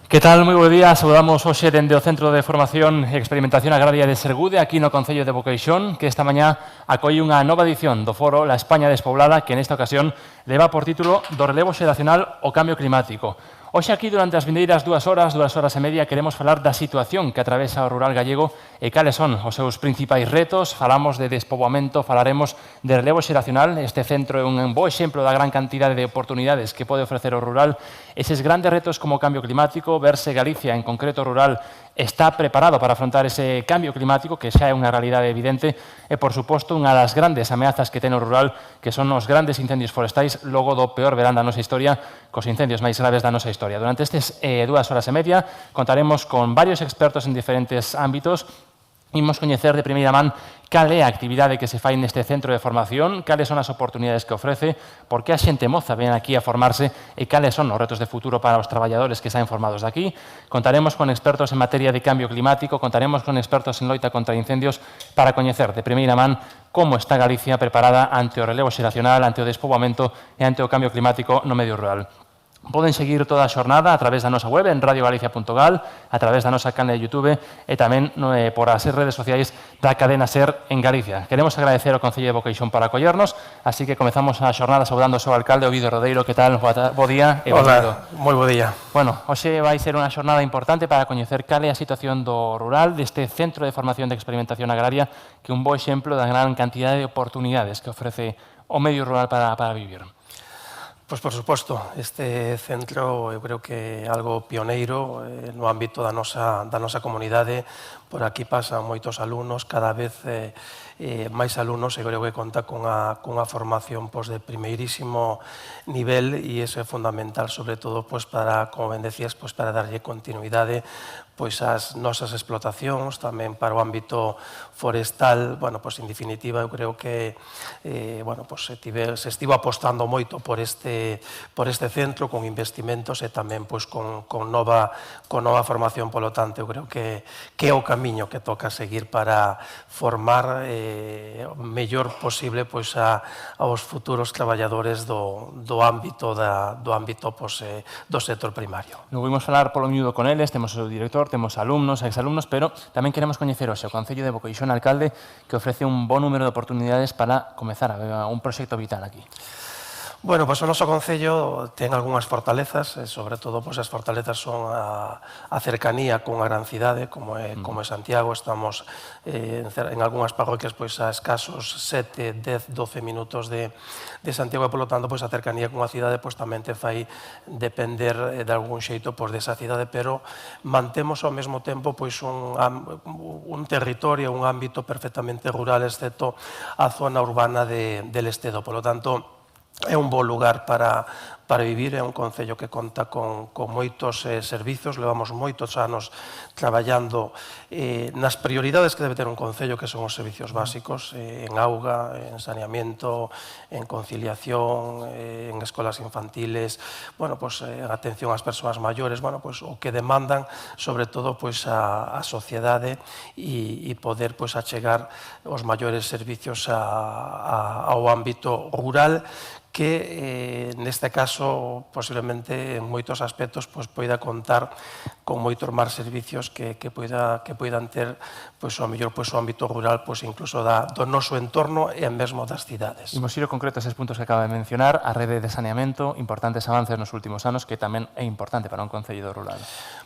Que tal? Moi bo día. Saudamos hoxe dende o Centro de Formación e Experimentación Agraria de Sergude, aquí no Concello de Boqueixón, que esta mañá acolle unha nova edición do foro La España Despoblada, que nesta ocasión leva por título do relevo xeracional ao cambio climático. Hoxe aquí, durante as vindeiras 2 horas e media, queremos falar da situación que atravesa o rural gallego e cales son os seus principais retos. Falamos de despoboamento, falaremos de relevo xeracional. Este centro é un bo exemplo da gran cantidade de oportunidades que pode ofrecer o rural. Eses grandes retos como o cambio climático, verse Galicia, en concreto rural, está preparado para afrontar ese cambio climático, que xa é unha realidade evidente, e, por suposto, unha das grandes ameazas que ten o rural, que son os grandes incendios forestais, logo do peor verán da nosa historia, cos incendios máis graves da nosa historia. Durante estes 2 horas e media contaremos con varios expertos en diferentes ámbitos. Imos coñecer de primeira man cal é a actividade que se fai neste centro de formación, cales son as oportunidades que ofrece, por que a xente moza ven aquí a formarse e cales son os retos de futuro para os traballadores que saen formados daqui. Contaremos con expertos en materia de cambio climático, contaremos con expertos en loita contra incendios para coñecer de primeira man como está Galicia preparada ante o relevo xeracional, ante o despoboamento e ante o cambio climático no medio rural. Poden seguir toda a xornada a través da nosa web en radiogalicia.gal, a través da nosa canle de YouTube e tamén por as redes sociais da cadena SER en Galicia. Queremos agradecer ao Concello de Boqueixón por acollernos, así que comezamos a xornada saudando ao seu alcalde, Ovidio Rodeiro. Que tal? Bo día e benvido. Hola, moi bo día. Bueno, hoxe vai ser unha xornada importante para coñecer cal é a situación do rural, deste Centro de Formación de Experimentación Agraria, que é un bo exemplo da gran cantidade de oportunidades que ofrece o medio rural para vivir. Pois, por suposto, este centro eu creo que é algo pioneiro no ámbito da nosa comunidade. Por aquí pasan moitos alumnos, cada vez máis alumnos, e creo que conta cunha formación de primeirísimo nivel, e iso é fundamental, sobre todo, para, como ben decías, para darlle continuidade ás nosas explotacións, tamén para o ámbito forestal. Bueno, en definitiva, eu creo que se estivo apostando moito por este centro, con investimentos e tamén con nova formación. Polo tanto, eu creo que é o camiño que toca seguir para formar o mellor posible aos futuros traballadores do ámbito do sector primario. Logo imos falar polo miúdo con eles, temos o director, temos alumnos, exalumnos, pero tamén queremos coñecer hoxe o Concello de Boqueixón, alcalde, que ofrece un bo número de oportunidades para comezar un proxecto vital aquí. Bueno, o noso Concello ten algunhas fortalezas, e sobre todo as fortalezas son a cercanía con a gran cidade, como é Santiago. Estamos en algunhas parroquias a escasos 7, 10, 12 minutos de Santiago, e polo tanto a cercanía con a cidade tamén te fai depender de algún xeito desa cidade, pero mantemos ao mesmo tempo un territorio, un ámbito perfectamente rural, excepto a zona urbana de Lestedo. Polo tanto, é un bo lugar para vivir. É un concello que conta con moitos servizos. Levamos moitos anos traballando nas prioridades que debe ter un concello, que son os servicios básicos, en auga, en saneamiento, en conciliación, en escolas infantiles, en atención ás persoas maiores, o que demandan, sobre todo, a sociedade, e poder achegar os maiores servicios ao ámbito rural, que neste caso posiblemente en moitos aspectos poida contar con moitos máis servicios que poidan ter o mellor o ámbito rural, incluso do noso entorno e mesmo das cidades. Imos ir ao concreto a eses puntos que acaba de mencionar, a rede de saneamento, importantes avances nos últimos anos, que tamén é importante para un concello rural.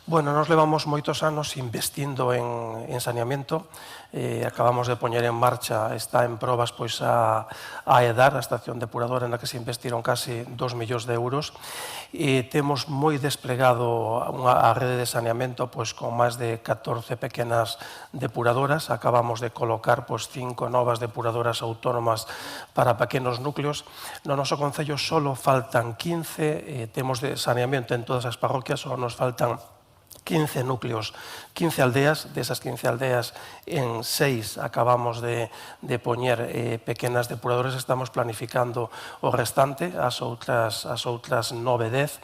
Bueno, nos levamos moitos anos investindo en saneamento. Acabamos de poñer en marcha, está en probas a EDAR, a estación depuradora, na que se investiron casi 2 millóns de euros, e temos moi desplegado a rede de saneamento con máis de 14 pequenas depuradoras. Acabamos de colocar 5 novas depuradoras autónomas para pequenos núcleos. No noso concello só faltan 15, temos de saneamento en todas as parroquias, só nos faltan 15 núcleos, 15 aldeas. Desas 15 aldeas, en 6 acabamos de poñer pequenas depuradores. Estamos planificando o restante, as outras 9, 10,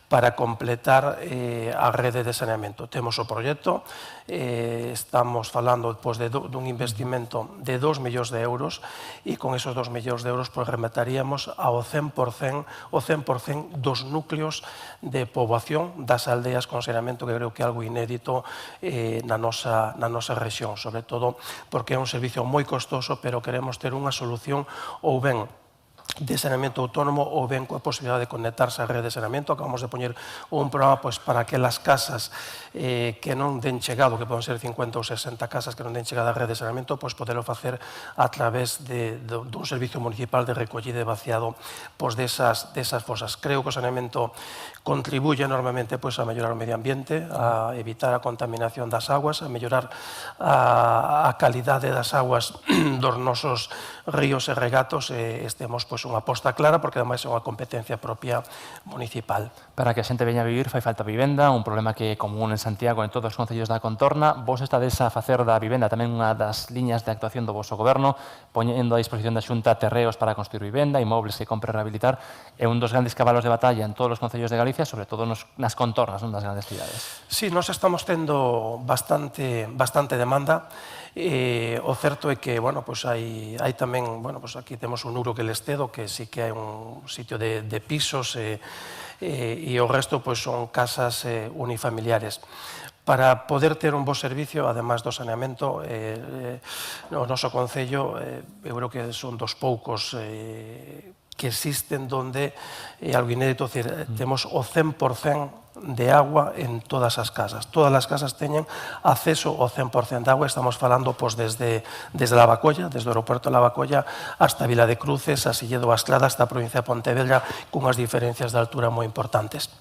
para completar a rede de saneamento. Temos o proxecto, estamos falando dun investimento de 2 millóns de euros, e con esos 2 millóns de euros remataríamos ao 100% dos núcleos de poboación das aldeas con saneamento, que creo que é algo inédito na nosa rexión, sobre todo porque é un servicio moi costoso, pero queremos ter unha solución ou ben de saneamento autónomo ou ben coa posibilidade de conectarse á rede de saneamento. Acabamos de poñer un programa para aquelas casas que non den chegado, que poden ser 50 ou 60 casas que non den chegada á rede de saneamento, poderlo facer a través dun servicio municipal de recollida e vaciado desas fosas. Creo que o saneamento contribuye enormemente a mellorar o medio ambiente, a evitar a contaminación das aguas, a mellorar a calidade das aguas dos nosos ríos e regatos. Temos unha aposta clara, porque ademais é unha competencia propia municipal. Para que a xente veña a vivir fai falta vivenda, un problema que é común en Santiago, en todos os concellos da contorna. Vos estades a facer da vivenda tamén unha das liñas de actuación do vosso goberno, poñendo a disposición da Xunta terreos para construir vivenda, inmobles que compre e rehabilitar. É un dos grandes cabalos de batalla en todos os concellos de Galicia, sobre todo nas contornas das grandes cidades. Sí, nós estamos tendo bastante demanda. O certo é que hai tamén, aquí temos un Uro que Lestedo, que sí que é un sitio de pisos, e o resto son casas unifamiliares. Para poder ter un bo servicio, además do saneamento, o noso concello, eu creo que son dos poucos que existen donde é algo inédito, temos o 100% de agua en todas as casas. Todas as casas teñen acceso ao 100% de agua. Estamos falando desde Lavacolla, desde o aeropuerto de Lavacolla hasta Vila de Cruces, a Silledo Astrada, hasta a provincia de Pontevedra, cunhas diferencias de altura moi importantes.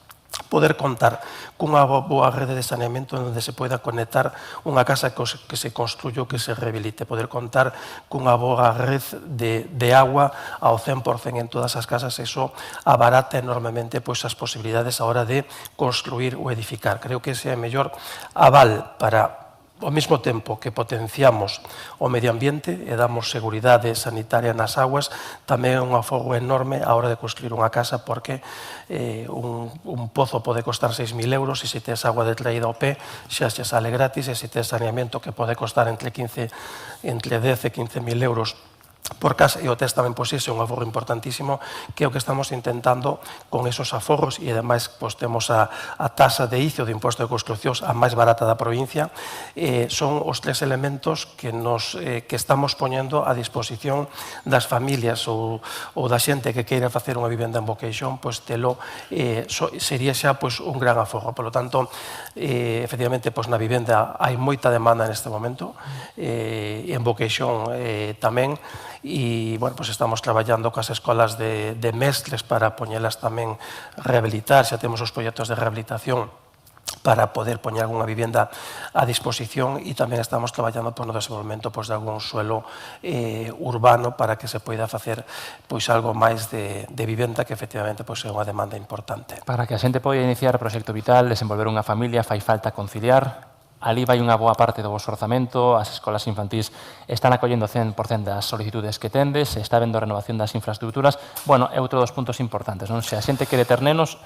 Poder contar cunha boa rede de saneamento onde se poida conectar unha casa que se construyo, que se rehabilite. Poder contar cunha boa red de agua ao 100% en todas as casas. Eso abarata enormemente as posibilidades a hora de construir ou edificar. Creo que ese é o mellor aval para, ao mesmo tempo que potenciamos o medio ambiente e damos seguridade sanitaria nas aguas, tamén é un afogo enorme a hora de construir unha casa, porque un pozo pode costar 6.000 euros, e se tes agua de traída ao pé xa se sale gratis, e se tes saneamento que pode costar entre 10 e 15.000 euros por casa, e o tes tamén ese é un aforro importantísimo, que é o que estamos intentando con esos aforros. E ademais temos a tasa de ICO, de imposto de construccións, a máis barata da provincia. Son os 3 elementos que estamos poñendo a disposición das familias ou da xente que queira facer unha vivenda en vocación, telo sería xa un gran aforro. Por lo tanto, efectivamente, na vivenda hai moita demanda neste momento, e en vocación tamén. E, estamos traballando coas escolas de mestres para poñelas tamén rehabilitar. Xa temos os proxectos de rehabilitación para poder poñer algunha vivenda a disposición, e tamén estamos traballando no desenvolvemento de algún suelo urbano para que se poida facer algo máis de vivenda, que efectivamente é unha demanda importante. Para que a xente poida iniciar proxecto vital, desenvolver unha familia, fai falta conciliar. Ali vai unha boa parte do vosso orzamento, as escolas infantís están acollendo 100% das solicitudes que tendes, está habendo renovación das infraestructuras. É outro dos puntos importantes, non? Se a xente quere ter nenos,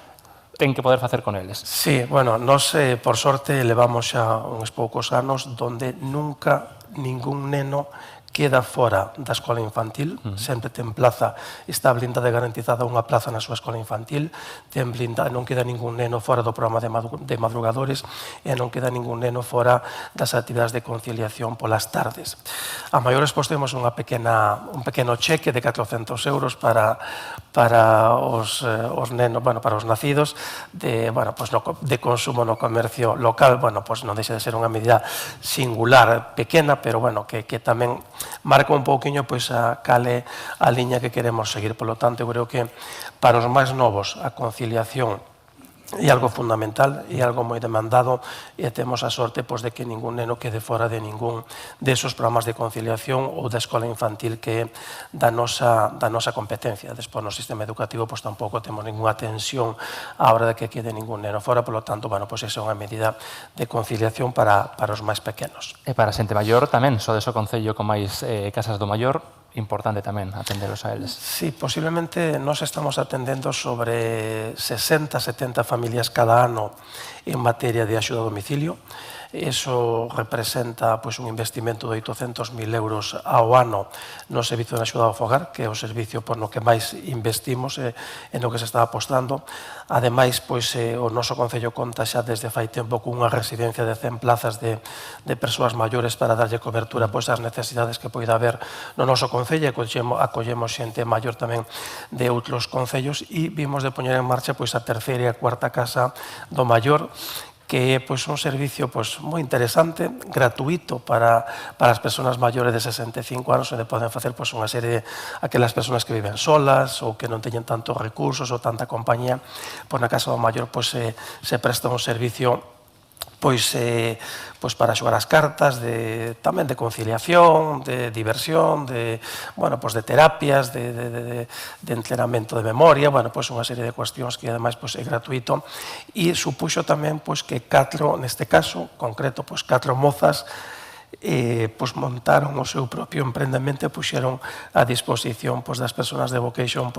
ten que poder facer con eles. Sí, nós, por sorte, levamos xa uns poucos anos donde nunca ningún neno queda fora da escola infantil, sempre ten plaza, está blindada e garantizada unha plaza na súa escola infantil, non queda ningún neno fora do programa de madrugadores, e non queda ningún neno fora das actividades de conciliación polas tardes. A maiores temos un pequeno cheque de 400 euros para os nenos, para os nacidos, de consumo no comercio local. Non deixa de ser unha medida singular, pequena, pero que tamén marca un pouquiño a cale a liña que queremos seguir. Por lo tanto, eu creo que para os máis novos a conciliación é algo fundamental e algo moi demandado, e temos a sorte de que ningún neno quede fora de ningún desos programas de conciliación ou da escola infantil que é da nosa competencia. Despois, no sistema educativo, tampouco temos ninguna tensión á hora de que quede ningún neno fora, polo tanto, esa é unha medida de conciliación para os máis pequenos. E para a xente maior tamén, sodes o concello con máis casas do maior, importante tamén atenderos a eles. Sí, posiblemente nos estamos atendendo sobre 60, 70 familias cada ano en materia de axuda a domicilio. Eso representa un investimento de 800.000 euros ao ano no servicio de axuda ao fogar, que é o servicio no que máis investimos e no que se está apostando. Ademais, o noso concello conta xa desde fai tempo cunha residencia de 100 plazas de persoas maiores para darlle cobertura ás necesidades que poida haber no noso concello, e acollemos xente maior tamén de outros concellos, e vimos de poñer en marcha a terceira e a cuarta casa do maior, que é un servicio moi interesante, gratuito para as persoas maiores de 65 anos, onde poden facer unha serie de aquelas persoas que viven solas ou que non teñen tantos recursos ou tanta compañía. Na Casa do Maior se presta un servicio para xogar as cartas, tamén de conciliación, de diversión, de terapias, de entrenamento de memoria, unha serie de cuestións que ademais é gratuito, e supuxo tamén que neste caso concreto, 4 mozas montaron o seu propio emprendemento e puxeron a disposición das persoas de Vocation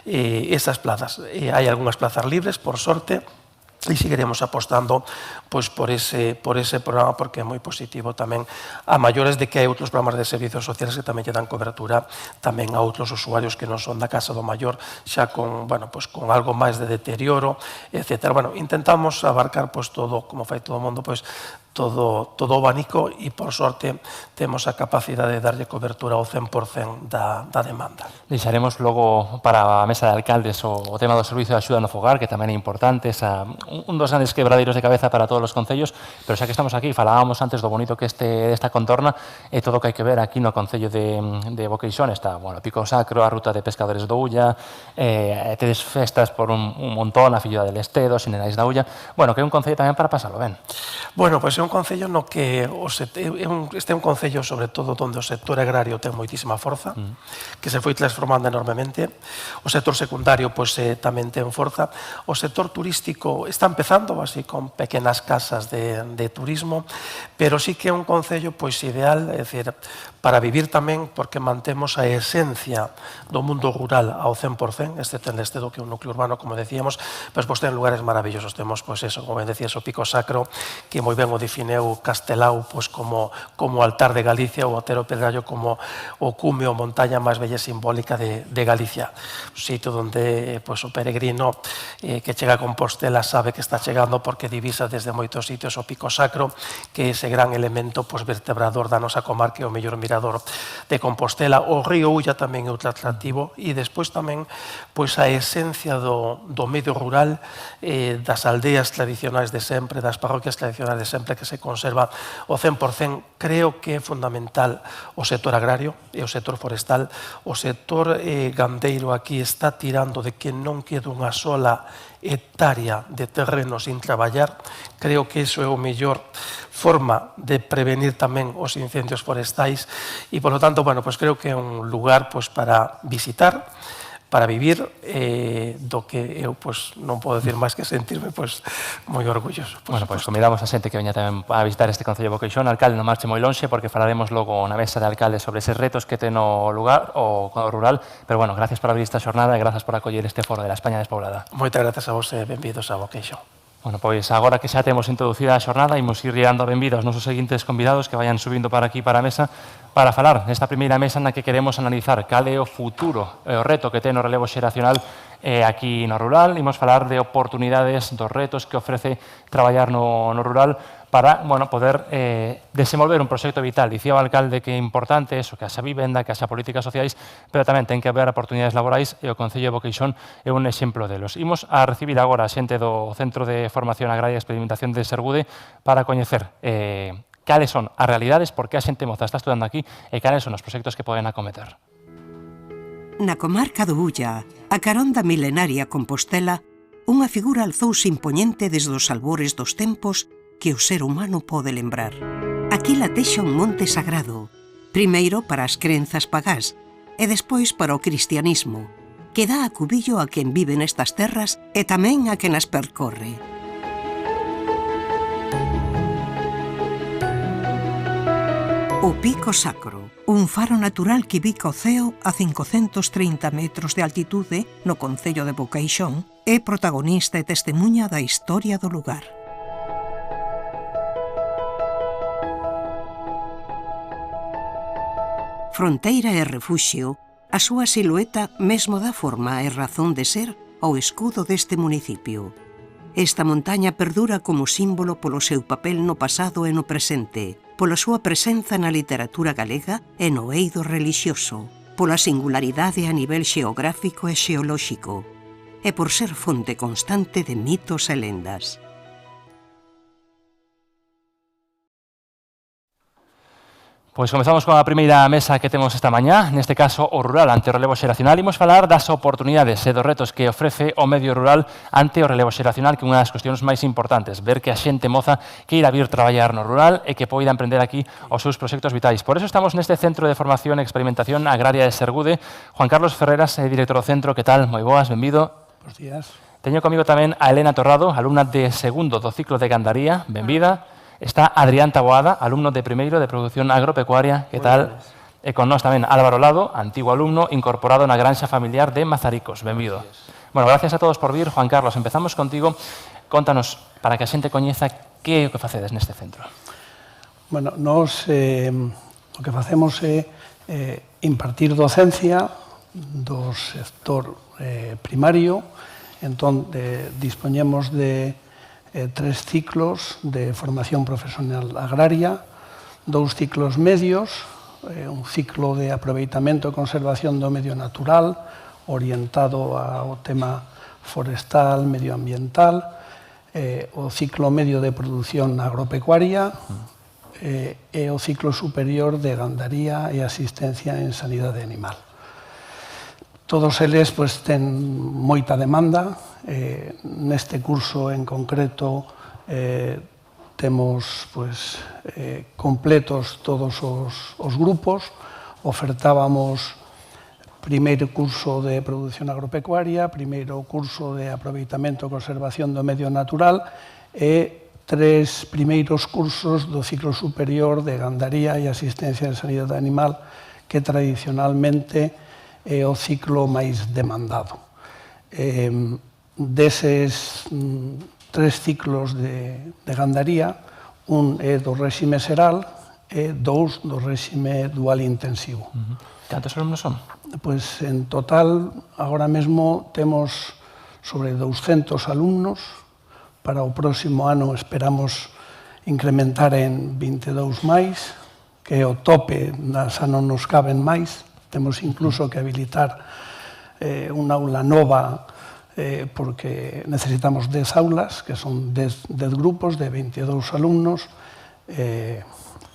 esas plazas. Hai algunhas plazas libres, por sorte, e seguiremos apostando por ese programa, porque é moi positivo tamén a maiores de que hai outros programas de servicios sociales que tamén lle dan cobertura tamén a outros usuarios que non son da Casa do Maior, xa con algo máis de deterioro, etc. Intentamos abarcar todo, como fai todo o mundo, todo o abanico, e por sorte temos a capacidade de darlle cobertura ao 100% da demanda. Deixaremos logo para a mesa de alcaldes o tema do servicio de axuda no fogar, que tamén é importante, un dos grandes quebradeiros de cabeza para todos os concellos, pero xa que estamos aquí, falábamos antes do bonito que esta contorna e todo o que hai que ver aquí no concello de Boqueixón. Está o Pico Sacro, a ruta de pescadores do Ulla, tedes festas por un montón, a Filloa del Estedo, Sinerais da Ulla, que é un concello tamén para pasalo ben. É un concello no que este é un concello sobre todo onde o sector agrario ten moitísima forza, que se foi transformando enormemente. O sector secundario tamén ten forza. O sector turístico está empezando así con pequenas casas de turismo, pero sí que é un concello ideal, é dicir, para vivir tamén, porque mantemos a esencia do mundo rural ao 100%, excepto en Estedo, que é un núcleo urbano, como decíamos, ten lugares maravillosos. Temos, como ben decías, o Pico Sacro, que moi ben o defineu Castelao como altar de Galicia, o Otero Pedrallo como o cume ou montaña máis bella simbólica de Galicia. Un sitio onde o peregrino que chega a Compostela sabe que está chegando, porque divisa desde moitos sitios o Pico Sacro, que é ese gran elemento vertebrador da nosa comarca, o mellor mirador de Compostela. O río Ulla tamén é outro atractivo, e despois tamén a esencia do medio rural, das aldeas tradicionais de sempre, das parroquias tradicionais de sempre, que se conserva o 100%. Creo que é fundamental o sector agrario e o sector forestal. O sector gandeiro aquí está tirando de que non quede unha sola hectárea de terreno sin traballar. Creo que iso é o mellor forma de prevenir tamén os incendios forestais, e, polo tanto, creo que é un lugar para visitar, para vivir, do que eu non podo decir máis que sentirme moi orgulloso. Convidamos a xente que veña tamén a visitar este concello de Boqueixón. Alcalde, non marche moi lonxe, porque falaremos logo na mesa de alcaldes sobre eses retos que ten o lugar, o rural, pero gracias por abrir esta xornada e gracias por acoller este foro de la España despoblada. Moitas grazas a vos e benvidos a Boqueixón. Agora que xa temos introducida a xornada, imos ir dando benvida aos nosos seguintes convidados que vayan subindo para aquí, para a mesa, para falar nesta primeira mesa na que queremos analizar cal é o futuro e o reto que ten o relevo xeracional aquí no rural. Imos falar de oportunidades, dos retos que ofrece traballar no rural para poder desenvolver un proxecto vital. Dicía o alcalde que é importante eso, que haxa vivenda, que haxa políticas sociais, pero tamén ten que haber oportunidades laborais, e o Concello de Boqueixón é un exemplo delos. Imos a recibir agora a xente do Centro de Formación Agraria e Experimentación de Sergude para coñecer cales son as realidades, por que a xente moza está estudando aquí e cales son os proxectos que poden acometer. Na comarca do Ulla, a carón da milenaria Compostela, unha figura alzouse impoñente desde os albores dos tempos que o ser humano pode lembrar. Aquí latexa un monte sagrado, primeiro para as crenzas pagás e despois para o cristianismo, que dá acubillo a quen vive nestas terras e tamén a quen as percorre. O Pico Sacro, un faro natural que bica o ceo a 530 metros de altitude no concello de Boqueixón, é protagonista e testemuña da historia do lugar. Fronteira e refuxio, a súa silueta mesmo dá forma e razón de ser ao escudo deste municipio. Esta montaña perdura como símbolo polo seu papel no pasado e no presente, pola súa presenza na literatura galega e no eido relixioso, pola singularidade a nivel xeográfico e xeolóxico, e por ser fonte constante de mitos e lendas. Pois comezamos con a primeira mesa que temos esta mañá, neste caso o rural ante o relevo xeracional. Imos falar das oportunidades e dos retos que ofrece o medio rural ante o relevo xeracional, que é unha das cuestións máis importantes, ver que a xente moza queira vir traballar no rural e que poida emprender aquí os seus proxectos vitais. Por eso estamos neste Centro de Formación e Experimentación Agraria de Sergude. Juan Carlos Ferreras, director do centro, que tal? Moi boas, benvido. Bos días. Teño comigo tamén a Elena Torrado, alumna de segundo do ciclo de Gandaría, benvida. Está Adrián Taboada, alumno de primeiro de Produción Agropecuaria, que tal? E con nós tamén Álvaro Lado, antigo alumno incorporado na granxa familiar de Mazaricos. Benvido. Bueno, gracias a todos por vir. Juan Carlos, empezamos contigo. Contanos, para que a xente coñeza, que é o que facedes neste centro? Bueno, nós o que facemos é impartir docencia do sector primario. Entón, dispoñemos de 3 ciclos de formación profesional agraria, 2 ciclos medios, un ciclo de aproveitamento e conservación do medio natural, orientado ao tema forestal, medioambiental, o ciclo medio de produción agropecuaria e o ciclo superior de gandaría e asistencia en sanidade animal. Todos eles ten moita demanda. Neste curso en concreto temos completos todos os grupos. Ofertábamos primeiro curso de produción agropecuaria, primeiro curso de aproveitamento e conservación do medio natural e 3 primeiros cursos do ciclo superior de gandaría e asistencia en sanidade animal, que tradicionalmente é o ciclo máis demandado. Deses 3 ciclos de gandaría, un é do réxime seral e 2 do réxime dual intensivo. Cantos alumnos son? Pois en total, agora mesmo, temos sobre 200 alumnos. Para o próximo ano esperamos incrementar en 22 máis, que é o tope, xa non nos caben máis. Temos incluso que habilitar unha aula nova porque necesitamos 10 aulas, que son 10 grupos de 22 alumnos.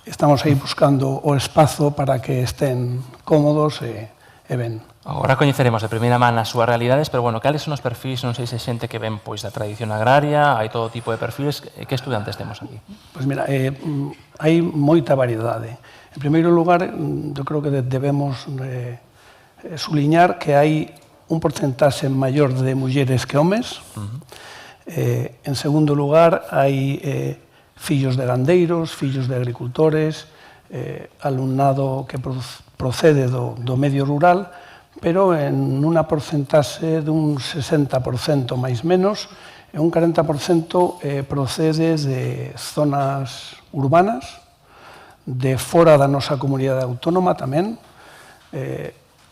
Estamos aí buscando o espazo para que estén cómodos e ben. Agora coñeceremos de primeira man as súas realidades, pero, bueno, cales son os perfis? Non sei se xente que ven da tradición agraria, hai todo tipo de perfis. Que estudantes temos aquí? Pois mira, hai moita variedade. En primeiro lugar, eu creo que debemos suliñar que hai un porcentaxe maior de mulleres que homes. En segundo lugar, hai fillos de gandeiros, fillos de agricultores, alumnado que procede do medio rural, pero en unha porcentaxe dun 60% máis menos, e un 40% procede de zonas urbanas, de fora da nosa comunidade autónoma tamén,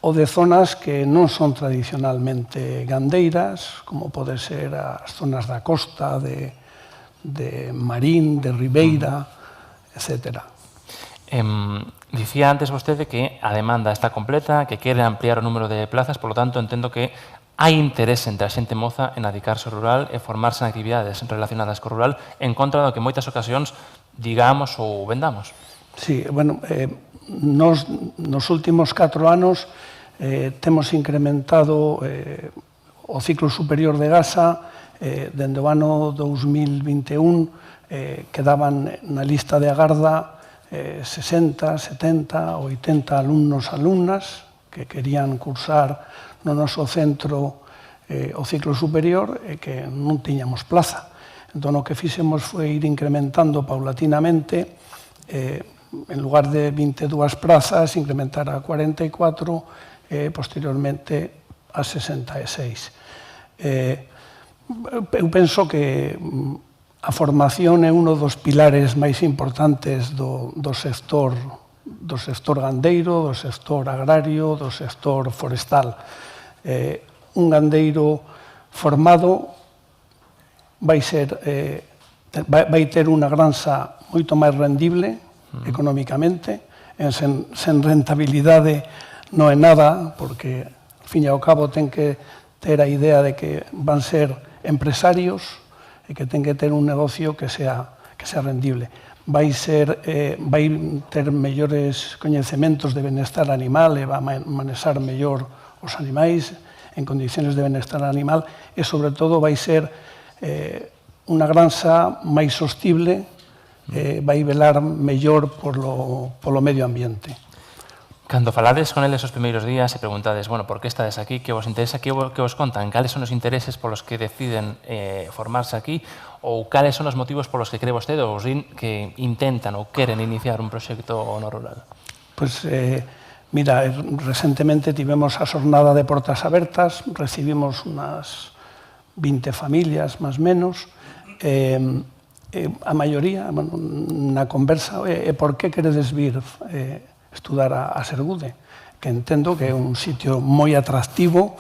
ou de zonas que non son tradicionalmente gandeiras, como pode ser as zonas da costa, de Marín, de Ribeira, etc. Dicía antes vostede que a demanda está completa, que quere ampliar o número de plazas, por lo tanto, entendo que hai interés entre a xente moza en adicarse ao rural e formarse en actividades relacionadas co rural, en contra do que en moitas ocasións digamos ou vendamos. Sí, bueno, nos últimos 4 anos temos incrementado o ciclo superior de Gasa dende o ano 2021 quedaban na lista de agarda 60, 70, 80 alumnos, alumnas que querían cursar no noso centro o ciclo superior e que non tiñamos plaza. Entón, o que fixemos foi ir incrementando paulatinamente, en lugar de 22 prazas, incrementar a 44 e, posteriormente, a 66. Eu penso que a formación é un dos pilares máis importantes do sector gandeiro, do sector agrario, do sector forestal. Un gandeiro formado vai ter unha granxa moito máis rendible económicamente, sen rentabilidade non é nada, porque, ao fin e ao cabo, ten que ter a idea de que van ser empresarios e que ten que ter un negocio que sea rendible. Vai ter mellores coñecementos de benestar animal e vai manexar mellor os animais en condiciones de benestar animal e, sobre todo, vai ser unha granxa máis sostible, vai velar mellor polo medio ambiente. Cando falades con eles os primeiros días e preguntades, bueno, por que estades aquí, que vos interesa, que vos contan, cales son os intereses polos que deciden formarse aquí, ou cales son os motivos polos que cree vostede ou que intentan ou queren iniciar un proxecto no rural? Pois, mira, recentemente tivemos a xornada de portas abertas, recibimos unas 20 familias, máis menos, a maioría, na conversa, por que queredes vir estudar a Sergude, que entendo que é un sitio moi atractivo,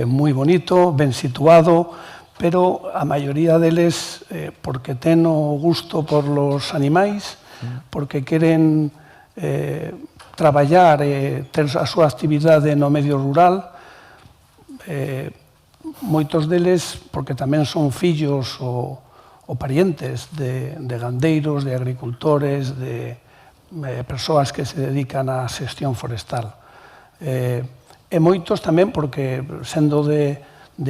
moi bonito, ben situado, pero a maioría deles porque ten o gusto por los animais, porque queren traballar e ter a súa actividade no medio rural, moitos deles porque tamén son fillos ou parientes de gandeiros, de agricultores, de persoas que se dedican á xestión forestal. E moitos tamén porque, sendo de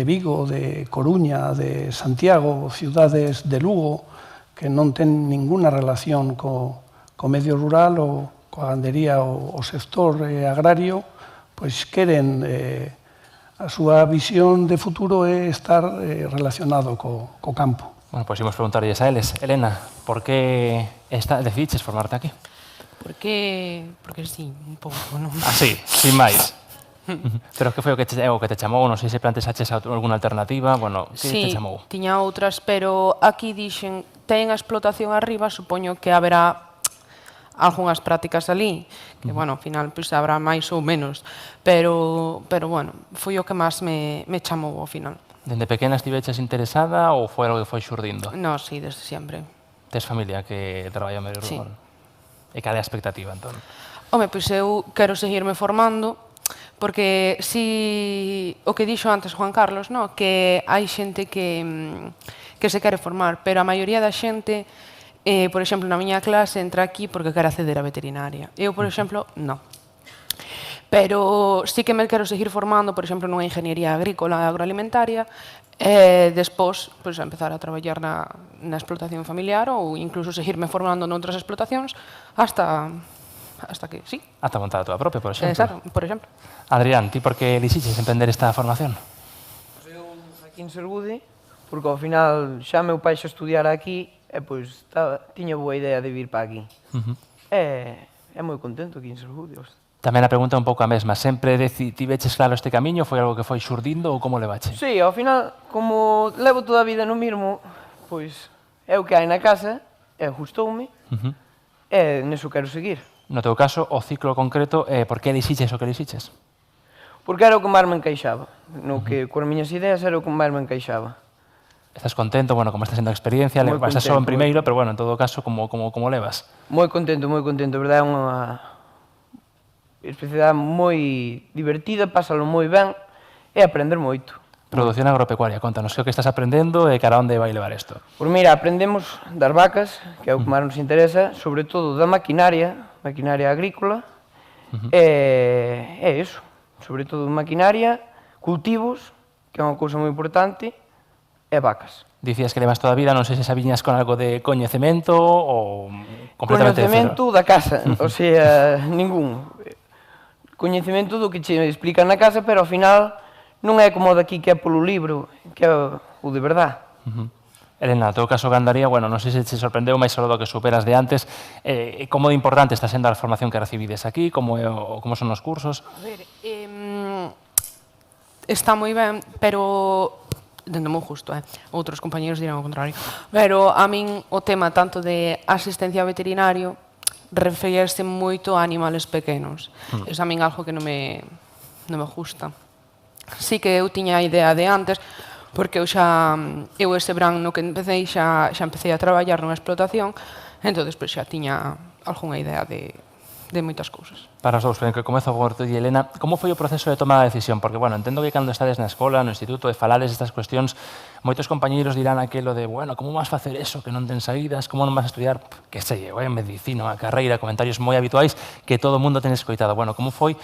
Vigo, de Coruña, de Santiago, cidades de Lugo, que non ten ninguna relación co medio rural ou coa gandería ou o sector agrario, pois queren a súa visión de futuro é estar relacionado co campo. Bueno, pois imos preguntarlles a eles. Elena, por que decidiches formarte aquí? Porque sí, un pouco, non? Así, sin máis. Pero que foi o que te chamou? Non sei se planteaches alguna alternativa. Bueno, que te chamou? Sí, tiña outras, pero aquí dixen, ten a explotación arriba, supoño que haberá algunhas prácticas ali, que, bueno, ao final, pois, habrá máis ou menos. Pero bueno, foi o que máis me chamou ao final. Dende pequena estiveches interesada ou foi algo que foi xurdindo? Non, sí, desde sempre. Tes familia que traballa no medio rural? E cal é a expectativa, entón? Home, pois eu quero seguirme formando, porque si o que dixo antes Juan Carlos, no? Que hai xente que se quere formar, pero a maioría da xente, por exemplo, na miña clase, entra aquí porque quere acceder á veterinaria. Eu, por exemplo, non. Pero sí que me quero seguir formando, por exemplo, nunha ingeniería agrícola e agroalimentaria, e despois, pois, empezar a traballar na explotación familiar ou incluso seguirme formando noutras explotacións hasta que, sí. Hasta montar a túa propia, por exemplo. Exacto, por exemplo. Adrián, ti por que elixiches emprender esta formación? Eu aquí en Sergude, porque ao final xa meu pai xa estudiara aquí e pois tiña boa idea de vir para aquí. É moi contento aquí en Sergude. Tamén a pregunta é un pouco a mesma. Sempre tiveches claro este camiño? Foi algo que foi xurdindo ou como levache? Sí, ao final, como levo toda a vida no mesmo, pois é o que hai na casa, e gustoume, e neso quero seguir. No teu caso, o ciclo concreto, por que elixiches o que elixiches? Porque era o que máis me encaixaba. No que, coas miñas ideas, era o que máis me encaixaba. Estás contento, bueno, como estás sendo a experiencia, estás só en primeiro, pero bueno, en todo caso, como levas? Moi contento, verdade, é unha especialidade moi divertida, pásalo moi ben e aprender moito. Produción agropecuaria, contanos que o que estás aprendendo e cara onde vai levar isto? Pois mira, aprendemos das vacas, que é o que máis nos interesa, sobre todo da maquinaria agrícola, e iso, sobre todo maquinaria, cultivos, que é unha cousa moi importante, e vacas. Dicías que levas toda a vida, non sei se sabiñas con algo de coñecemento ou completamente de cero. Coñecemento da casa, o sea, ningún. Coñecemento do que che explican na casa, pero ao final non é como daqui que é polo libro, que é o de verdad. Elena, no teu caso Gandaría, bueno, non sei se te sorprendeu máis só do que superas de antes, como de importante está sendo a formación que recibides aquí, como son os cursos? A ver, está moi ben, pero dende moi justo, outros compañeros dirán o contrario, pero a min o tema tanto de asistencia ao veterinario referirse moito a animales pequenos. É a min algo que non me gusta. Sí que eu tiña a idea de antes, porque eu ese verán no que empecé xa empecé a traballar nunha explotación, entón despois xa tiña algunha idea de moitas cousas. Para os dous, que comezo por ti, Elena, como foi o proceso de tomar a decisión? Porque, bueno, entendo que cando estades na escola, no instituto, e falades estas cuestións, moitos compañeiros dirán aquilo de, bueno, como vas facer eso, que non ten saídas, como non vas a estudiar, que sei, medicina, a carreira, comentarios moi habituais que todo o mundo ten escoitado. Bueno, como foi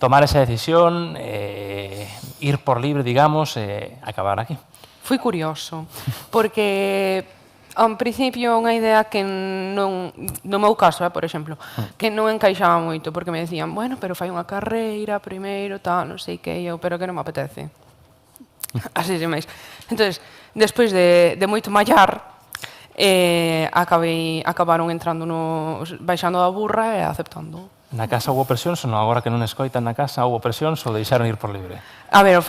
tomar esa decisión, ir por libre, digamos, acabar aquí? Foi curioso, porque ao principio unha idea que non, no meu caso, por exemplo, que non encaixaba moito, porque me decían, bueno, pero fai unha carreira primeiro, tal, non sei que, eu, pero que non me apetece. Así de máis. Entón, despois de moito mallar, acabaron entrando baixando da burra e aceptando. Na casa houve presións ou non? Agora que non escoitan na casa, houve presións ou deixaron ir por libre? A ver,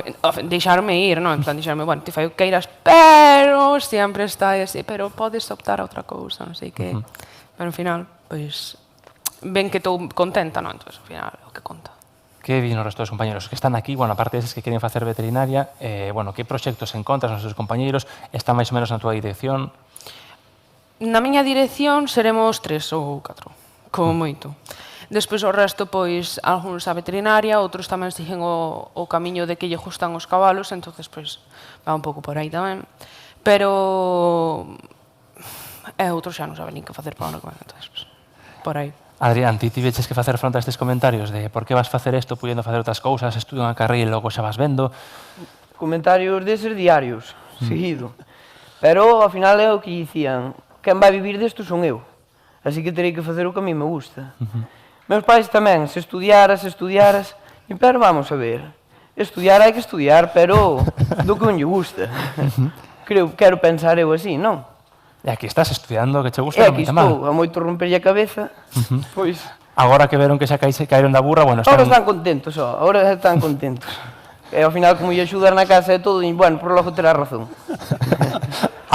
deixarme ir, non? En plan, deixarme, bueno, ti fai o que queiras, pero sempre está así, pero podes optar a outra cousa, non sei que. Pero, ao final, pois, ven que estou contenta, non? Entón, ao final, é o que conta. Que din os restos dos compañeros que están aquí, bueno, aparte deses que queren facer veterinaria, bueno, que proxectos encontras nos seus compañeiros, están máis ou menos na túa dirección? Na miña dirección seremos 3 ou 4, como moito. Despois o resto, pois, algúns a veterinaria, outros tamén siguen o camiño de que lle gustan os cabalos, entonces, pois, va un pouco por aí tamén. Pero outros xa non saben nin que facer para o ano que ven, entonces, pois, por aí. Adrián, ti tiveches que facer fronte a estes comentarios de por que vas facer isto pudiendo facer outras cousas, estudio unha carreira e logo xa vas vendo? Comentarios deses diarios, seguido. Pero, ao final, é o que dicían, quen vai vivir desto son eu. Así que terei que facer o que a mí me gusta. Meus pais tamén, se estudiaras, pero vamos a ver, estudiar hai que estudiar, pero do que non lle gusta. Quero pensar eu así, non? E aquí estás estudiando, que che gusta, e aquí estou, a moito romperlle a cabeza, pois... Agora que veron que xa caeron da burra, bueno, Ahora están contentos, ahora están contentos. E ao final, como lle axudar na casa e todo, e, bueno, por logo terá razón.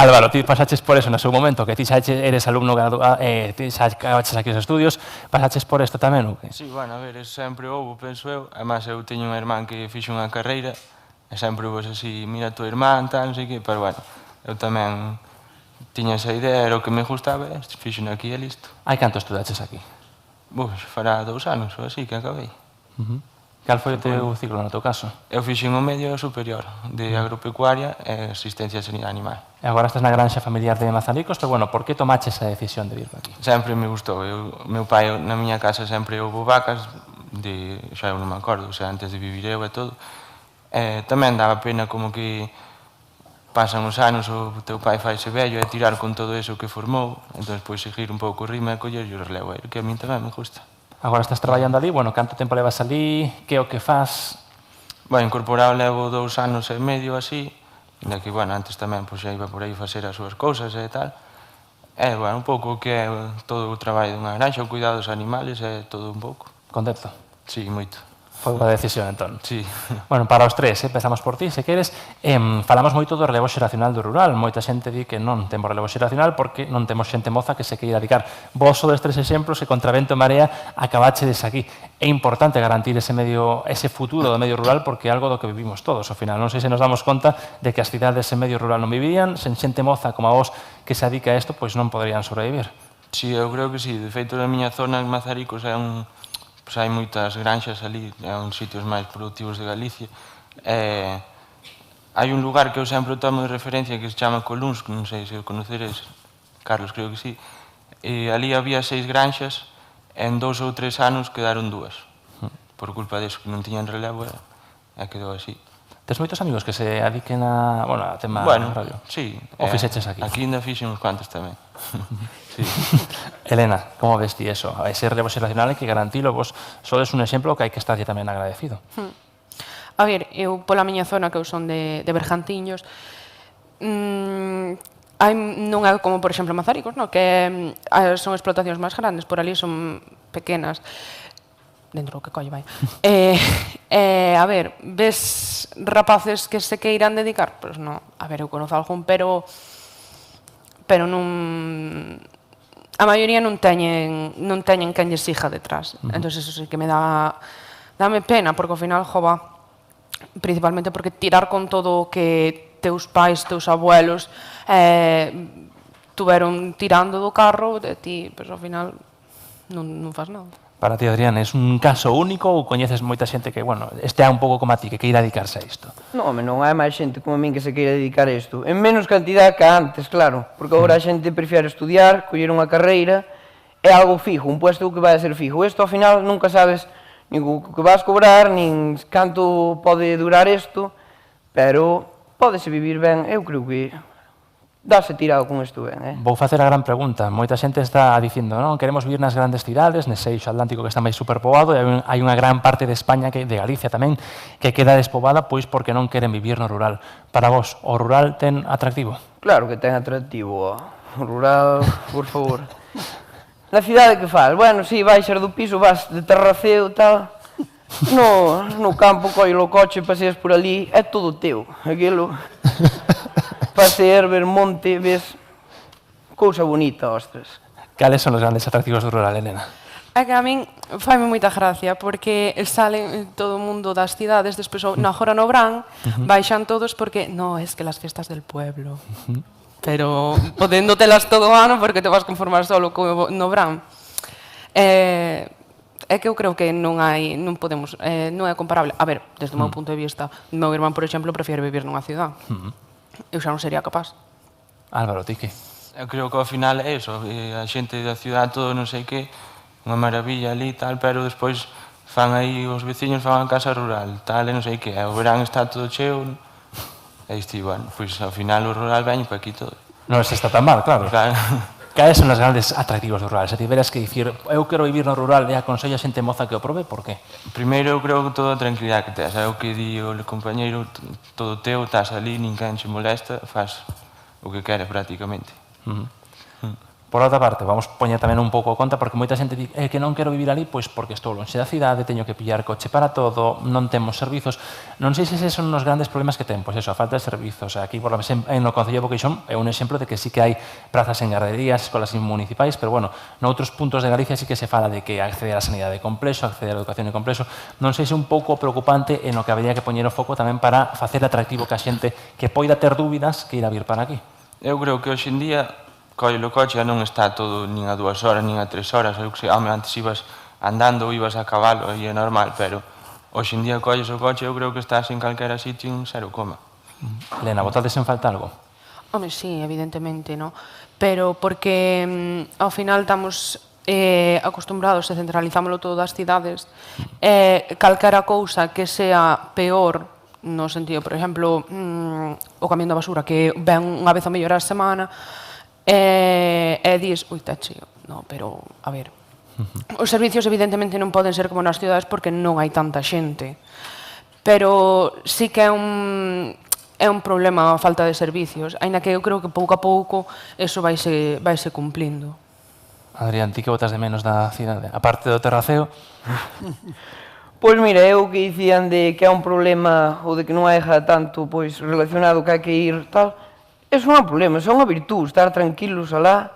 Álvaro, ti pasaches por eso no seu momento, que ti xa eres alumno, ti xa acabaches aquí os estudios, pasaches por isto tamén, ou que? Sí, bueno, a ver, sempre houve, penso eu. Además, eu teño unha irmán que fixo unha carreira, e sempre houve así, mira a tua irmán, tal, non sei que, pero bueno, eu tamén tiña esa idea, era o que me gustaba, e fixo aquí e listo. Hai canto estudaches aquí? Fará 2 anos ou así que acabei. Cal foi o teu ciclo no teu caso? Eu fixen o medio superior de agropecuaria e asistencia animal. E agora estás na granxa familiar de Mazaricos, pero bueno, por que tomaches esa decisión de vir para aquí? Sempre me gustou. Meu pai na miña casa sempre houve vacas, xa eu non me acordo, o sea, antes de vivir eu e todo. Tamén daba pena como que pasan os anos, o teu pai faise vello e tirar con todo eso que formou, entón, pois, seguir un pouco o ritmo e coller o relevo, que a mí tamén me gusta. Agora estás traballando ali, bueno, canto tempo levas ali, que o que faz? Bueno, incorporado levo 2 anos e medio así, e que, bueno, antes tamén pois, iba por aí facer as súas cousas e tal. E, bueno, un pouco que é todo o traballo dunha granxa, o cuidado dos animales e todo un pouco. Contento? Sí, moito. Foi unha decisión, entón. Sí. Bueno, para os tres, empezamos por ti, se queres. Falamos moito do relevo xeracional do rural. Moita xente di que non temos relevo xeracional porque non temos xente moza que se queira dedicar. Vos sodes 3 exemplos e contra vento e marea acabachedes aquí. É importante garantir ese futuro do medio rural porque é algo do que vivimos todos. Ao final, non sei se nos damos conta de que as cidades en medio rural non vivirían, sen xente moza como a vos que se dedica a isto, pois non poderían sobrevivir. Sí, eu creo que sí. De feito, na miña zona, en Mazaricos, hai moitas granxas ali, é un sitios máis productivos de Galicia. Hai un lugar que eu sempre tomo de referencia que se chama Colúns, non sei se o conoceres, Carlos, creo que sí. E ali había 6 granxas, en 2 ou 3 anos quedaron 2. Por culpa deso, que non tiñan relevo, e quedou así. Tes moitos amigos que se adiquen a tema radio? Sí. O fixeches aquí? Aquí ainda fixen uns cuantos tamén. Sí. Elena, como ves ti eso? Ese relevo xeracional hai que garantilo, vos sodes un exemplo que hai que estar tamén agradecido. A ver, eu pola miña zona, que eu son de Bergantiños, non é como, por exemplo, Mazaricos, que son explotacións máis grandes, por ali son pequenas, dentro do que colle vai. A ver, ves rapaces que se queiran dedicar? Pois non. A ver, eu conozo algún, pero non... A maioría non teñen quen lles siga detrás. Entón, eso sí que me dame pena, porque ao final, jova, principalmente porque tirar con todo o que teus pais, teus abuelos tuveron tirando do carro, de ti, pois ao final non faz nada. Para ti, Adrián, é un caso único ou coñeces moita xente que, estea un pouco como a ti, que queira dedicarse a isto? Non, non hai máis xente como a min que se queira dedicar a isto. En menos cantidad que antes, claro, porque agora a xente prefere estudiar, coller unha carreira, é algo fijo, un puesto que vai a ser fijo. Isto, ao final, nunca sabes nin o que vas cobrar, nin canto pode durar isto, pero pódese vivir ben, eu creo que dáse tirado con isto ben. Vou facer a gran pregunta. Moita xente está dicindo, non, queremos vivir nas grandes cidades, nese eixo atlántico que está máis superpoboado, e hai unha gran parte de España, de Galicia tamén, que queda despoboada pois porque non queren vivir no rural. Para vos, o rural ten atractivo? Claro que ten atractivo, o rural, por favor. Na cidade que faz? Bueno, si, baixas do piso, vas de terraceo e tal. No campo, collo o coche, paseas por ali, é todo teu. Aquilo... Pasear, ver monte, ves... Cousa bonita, ostras. Cales son os grandes atractivos do rural, Elena? É que a min faime moita gracia, porque salen todo o mundo das cidades, despois agora no Brán, baixan todos porque, no, es que las fiestas del pueblo. Pero podendo telas todo o ano, porque te vas conformar solo no Brán. É que eu creo que non podemos, non é comparable. A ver, desde o meu punto de vista, o meu irmán, por exemplo, prefiere vivir nunha cidade. Eu xa non sería capaz. Álvaro, ti que? Eu creo que ao final é iso, a xente da ciudad todo non sei que, unha maravilla ali e tal, pero despois fan aí os veciños, fan a casa rural, tal, e non sei que, o verán está todo cheo, e isto, bueno, pois ao final o rural veño para aquí todo. Non se está tan mal, claro. Claro. Cales son os grandes atractivos do rural? Se tiveras que dicir, eu quero vivir no rural e aconsello a xente moza que o probe, por qué? Primeiro, eu creo que toda a tranquilidade que tes, é o que di o compañeiro, todo teu, estás ali, ninguén se molesta, faz o que queres prácticamente. Por outra parte, vamos poñer tamén un pouco a conta, porque moita xente di que non quero vivir ali, pois porque estou lonxe da cidade, teño que pillar coche para todo, non temos servizos. Non sei se eses son os grandes problemas que ten, pois eso, a falta de servizos. Aquí, por lo menos, no Concello de Boqueixón, é un exemplo de que sí que hai prazas en garderías, escolas municipais, pero, bueno, noutros puntos de Galicia sí que se fala de que acceder á sanidade é complexo, acceder á educación é complexo. Non sei se é un pouco preocupante en o que habería que poñer o foco tamén para facer atractivo que a xente que poida ter dúbidas que ir a vir para aquí. Eu creo que hoxe en día colle o coche non está todo nin a 2 horas, nin a 3 horas, eu que sei, antes ibas andando ou ibas a cabalo, aí é normal, pero hoxe en día colles o coche, eu creo que estás en calquera sitio en 0, Elena, botades en falta algo? Home, sí, evidentemente, no? Pero porque ao final estamos acostumbrados e centralizámoslo todo das cidades, calquera cousa que sea peor, no sentido, por exemplo, o camión da basura, que ven unha vez a mellor a semana, e dis, ui, está cheo. No, pero, a ver, os servicios evidentemente non poden ser como nas cidades porque non hai tanta xente. Pero sí que é un problema a falta de servicios, aínda que eu creo que pouco a pouco eso vaise cumplindo. Adrián, ti que botas de menos da cidade? A parte do terraceo? Pois mira, eu que dicían de que é un problema ou de que non hai tanto pois relacionado que hai que ir tal, eso non é un problema, eso é unha virtud, estar tranquilos alá,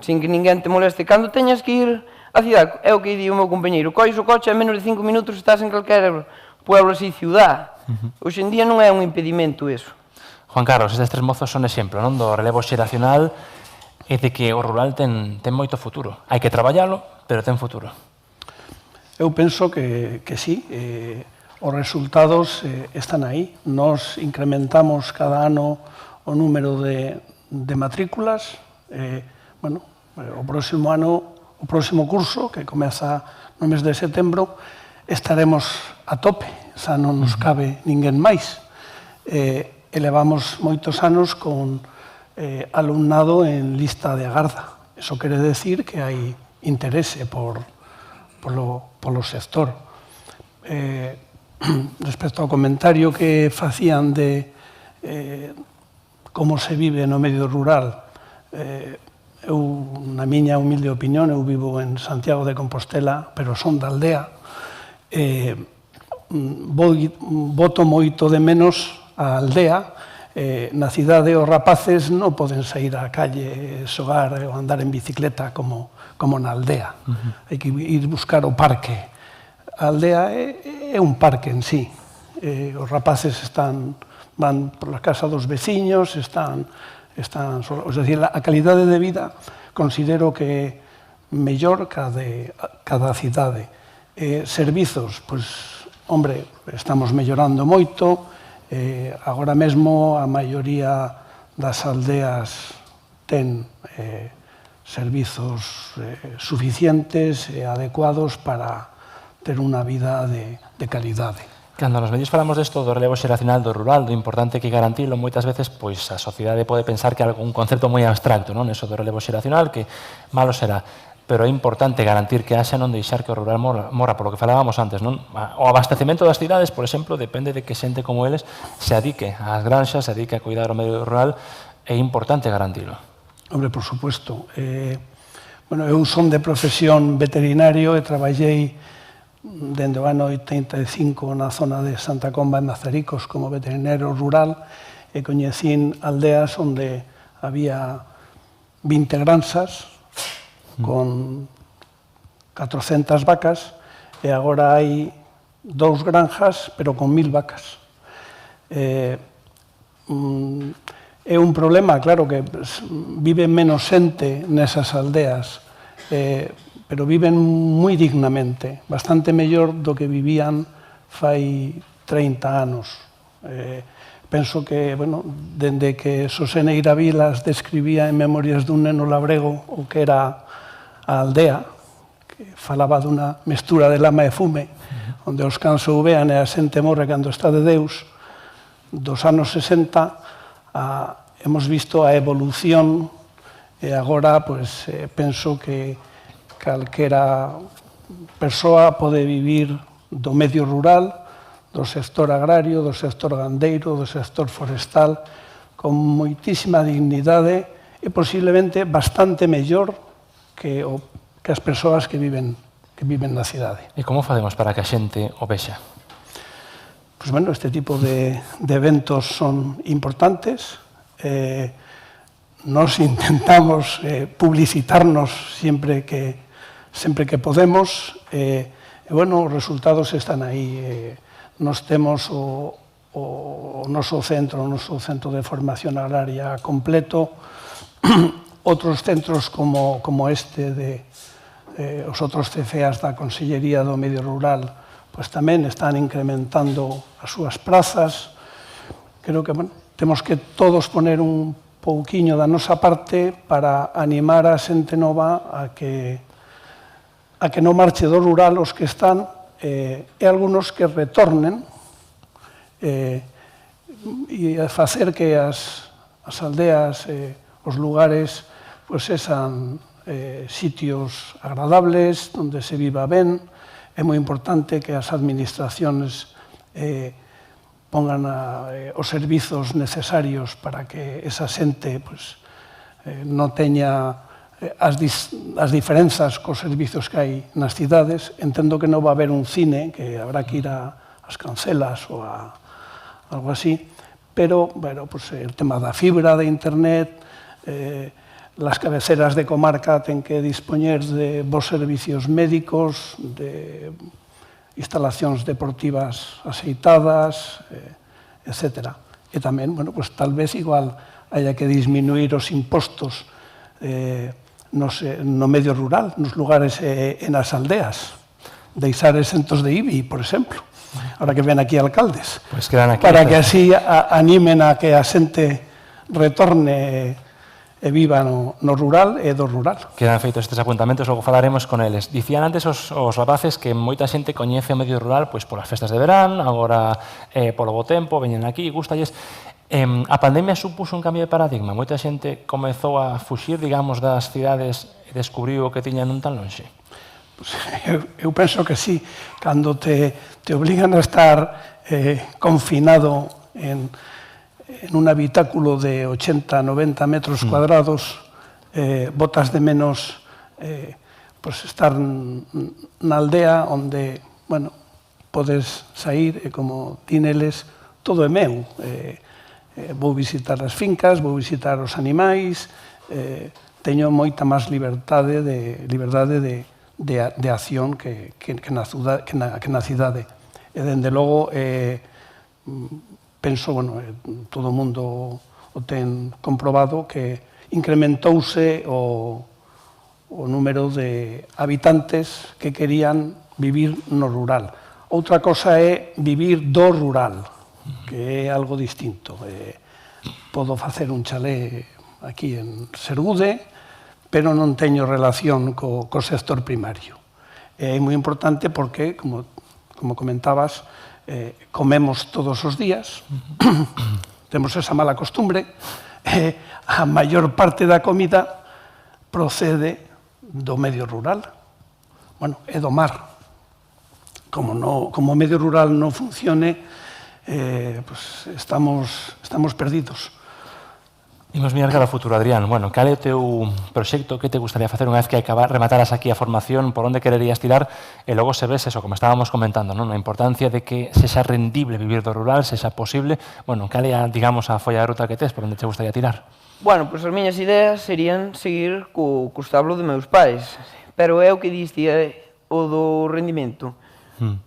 sin que ninguén te moleste. Cando teñas que ir á cidade, é o que di o meu compañeiro, colles o coche, en menos de 5 minutos estás en calquera pueblo así, ciudad. Hoxe en día non é un impedimento eso. Juan Carlos, estes tres mozos son exemplo, non, do relevo xeracional e de que o rural ten moito futuro. Hai que traballalo, pero ten futuro. Eu penso que sí, os resultados están aí. Nos incrementamos cada ano o número de matrículas. O próximo ano, o próximo curso, que comeza no mes de setembro, estaremos a tope, xa non nos cabe ninguén máis. levamos moitos anos con alumnado en lista de agarda. Eso quere decir que hai interese polo sector. Respecto ao comentario que facían de como se vive no medio rural, eu, na miña humilde opinión, eu vivo en Santiago de Compostela, pero son da aldea, boto moito de menos a aldea. Na cidade os rapaces non poden sair á calle, xogar ou andar en bicicleta como na aldea. Hai que ir buscar o parque. A aldea é un parque en sí. Os rapaces van por la casa dos veciños, es decir, a calidade de vida considero que é mellor cada cidade. Servizos, pois, hombre, estamos mellorando moito. Agora mesmo a maioría das aldeas ten servizos suficientes e adecuados para ter unha vida de calidade. Cando nos medios falamos desto do relevo xeracional do rural, do importante que garantilo, moitas veces pois a sociedade pode pensar que é algún concepto moi abstracto, non? Eso do relevo xeracional, que malo será. Pero é importante garantir que haxa, non deixar que o rural morra, polo que falábamos antes, non? O abastecemento das cidades, por exemplo, depende de que xente como eles se adique ás granxas, se adique a cuidar o medio rural, é importante garantilo. Hombre, por supuesto. Bueno, eu son de profesión veterinario e traballei dende o ano 85 na zona de Santa Comba e Mazaricos como veterinario rural e coñecín aldeas onde había 20 granxas con 400 vacas e agora hai 2 granjas pero con 1000 vacas. É un problema, claro, que vive menos xente nesas aldeas, pero viven moi dignamente, bastante mellor do que vivían fai 30 anos. Penso que, bueno, dende que Xosé Neira Vilas describía en Memorias dun neno labrego o que era a aldea, que falaba dunha mestura de lama e fume, onde os cans ouvean e a xente morre cando está de Deus, dos anos 60 hemos visto a evolución e agora penso que calquera persoa pode vivir do medio rural, do sector agrario, do sector gandeiro, do sector forestal, con moitísima dignidade e posiblemente bastante mellor que as persoas que viven na cidade. E como facemos para que a xente o vexa? Pois, bueno, este tipo de eventos son importantes. Nos intentamos publicitarnos sempre que podemos. Bueno, os resultados están aí. Nos temos o noso centro de formación agraria completo. Outros centros como este, os outros CFEAs da Consellería do Medio Rural, pois tamén están incrementando as súas prazas. Creo que, bueno, temos que todos poner un pouquiño da nosa parte para animar a xente nova a que non marche do rural os que están e algunos que retornen e facer que as aldeas, os lugares, pois sean sitios agradables, onde se viva ben. É moi importante que as administracións pongan os servizos necesarios para que esa xente non teña as diferenzas cos servizos que hai nas cidades. Entendo que non va a haber un cine, que habrá que ir ás Cancelas ou a algo así, pero, bueno, el tema da fibra, de internet, las cabeceras de comarca ten que dispoñer de bons servicios médicos, de instalacións deportivas axeitadas, etc. E tamén, bueno, pues tal vez igual haya que disminuir os impostos no medio rural, nos lugares e nas aldeas, deixar exentos de IBI, por exemplo, ahora que ven aquí alcaldes, para que así animen a que a xente retorne e viva no rural e do rural. Quedan feitos estes apuntamentos, logo falaremos con eles. Dicían antes os rapaces que moita xente coñece o medio rural pois polas festas de verán, agora polo bo tempo, veñen aquí, gustalles. A pandemia supuso un cambio de paradigma. Moita xente comezou a fuxir, digamos, das cidades e descubriu o que tiñan non tan lonxe. Eu penso que sí. Cando te obligan a estar confinado en un habitáculo de 80-90 metros cuadrados, botas de menos estar na aldea onde, bueno, podes sair e como tineles, todo é meu. Vou visitar as fincas, vou visitar os animais, teño moita máis liberdade de acción que na cidade. E, dende logo, penso, bueno, todo o mundo o ten comprobado que incrementouse o número de habitantes que querían vivir no rural. Outra cosa é vivir do rural, que é algo distinto. Podo facer un chalé aquí en Sergude, pero non teño relación co sector primario. É moi importante porque, como comentabas, comemos todos os días, temos esa mala costumbre, a maior parte da comida procede do medio rural, bueno, e do mar. Como o medio rural non funcione, estamos perdidos. Imos mirar cara ao futuro, Adrián. Bueno, cal é o teu proxecto? Que te gustaría facer unha vez que remataras aquí a formación? Por onde quererías tirar? E logo se ves eso, como estábamos comentando, non? A importancia de que sexa rendible vivir do rural, sexa posible. Bueno, cal é, digamos, a folla de ruta que tes? Por onde te gustaría tirar? Bueno, pois as miñas ideas serían seguir co establo de meus pais. Pero é o que diste, o do rendimento.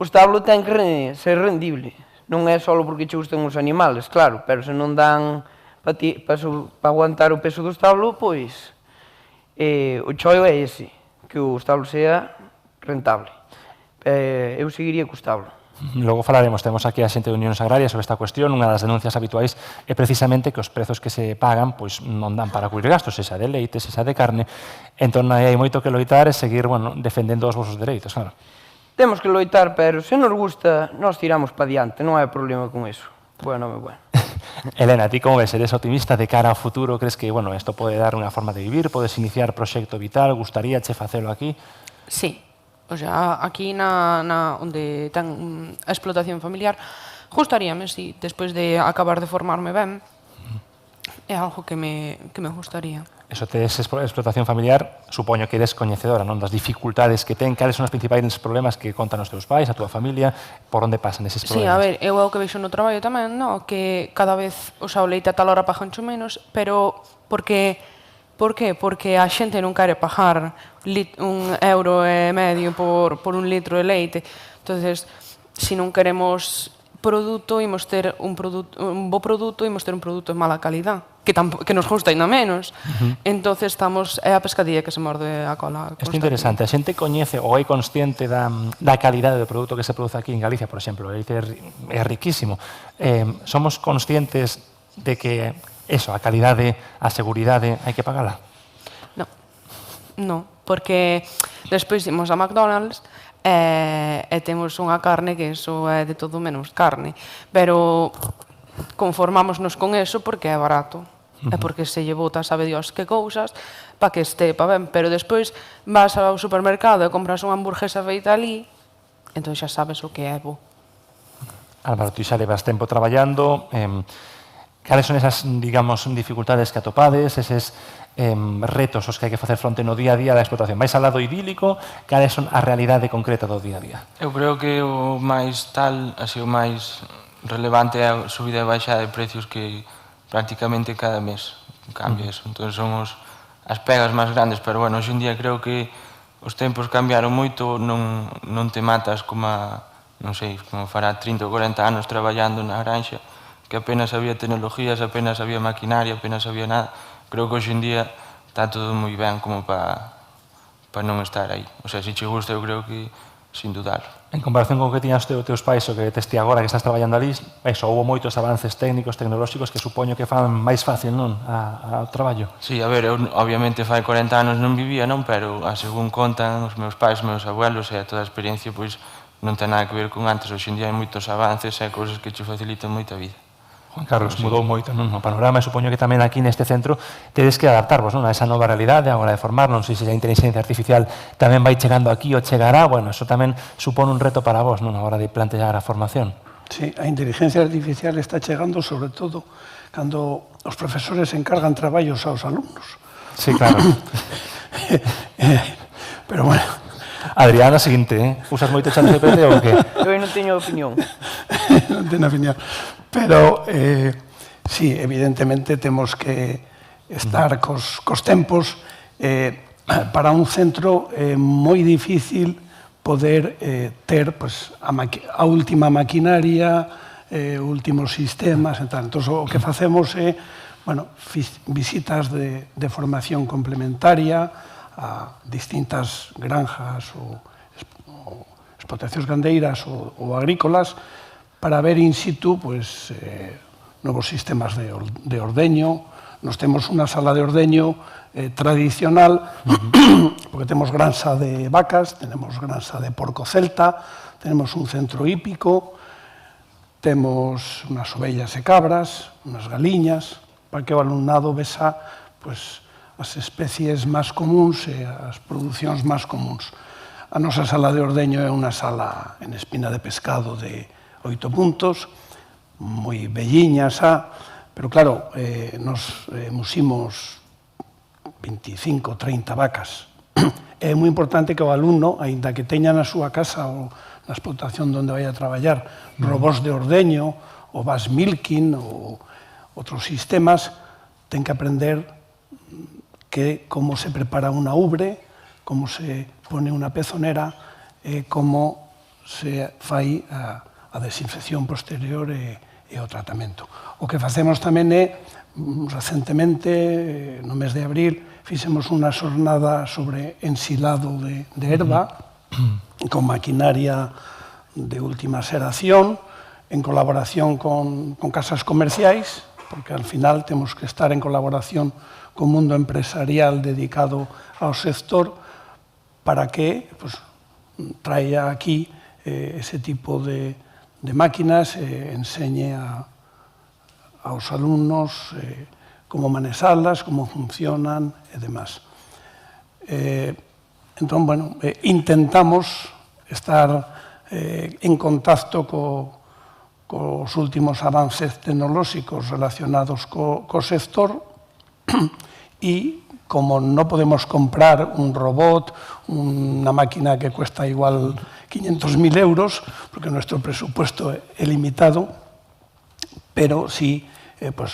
O establo ten que ser rendible. Non é só porque che gustan os animales, claro, pero se non dan para aguantar o peso do establo, pois o choio é ese, que o establo sea rentable. Eu seguiría co establo. Logo falaremos, temos aquí a xente de Unións Agrarias sobre esta cuestión. Unha das denuncias habituais é precisamente que os prezos que se pagan pois non dan para cubrir gastos, sexa de leite, sexa de carne. Entón, hai moito que loitar e seguir, bueno, defendendo os vosos dereitos, claro. Temos que loitar, pero se nos gusta, nós tiramos para diante, non hai problema con eso. Bueno. Elena, ti como ves? Eres optimista de cara ao futuro? Crees que, bueno, isto pode dar unha forma de vivir? Podes iniciar proxecto vital? Gustaríache facelo aquí? Sí. O sea, aquí onde ten a explotación familiar, gustaríame, sí, despois de acabar de formarme ben, é algo que me gustaría. Eso tes explotación familiar, supoño que eres coñecedora, non, das dificultades que ten, cales son os principais problemas que contan os teus pais, a túa familia, por onde pasan eses problemas? Sí, a ver, eu é o que veixo no traballo tamén, no, que cada vez o leite a tal hora pagan menos, pero por qué? Porque a xente non quere pagar €1,5 por un litro de leite. Entonces, se non queremos produto, imos ter un bo produto, imos ter un produto de mala calidad, que nos gusta ainda menos. Entonces, é a pescadilla que se morde a cola. Isto é interesante. A xente coñece ou é consciente da calidade do produto que se produce aquí en Galicia, por exemplo. O leite é riquísimo. Somos conscientes de que eso, a calidade, a seguridade, hai que pagala? Non, porque despois imos a McDonald's e temos unha carne que iso é de todo menos carne, pero conformámonos con eso porque é barato. É porque se lle bota, sabe Dios que cousas, para que este ben, pero despois vas ao supermercado e compras unha hamburguesa feita ali, entón xa sabes o que é bo. Álvaro, ti xa levas tempo traballando, cales son esas, digamos, dificultades que atopades, eses retos aos que hai que facer fronte no día a día da explotación? Vais ao lado idílico, cales son a realidade concreta do día a día? Eu creo que o máis así o máis relevante é a subida e baixada de precios que prácticamente cada mes cambia eso. Entón son as pegas máis grandes, pero bueno, hoxe en día creo que os tempos cambiaron moito, non te matas como non sei, como fará 30 ou 40 anos traballando na granxa, que apenas había tecnologías, apenas había maquinaria, apenas había nada. Creo que hoxe en día está todo moi ben como para non estar aí. O sea, se che gusta, eu creo que sin dudarlo. En comparación con o que tiñas os teus pais o que tes ti agora que estás traballando ali, houve moitos avances técnicos, tecnolóxicos que supoño que fan máis fácil, non, o traballo. Sí, a ver, eu obviamente fai 40 anos non vivía, non, pero a según contan os meus pais, os meus abuelos e toda a experiencia, pois non ten nada que ver con antes. Hoxe en día hai moitos avances e cousas que che facilitan moita vida. Juan Carlos, mudou moito, non? O panorama, supoño que tamén aquí neste centro tedes que adaptarvos, non, a esa nova realidade, agora de formar, non sei se a inteligencia artificial tamén vai chegando aquí ou chegará, bueno, eso tamén supón un reto para vos, non, a hora de plantear a formación. Sí, a inteligencia artificial está chegando sobre todo cando os profesores encargan traballos aos alumnos. Sí, claro. Pero bueno. Adriana, seguinte, usas moito ChatGPT ou que? Eu non teño opinión. Non teño opinión. Pero, sí, evidentemente temos que estar cos tempos. Para un centro é moi difícil poder ter a última maquinaria, últimos sistemas, e tal. Entón, o que facemos é visitas de formación complementaria a distintas granjas ou explotacións gandeiras ou agrícolas para ver in situ novos sistemas de ordeño. Nos temos unha sala de ordeño tradicional, porque temos granxa de vacas, tenemos granxa de porco celta, tenemos un centro hípico, temos unhas ovellas e cabras, unhas galiñas, para que o alumnado vexa as especies máis comuns e as producións máis comuns. A nosa sala de ordeño é unha sala en espina de pescado de 8 puntos, moi velliña xa, pero claro, nos musimos 25, 30 vacas. É moi importante que o alumno, aínda que teña na súa casa ou na explotación onde vai a traballar robós de ordeño, ou vas milking, ou outros sistemas, ten que aprender como se prepara unha ubre, como se pone unha pezonera, como se fai a desinfección posterior e o tratamento. O que facemos tamén é, recentemente, no mes de abril, fixemos unha xornada sobre ensilado de herba con maquinaria de última xeración, en colaboración con casas comerciais, porque al final temos que estar en colaboración con o mundo empresarial dedicado ao sector para que traia aquí ese tipo de máquinas e enseñe aos alumnos como manexalas, como funcionan e demás. Entón, bueno, intentamos estar en contacto cos últimos avances tecnolóxicos relacionados co sector e como non podemos comprar un robot, unha máquina que cuesta igual 500.000 euros, porque nuestro presupuesto é limitado, pero sí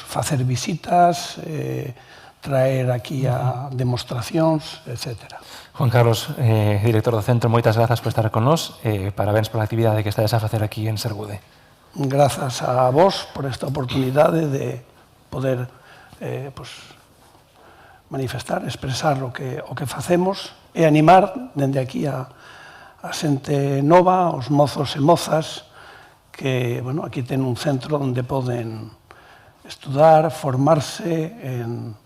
facer visitas, traer aquí a demostracións, etc. Juan Carlos, director do centro, moitas grazas por estar con nós e parabéns pola actividade que estades a facer aquí en Sergude. Grazas a vos por esta oportunidade de poder manifestar, expresar o que facemos e animar dende aquí a xente nova, os mozos e mozas que aquí ten un centro onde poden estudar, formarse en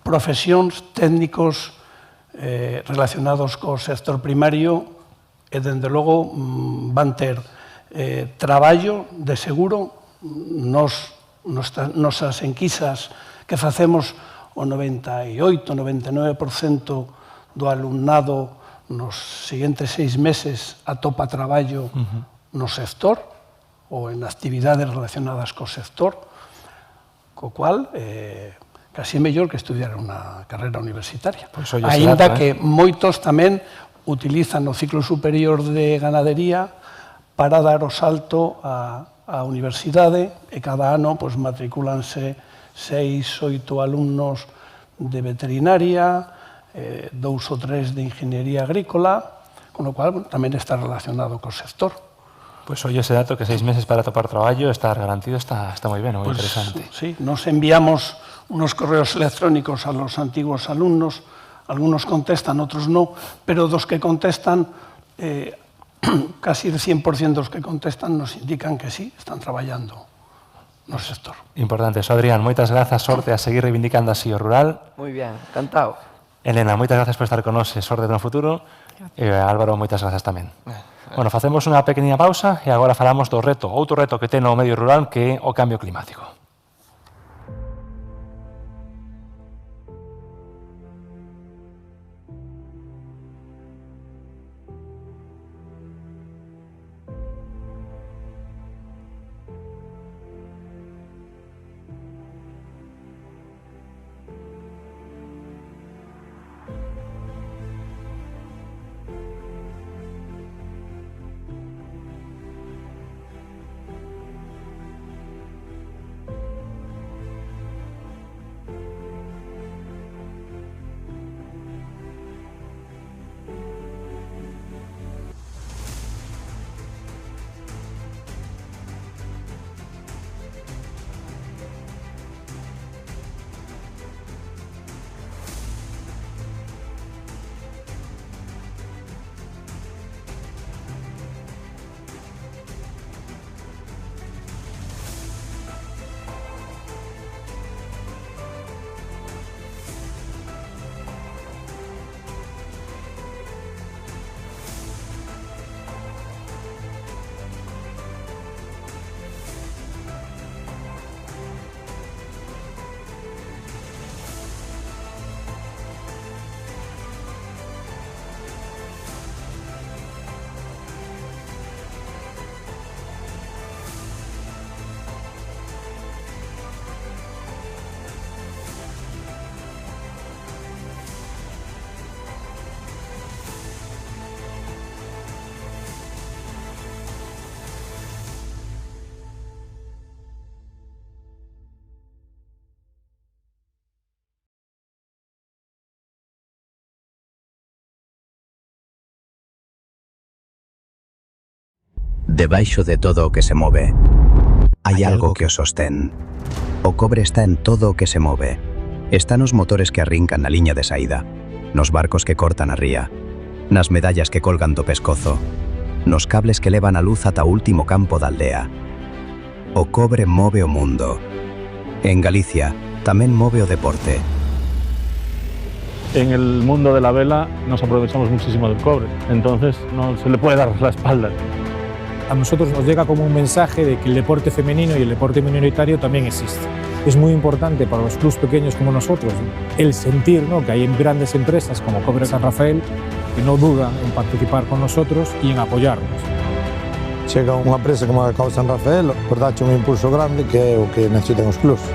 profesións, técnicos relacionados co sector primario e, dende logo, van ter traballo de seguro. Nosas enquisas que facemos, o 98-99% do alumnado nos seguintes 6 meses atopa traballo no sector ou en actividades relacionadas co sector, co cual casi é mellor que estudiar unha carreira universitaria. Aínda que moitos tamén utilizan o ciclo superior de ganadería para dar o salto á universidade e cada ano matricúlanse 6, 8 alumnos de veterinaria, 2 ou 3 de ingeniería agrícola, con lo cual tamén está relacionado co sector. Pois oye, ese dato que 6 meses para atopar traballo, estar garantido, está moi ben, moi interesante. Sí, nos enviamos unos correos electrónicos a los antiguos alumnos, algunos contestan, outros non, pero dos que contestan, casi el 100% dos que contestan nos indican que sí, están traballando no sector. Importante eso, Adrián. Moitas grazas, sorte a seguir reivindicando así o rural. Moi ben, encantado. Elena, moitas grazas por estar con nós e sorte no futuro. E Álvaro, moitas grazas tamén. Bueno, facemos unha pequena pausa e agora falamos do reto, outro reto que ten o medio rural, que é o cambio climático. Debaixo de todo o que se move, hai algo que o sostén. O cobre está en todo o que se move. Está nos motores que arrincan na liña de saída, nos barcos que cortan a ría, nas medallas que colgan do pescozo, nos cables que levan a luz ata o último campo da aldea. O cobre move o mundo. En Galicia tamén move o deporte. En el mundo de la vela nos aprovechamos muchísimo del cobre, entonces no se le puede dar la espalda. A nosotros nos llega como un mensaje de que el deporte femenino y el deporte minoritario también existe. Es muy importante para los clubes pequeños como nosotros el sentir, ¿no?, que hay grandes empresas como Cobre San Rafael que no dudan en participar con nosotros y en apoyarnos. Chega unha empresa como a Cobre San Rafael, por darche un impulso grande que é o que necesitan os clubes.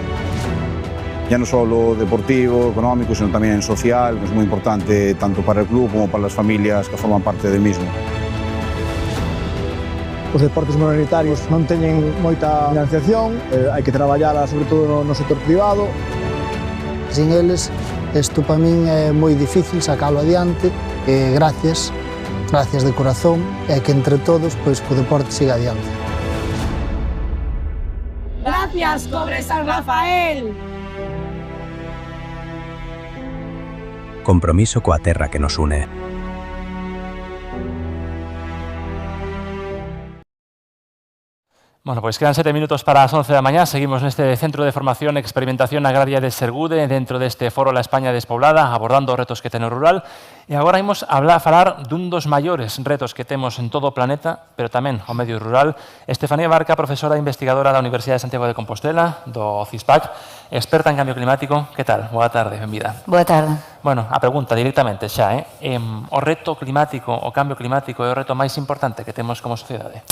Ya no solo deportivo, económico, sino también social, que es muy importante tanto para el club como para las familias que forman parte del mismo. Os deportes minoritarios non teñen moita financiación, hai que traballala sobre todo no sector privado. Sin eles, isto para min é moi difícil sacalo adiante, e gracias de corazón, e que entre todos pois, que o deporte siga adiante. Gracias, Cobre San Rafael! Compromiso coa terra que nos une. Bueno, pois quedan 7 minutos para as 11 da mañá. Seguimos neste Centro de Formación e Experimentación Agraria de Sergude, dentro deste foro La España Despoblada, abordando os retos que ten o rural. E agora imos falar dun dos maiores retos que temos en todo o planeta, pero tamén o medio rural. Estefanía Barca, profesora e investigadora da Universidade de Santiago de Compostela, do CISPAC, experta en cambio climático. Que tal? Boa tarde, benvida. Boa tarde. Bueno, a pregunta directamente xa, o reto climático, o cambio climático é o reto máis importante que temos como sociedade?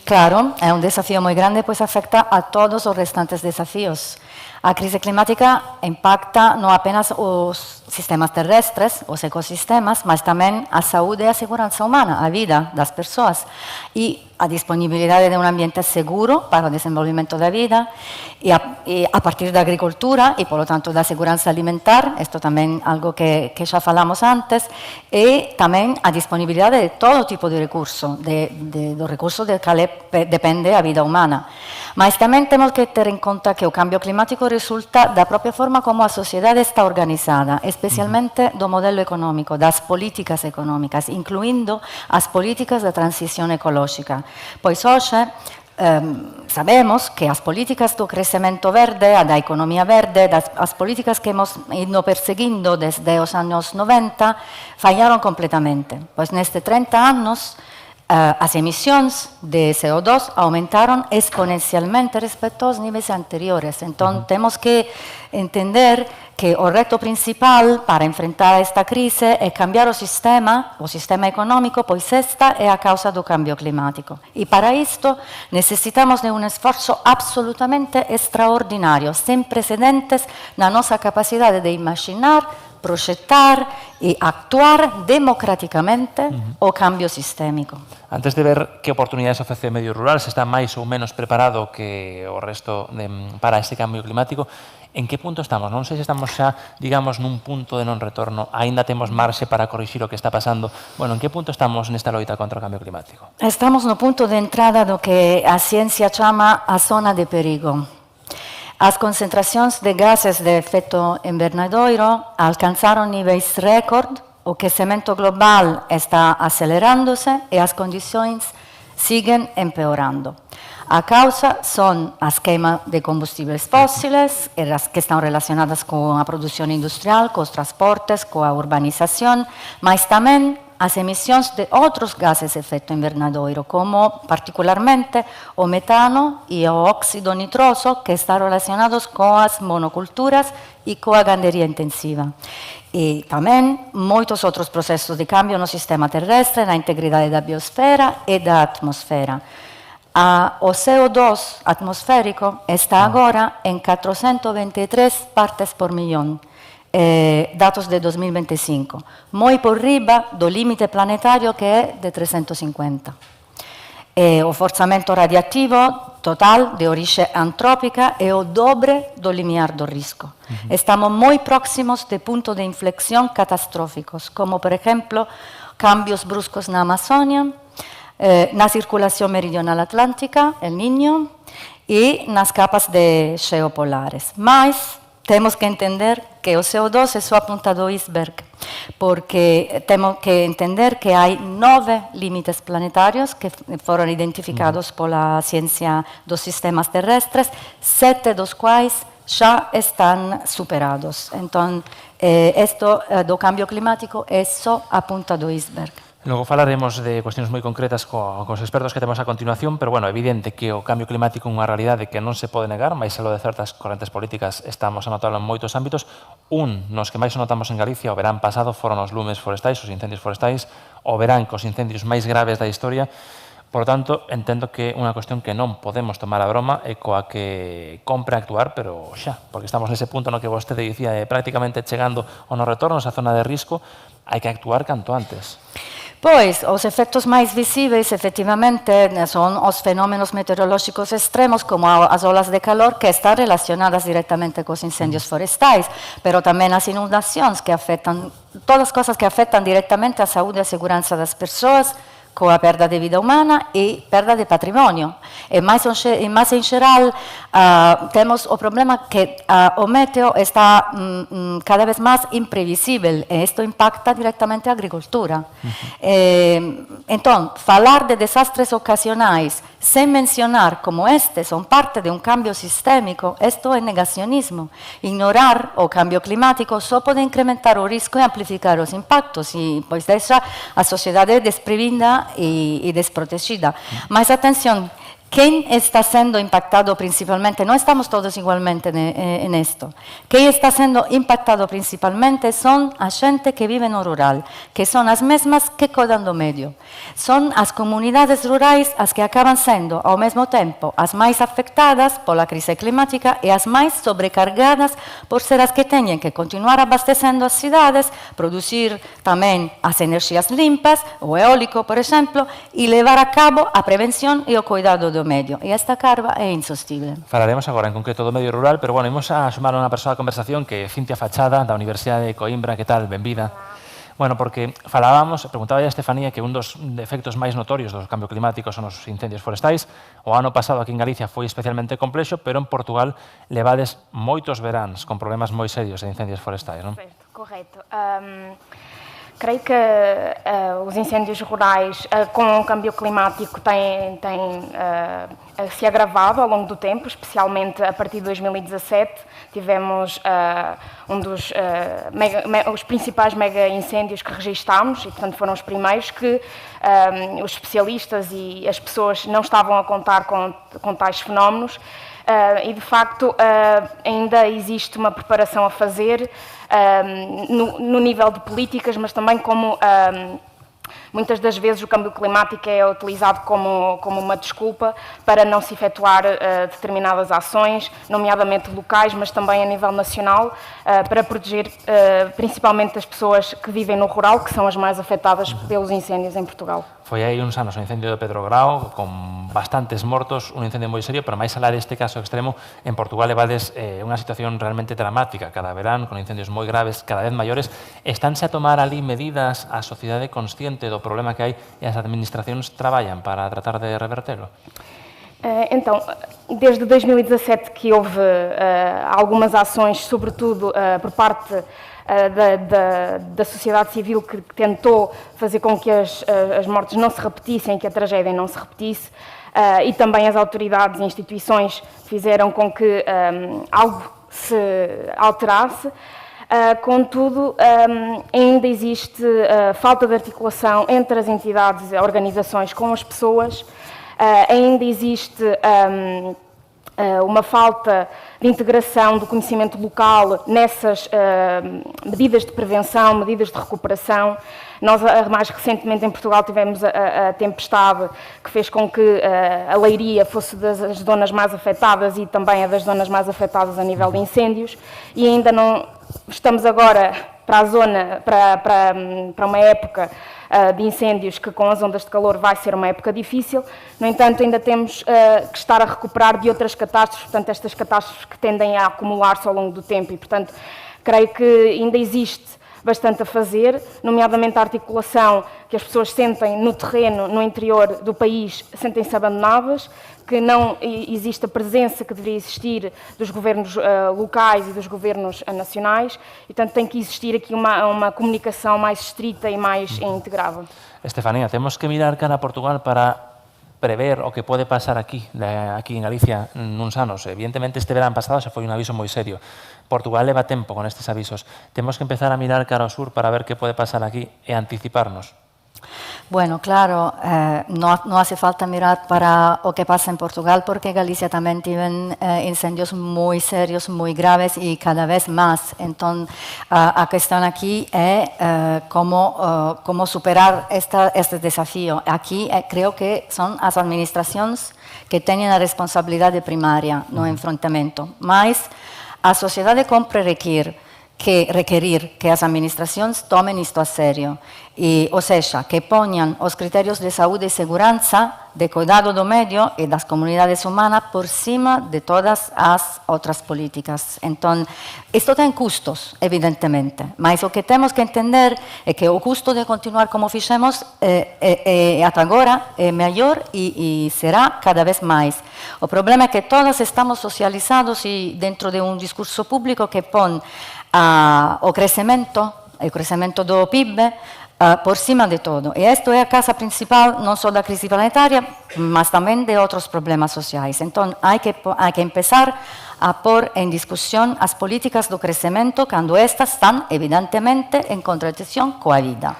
Claro, é un desafío moi grande, pois afecta a todos os restantes desafíos. A crise climática impacta non apenas os sistemas terrestres, os ecosistemas, mas tamén a saúde e a seguranza humana, a vida das persoas. E a disponibilidade de un ambiente seguro para o desenvolvimento da vida e a partir da agricultura e, polo tanto, da seguranza alimentar, isto tamén algo que xa falamos antes, e tamén a disponibilidade de todo tipo de recurso, do recurso del cale depende a vida humana. Mas tamén temos que ter en conta que o cambio climático resulta da propia forma como a sociedade está organizada, especialmente do modelo económico, das políticas económicas, incluindo as políticas de transición ecolóxica. Pois hoxe sabemos que as políticas do crecemento verde, da economía verde, as políticas que hemos ido perseguindo desde os anos 90 fallaron completamente. Pois neste 30 anos as emisións de CO2 aumentaron exponencialmente respecto aos níveis anteriores. Entón, temos que entender que o reto principal para enfrentar esta crise é cambiar o sistema económico, pois esta é a causa do cambio climático. E para isto necesitamos de un esforzo absolutamente extraordinario, sen precedentes na nosa capacidade de imaginar, proxectar e actuar democráticamente o cambio sistémico. Antes de ver que oportunidades ofrece o medio rural, se está máis ou menos preparado que o resto para este cambio climático, en que punto estamos? Non sei se estamos xa, digamos, nun punto de non retorno, aínda temos marxe para corrixir o que está pasando. Bueno, en que punto estamos nesta loita contra o cambio climático? Estamos no punto de entrada do que a ciencia chama a zona de perigo. As concentracións de gases de efecto invernadoiro alcanzaron níveis récord, o quecemento global está acelerándose e as condicións siguen empeorando. A causa son as queimas de combustíveis fósiles, as que están relacionadas con a produción industrial, cos transportes, coa urbanización, mas tamén as emisións de outros gases de efecto invernadoiro, como particularmente o metano e o óxido nitroso, que están relacionados coas monoculturas e coa gandería intensiva. E tamén moitos outros procesos de cambio no sistema terrestre, na integridade da biosfera e da atmosfera. O CO2 atmosférico está agora en 423 partes por millón. Datos de 2025, moi por riba do límite planetario que é de 350. O forzamento radiativo total de orixe antrópica é o dobre do limiar do risco. Estamos moi próximos de puntos de inflexión catastróficos, como, por exemplo, cambios bruscos na Amazônia, na circulación meridional atlántica, El Niño, e nas capas de xeo polares. Mas temos que entender que o CO2 é só a punta do iceberg, porque temos que entender que hai 9 límites planetarios que foron identificados pola ciencia dos sistemas terrestres, 7 dos quais xa están superados. Entón, isto do cambio climático é só a punta do iceberg. Logo falaremos de cuestións moi concretas cos expertos que temos a continuación, pero, bueno, é evidente que o cambio climático é unha realidade que non se pode negar, máis aló de certas correntes políticas estamos a notarlo en moitos ámbitos. Nos que máis o notamos en Galicia, o verán pasado foron os lumes forestais, os incendios forestais, o verán cos incendios máis graves da historia. Por tanto, entendo que é unha cuestión que non podemos tomar a broma e coa que compre actuar, pero xa, porque estamos nese punto no que vostede dicía, prácticamente chegando ao no retorno, esa zona de risco, hai que actuar canto antes. Pois, os efectos máis visíveis, efectivamente, son os fenómenos meteorolóxicos extremos, como as olas de calor, que están relacionadas directamente cos incendios forestais, pero tamén as inundacións, que afectan, todas as cosas que afectan directamente a saúde e a seguranza das persoas, coa perda de vida humana e perda de patrimonio. E máis en xeral, temos o problema que o meteo está cada vez máis imprevisível e isto impacta directamente a agricultura. Entón, falar de desastres ocasionais sen mencionar como este son parte de un cambio sistémico, isto é negacionismo. Ignorar o cambio climático só pode incrementar o risco e amplificar os impactos e, pois, deixa a sociedade desprevinda e desprotegida. Mas, atención, ¿Quién está siendo impactado principalmente? No estamos todos igualmente en esto. ¿Quién está siendo impactado principalmente? Son a gente que vive no rural, que son as mesmas que cuidan do medio. Son as comunidades rurais as que acaban sendo, ao mesmo tempo, as máis afectadas pola crise climática e as máis sobrecargadas por ser as que teñen que continuar abastecendo as cidades, producir tamén as enerxías limpas, o eólico, por exemplo, e levar a cabo a prevención e o cuidado do medio. E esta carga é insostible. Falaremos agora en concreto do medio rural, pero bueno, imos a sumar unha persoa a conversación que é Cintia Fachada, da Universidade de Coimbra. Que tal? Benvida. Bueno, porque falábamos, preguntaba a Estefanía que un dos efectos máis notorios do cambio climático son os incendios forestais. O ano pasado aquí en Galicia foi especialmente complexo, pero en Portugal levades moitos veráns con problemas moi serios de incendios forestais, non? Correto. Creio que os incêndios rurais, com o câmbio climático, têm se agravado ao longo do tempo, especialmente a partir de 2017. Tivemos os principais mega incêndios que registámos e, portanto, foram os primeiros que os especialistas e as pessoas não estavam a contar com tais fenómenos. E, de facto, ainda existe uma preparação a fazer no nível de políticas, mas também como muitas das vezes o câmbio climático é utilizado como uma desculpa para não se efetuar determinadas ações, nomeadamente locais, mas também a nível nacional, para proteger principalmente as pessoas que vivem no rural, que são as mais afetadas pelos incêndios em Portugal. Foi aí uns anos o incendio de Pedro Grau, con bastantes mortos, un incendio moi serio, pero máis alá deste caso extremo, en Portugal levades unha situación realmente dramática cada verán, con incendios moi graves, cada vez maiores. Estánse a tomar ali medidas, a sociedade consciente do problema que hai e as administracións traballan para tratar de revertelo? Então, desde 2017 que houve algumas ações, sobretudo por parte da sociedade civil, que tentou fazer com que as mortes não se repetissem, que a tragédia não se repetisse, e também as autoridades e instituições fizeram com que algo se alterasse. Contudo, ainda existe falta de articulação entre as entidades e organizações com as pessoas, ainda existe uma falta de integração do conhecimento local nessas medidas de prevenção, medidas de recuperação. Nós, mais recentemente, em Portugal, tivemos a tempestade que fez com que a Leiria fosse das zonas mais afetadas e também a das zonas mais afetadas a nível de incêndios, e ainda não estamos agora para uma época de incêndios que, com as ondas de calor, vai ser uma época difícil. No entanto, ainda temos que estar a recuperar de outras catástrofes, portanto, estas catástrofes que tendem a acumular-se ao longo do tempo, e, portanto, creio que ainda existe bastante a fazer, nomeadamente a articulação que as pessoas sentem no terreno, no interior do país, sentem-se abandonadas, que não existe a presença que deveria existir dos governos locais e dos governos nacionais, e, portanto, tem que existir aqui uma comunicação mais estrita e mais integrada. Estefanía, temos que mirar cara a Portugal para prever o que pode pasar aquí en Galicia nuns anos. Evidentemente, este verán pasado xa foi un aviso moi serio. Portugal leva tempo con estes avisos. Temos que empezar a mirar cara ao sur para ver que pode pasar aquí e anticiparnos. Bueno, claro, no hace falta mirar para lo que pasa en Portugal, porque Galicia también tiene incendios muy serios, muy graves y cada vez más. Entonces, la cuestión aquí es cómo superar este desafío. Aquí creo que son las administraciones que tienen la responsabilidad primaria no enfrentamiento. Mas a sociedade compre requerir que as administrações tomem isto a sério, ou seja, que ponham os critérios de saúde e segurança, de cuidado do medio e das comunidades humanas por cima de todas as outras políticas. Então, isto tem custos, evidentemente, mas o que temos que entender é que o custo de continuar como fizemos até agora é maior e será cada vez mais. O problema é que todos estamos socializados e dentro de um discurso público que põe o crescimento do PIB por cima de todo. E isto é a causa principal não só da crise planetária, mas também de outros problemas sociais. Então, há que começar a pôr em discussão as políticas do crescimento quando estas estão, evidentemente, em contradição com a vida.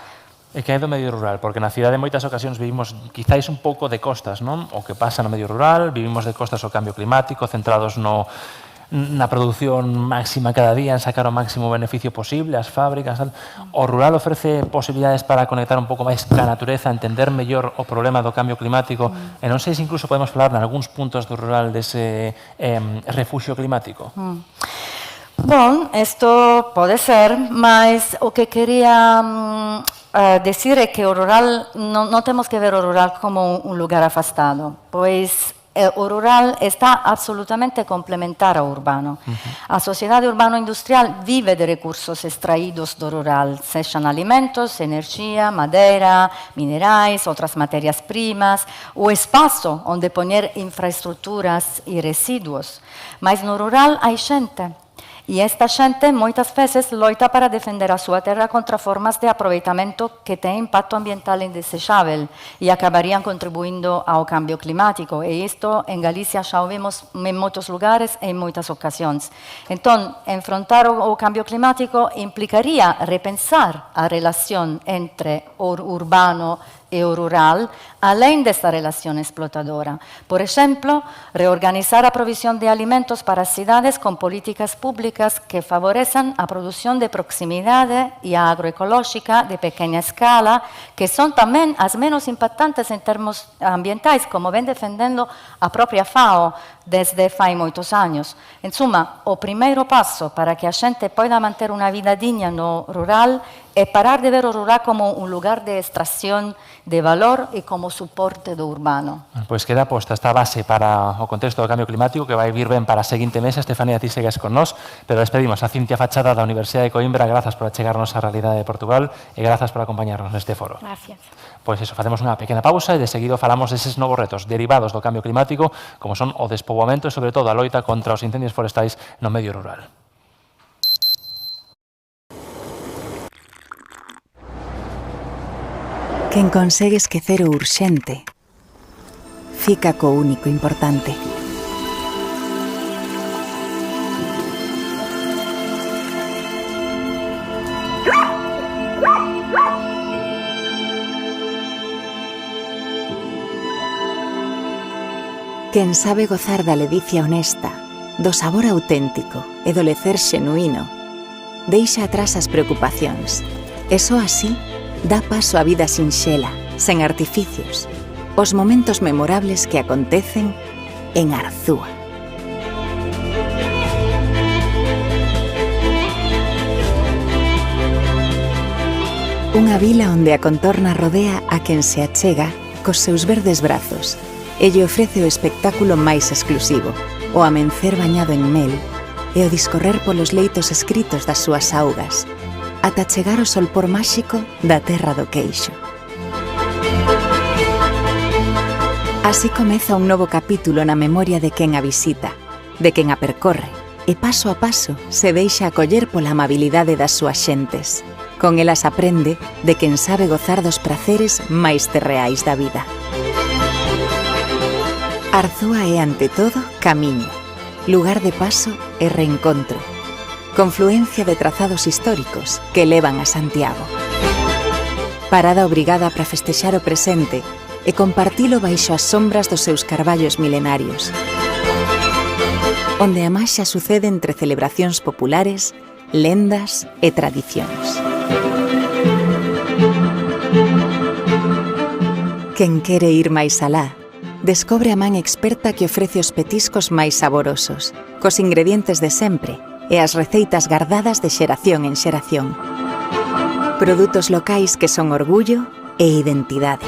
E que é do medio rural? Porque na cidade en moitas ocasións vivimos quizáis un pouco de costas, non? O que pasa no medio rural, vivimos de costas ao cambio climático, centrados na produción máxima cada día, en sacar o máximo beneficio posible, as fábricas, tal. O rural ofrece posibilidades para conectar un pouco máis ca natureza, entender mellor o problema do cambio climático, e non sei se incluso podemos falar en algúns puntos do rural dese refuxio climático. Bom, isto pode ser, mas o que quería decir é que o rural, non temos que ver o rural como un lugar afastado, pois o rural está absolutamente complementar ao urbano. A sociedade urbano-industrial vive de recursos extraídos do rural, sexan alimentos, enerxía, madeira, minerais, outras materias primas, o espazo onde poñer infraestructuras e residuos. Mas no rural hai xente. E esta xente moitas veces loita para defender a súa terra contra formas de aproveitamento que ten impacto ambiental indesexável e acabarían contribuindo ao cambio climático. E isto en Galicia xa o vimos en moitos lugares e en moitas ocasións. Entón, enfrontar o cambio climático implicaría repensar a relación entre o urbano e o rural, além desta relación explotadora. Por exemplo, reorganizar a provisión de alimentos para as cidades con políticas públicas que favorezan a produción de proximidade e a agroecolóxica de pequena escala, que son tamén as menos impactantes en termos ambientais, como ven defendendo a propia FAO desde fai moitos anos. En suma, o primeiro paso para que a xente poida manter unha vida digna no rural é parar de ver o rural como un lugar de extracción de valor e como soporte do urbano. Pois queda posta esta base para o contexto do cambio climático que vai vir ben para a seguinte mesa. Estefanía, ti segues con nós, pero despedimos a Cintia Fachada da Universidade de Coimbra. Grazas por achegarnos á realidade de Portugal e grazas por acompañarnos neste foro. Gracias. Pois eso, facemos unha pequena pausa e de seguido falamos deses novos retos derivados do cambio climático, como son o despoboamento e, sobre todo, a loita contra os incendios forestais no medio rural. Quen consegue esquecer o urxente fica co único importante. Quen sabe gozar da ledicia honesta, do sabor auténtico e do lecer xenuíno, deixa atrás as preocupacións, e só así dá paso á vida sinxela, sen artificios, os momentos memorables que acontecen en Arzúa. Unha vila onde a contorna rodea a quen se achega cos seus verdes brazos e lle ofrece o espectáculo máis exclusivo, o amencer bañado en mel e o discorrer polos leitos escritos das súas augas, ata chegar o solpor máxico da terra do queixo. Así comeza un novo capítulo na memoria de quen a visita, de quen a percorre, e paso a paso se deixa acoller pola amabilidade das súas xentes. Con elas aprende de quen sabe gozar dos praceres máis terreais da vida. Arzúa é, ante todo, camiño, lugar de paso e reencontro, confluencia de trazados históricos que levan a Santiago. Parada obrigada para festexar o presente e compartilo baixo as sombras dos seus carballos milenarios, onde a maxia sucede entre celebracións populares, lendas e tradicións. Quen quere ir máis alá, descobre a man experta que ofrece os petiscos máis saborosos, cos ingredientes de sempre e as receitas gardadas de xeración en xeración. Produtos locais que son orgullo e identidade,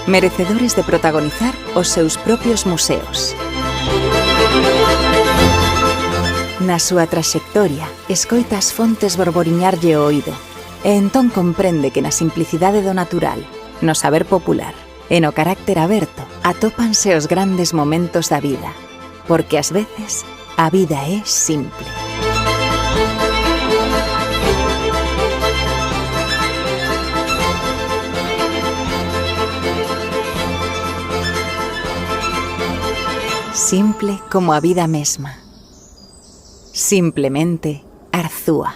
merecedores de protagonizar os seus propios museos. Na súa traxectoria, escoita as fontes borboriñarlle o oído e entón comprende que na simplicidade do natural, no saber popular e no carácter aberto atópanse os grandes momentos da vida, porque ás veces a vida é simple. Simple como a vida mesma. Simplemente Arzúa.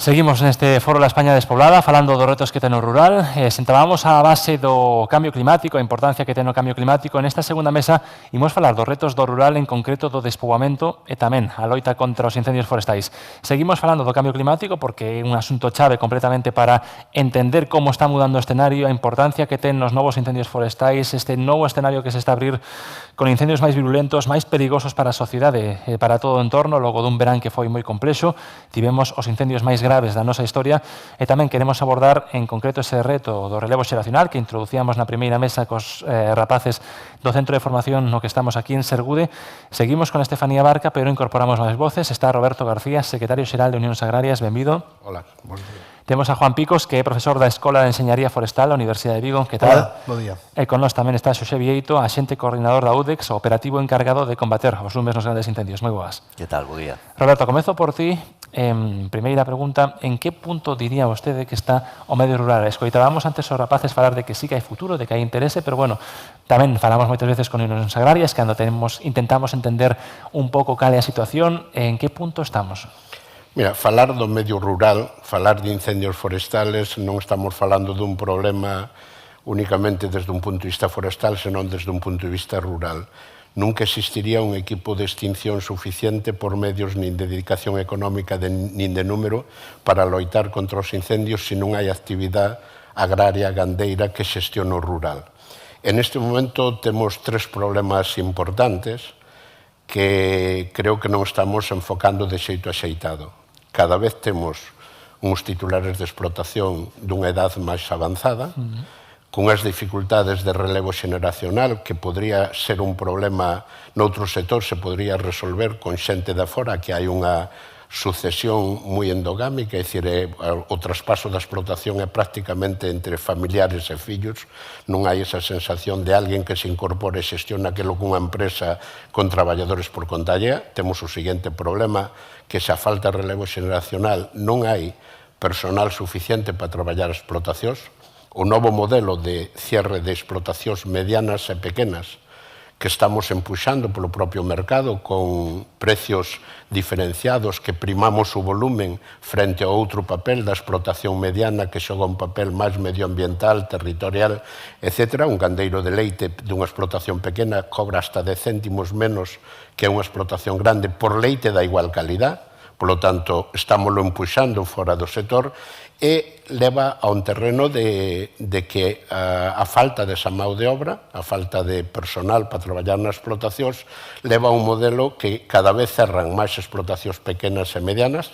Seguimos neste Foro La España Despoblada, falando dos retos que ten o rural. Sentábamos a base do cambio climático, a importancia que ten o cambio climático. Nesta segunda mesa imos falar dos retos do rural, en concreto do despoboamento e tamén a loita contra os incendios forestais. Seguimos falando do cambio climático porque é un asunto chave completamente para entender como está mudando o escenario, a importancia que ten os novos incendios forestais, este novo escenario que se está a abrir con incendios máis virulentos, máis perigosos para a sociedade e para todo o entorno, logo dun verán que foi moi complexo. Tivemos os incendios máis graves da nosa historia e tamén queremos abordar en concreto ese reto do relevo xeracional que introducíamos na primeira mesa cos rapaces do Centro de Formación no que estamos aquí en Sergude. Seguimos con Estefanía Barca, pero incorporamos máis voces. Está Roberto García, secretario xeral de Unións Agrarias. Benvido. Hola, buen día. Temos a Juan Picos, que é profesor da Escola de Enxeñaría Forestal da Universidade de Vigo. Que tal? Hola, bo día. E con nós tamén está Xosé Vieito, axente coordinador da UDEX, o operativo encargado de combater os lumes nos grandes incendios. Moi boas. Que tal, bo día. Roberto, comezo por ti. Primeira pregunta, en que punto diría vostede que está o medio rural? Escoitábamos antes os rapaces falar de que sí que hai futuro, de que hai interese, pero bueno, tamén falamos moitas veces con Unións Agrarias, cando intentamos entender un pouco cal é a situación. En que punto estamos? Mira, falar do medio rural, falar de incendios forestales, non estamos falando dun problema únicamente desde un punto de vista forestal, senón desde un punto de vista rural. Nunca existiría un equipo de extinción suficiente por medios nin de dedicación económica nin de número para loitar contra os incendios se non hai actividade agraria gandeira que xestione o rural. En este momento temos tres problemas importantes que creo que non estamos enfocando de xeito axeitado. Cada vez temos uns titulares de explotación dunha edad máis avanzada, con as dificultades de relevo xeneracional, que podría ser un problema noutro sector, se podría resolver con xente de fora, que hai unha sucesión moi endogámica, é dicir, o traspaso da explotación é prácticamente entre familiares e fillos, non hai esa sensación de alguén que se incorpore e xestiona aquilo cunha empresa con traballadores por conta allea. Temos o seguinte problema, que se a falta de relevo xeneracional non hai personal suficiente para traballar as explotacións. O novo modelo de cierre de explotacións medianas e pequenas que estamos empuxando polo propio mercado con precios diferenciados que primamos o volumen frente ao outro papel da explotación mediana que xoga un papel máis medioambiental, territorial, etc. Un gandeiro de leite dunha explotación pequena cobra hasta 10 céntimos menos que unha explotación grande por leite da igual calidad. Por lo tanto, estámoslo empuxando fora do sector e leva a un terreno de que a falta desa mão de obra, a falta de personal para traballar nas explotacións, leva a un modelo que cada vez cerran máis explotacións pequenas e medianas.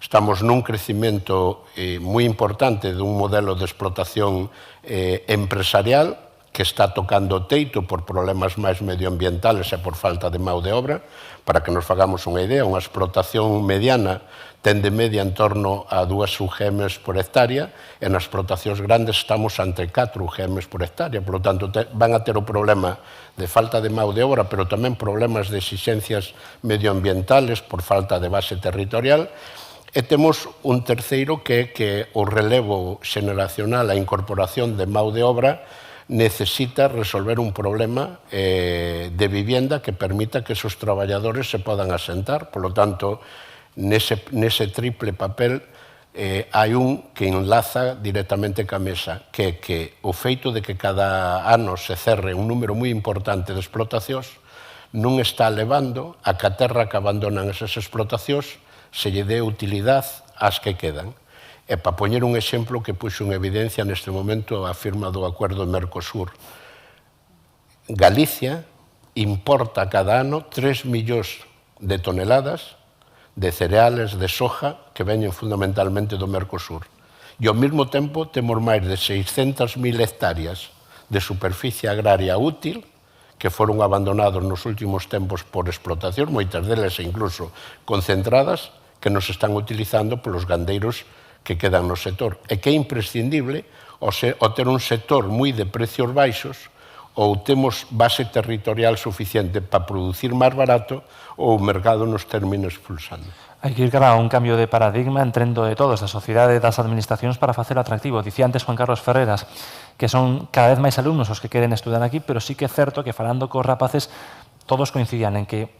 Estamos nun crecimento moi importante dun modelo de explotación empresarial que está tocando o teito por problemas máis medioambientales e por falta de mão de obra. Para que nos fagamos unha idea, unha explotación mediana ten de media en torno a 2 UGMs por hectárea e nas explotacións grandes estamos ante 4 UGMs por hectárea. Por lo tanto, van a ter o problema de falta de mão de obra, pero tamén problemas de exixencias medioambientales por falta de base territorial. E temos un terceiro que é que o relevo xeneracional, a incorporación de mão de obra, necesita resolver un problema de vivienda que permita que esos traballadores se podan asentar. Por lo tanto, nese triple papel hai un que enlaza directamente ca mesa, que é que o feito de que cada ano se cerre un número moi importante de explotacións non está levando a que a terra que abandonan esas explotacións se lle dé utilidade ás que quedan. E para poñer un exemplo que puxo en evidencia neste momento a firma do acordo de Mercosur. Galicia importa cada ano 3 millóns de toneladas de cereales, de soja, que veñen fundamentalmente do Mercosur. E ao mesmo tempo temos máis de 600.000 hectáreas de superficie agraria útil que foron abandonados nos últimos tempos por explotación, moitas delas incluso concentradas, que nos están utilizando polos gandeiros que quedan no sector, e que é imprescindible o ter un sector moi de precios baixos ou temos base territorial suficiente para producir máis barato ou o mercado nos termina expulsando. Hai que ir cara a un cambio de paradigma entrendo de todos, da sociedade e das administracións para facelo atractivo. Dicía antes Juan Carlos Ferreras que son cada vez máis alumnos os que queren estudar aquí, pero sí que é certo que falando cos rapaces todos coincidían en que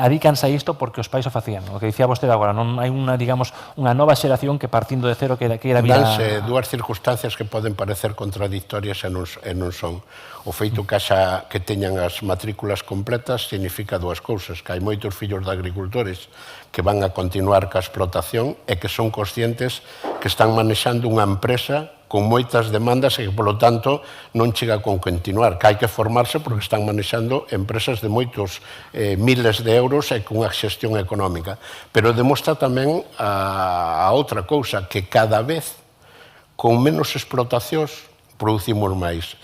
adícanse a isto porque os pais o facían. O que dicía vostede agora, non hai unha, digamos, unha nova xeración que partindo de cero que era Danse dúas circunstancias que poden parecer contradictorias e non son. O feito que teñan as matrículas completas significa dúas cousas, que hai moitos fillos de agricultores que van a continuar ca explotación e que son conscientes que están manexando unha empresa con moitas demandas e que, polo tanto, non chega con continuar, que hai que formarse porque están manexando empresas de moitos miles de euros e cunha xestión económica. Pero demostra tamén a outra cousa, que cada vez con menos explotacións producimos máis.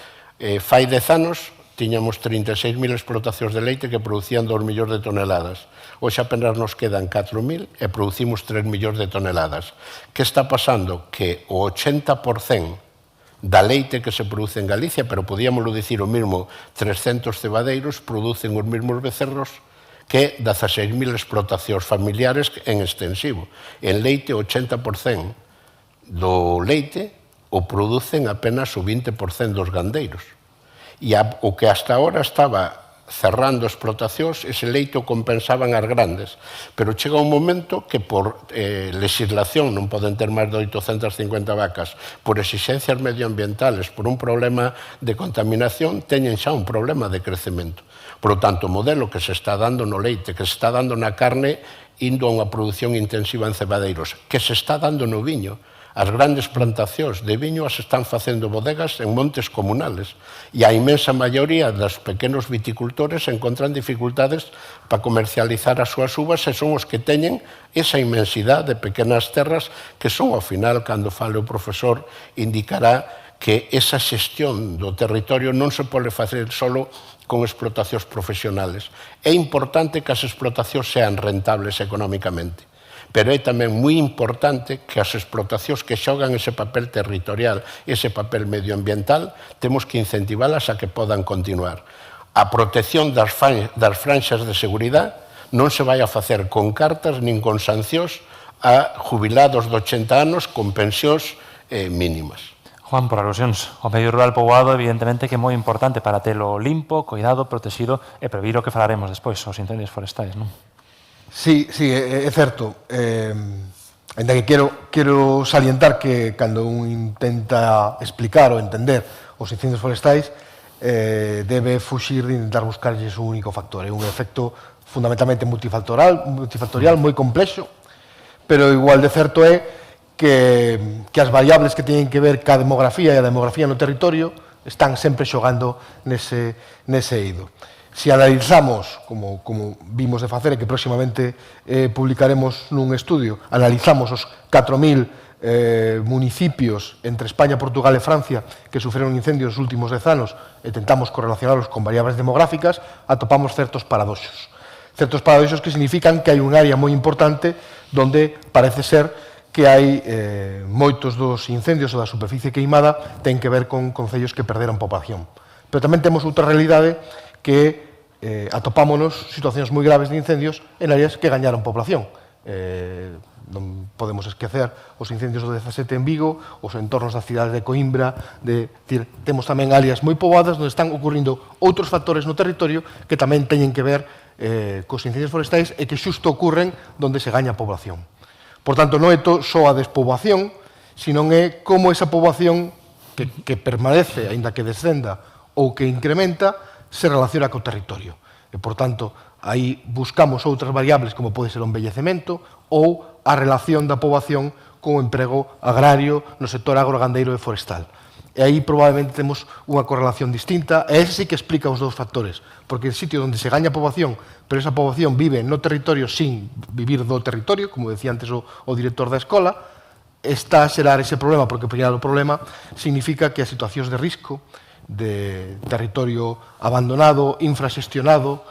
Fai 10 anos tiñamos 36.000 explotacións de leite que producían 2 millóns de toneladas. Hoxe apenas nos quedan 4.000 e producimos 3 millóns de toneladas. Que está pasando? Que o 80% da leite que se produce en Galicia, pero podíamoslo dicir o mesmo, 300 cebadeiros producen os mesmos becerros que 16.000 explotacións familiares en extensivo. En leite, o 80% do leite o producen apenas o 20% dos gandeiros. E o que hasta ahora estaba cerrando explotacións, ese leite o compensaban as grandes. Pero chega un momento que por legislación non poden ter máis de 850 vacas, por exixencias medioambientales, por un problema de contaminación, teñen xa un problema de crecemento. Por lo tanto, o modelo que se está dando no leite, que se está dando na carne, indo a unha produción intensiva en cebadeiros, que se está dando no viño. As grandes plantacións de viño as están facendo bodegas en montes comunales e a inmensa maioría dos pequenos viticultores encontran dificultades para comercializar as súas uvas e son os que teñen esa inmensidade de pequenas terras que son, ao final, cando fale o profesor, indicará que esa xestión do territorio non se pode facer solo con explotacións profesionales. É importante que as explotacións sean rentables económicamente. Pero é tamén moi importante que as explotacións que xogan ese papel territorial, ese papel medioambiental, temos que incentivalas a que podan continuar. A protección das franxas de seguridade non se vai a facer con cartas nin con sancións a jubilados de 80 anos con pensións mínimas. Juan, por alusións, o medio rural poboado evidentemente que é moi importante para telo limpo, cuidado, protegido e previr o que falaremos despois, os incendios forestais, non? Sí, é certo. Ainda que quero salientar que cando un intenta explicar ou entender os incendios forestais debe fuxir de intentar buscarlles un único factor. É un efecto fundamentalmente multifactorial moi complexo, pero igual de certo é que as variables que teñen que ver ca demografía e a demografía no territorio están sempre xogando nese eido. Se analizamos, como vimos de facer e que próximamente publicaremos nun estudio, analizamos os 4.000 municipios entre España, Portugal e Francia que sufreron incendios nos últimos 10 anos e tentamos correlacionarlos con variables demográficas, atopamos certos paradoxos. Certos paradoxos que significan que hai un área moi importante onde parece ser que hai moitos dos incendios ou da superficie queimada ten que ver con concellos que perderon poboación. Pero tamén temos outra realidade que atopámonos situacións moi graves de incendios en áreas que gañaron población. Non podemos esquecer os incendios do 17 en Vigo, os entornos da cidade de Coimbra, temos tamén áreas moi poboadas onde están ocurrindo outros factores no territorio que tamén teñen que ver cos incendios forestais e que xusto ocurren onde se gaña población. Por tanto, non é só a despoboación, sino é como esa poboación que permanece, aínda que descenda ou que incrementa, se relaciona co territorio. E, por tanto, aí buscamos outras variables como pode ser o envellecemento ou a relación da poboación co emprego agrario no sector agrogandeiro e forestal. E aí probablemente temos unha correlación distinta e ese sí que explica os dous factores, porque el sitio onde se gaña poboación, pero esa poboación vive no territorio sin vivir do territorio, como decía antes o director da escola, está a xerar ese problema, porque o problema significa que as situacións de risco de territorio abandonado, infraxestionado,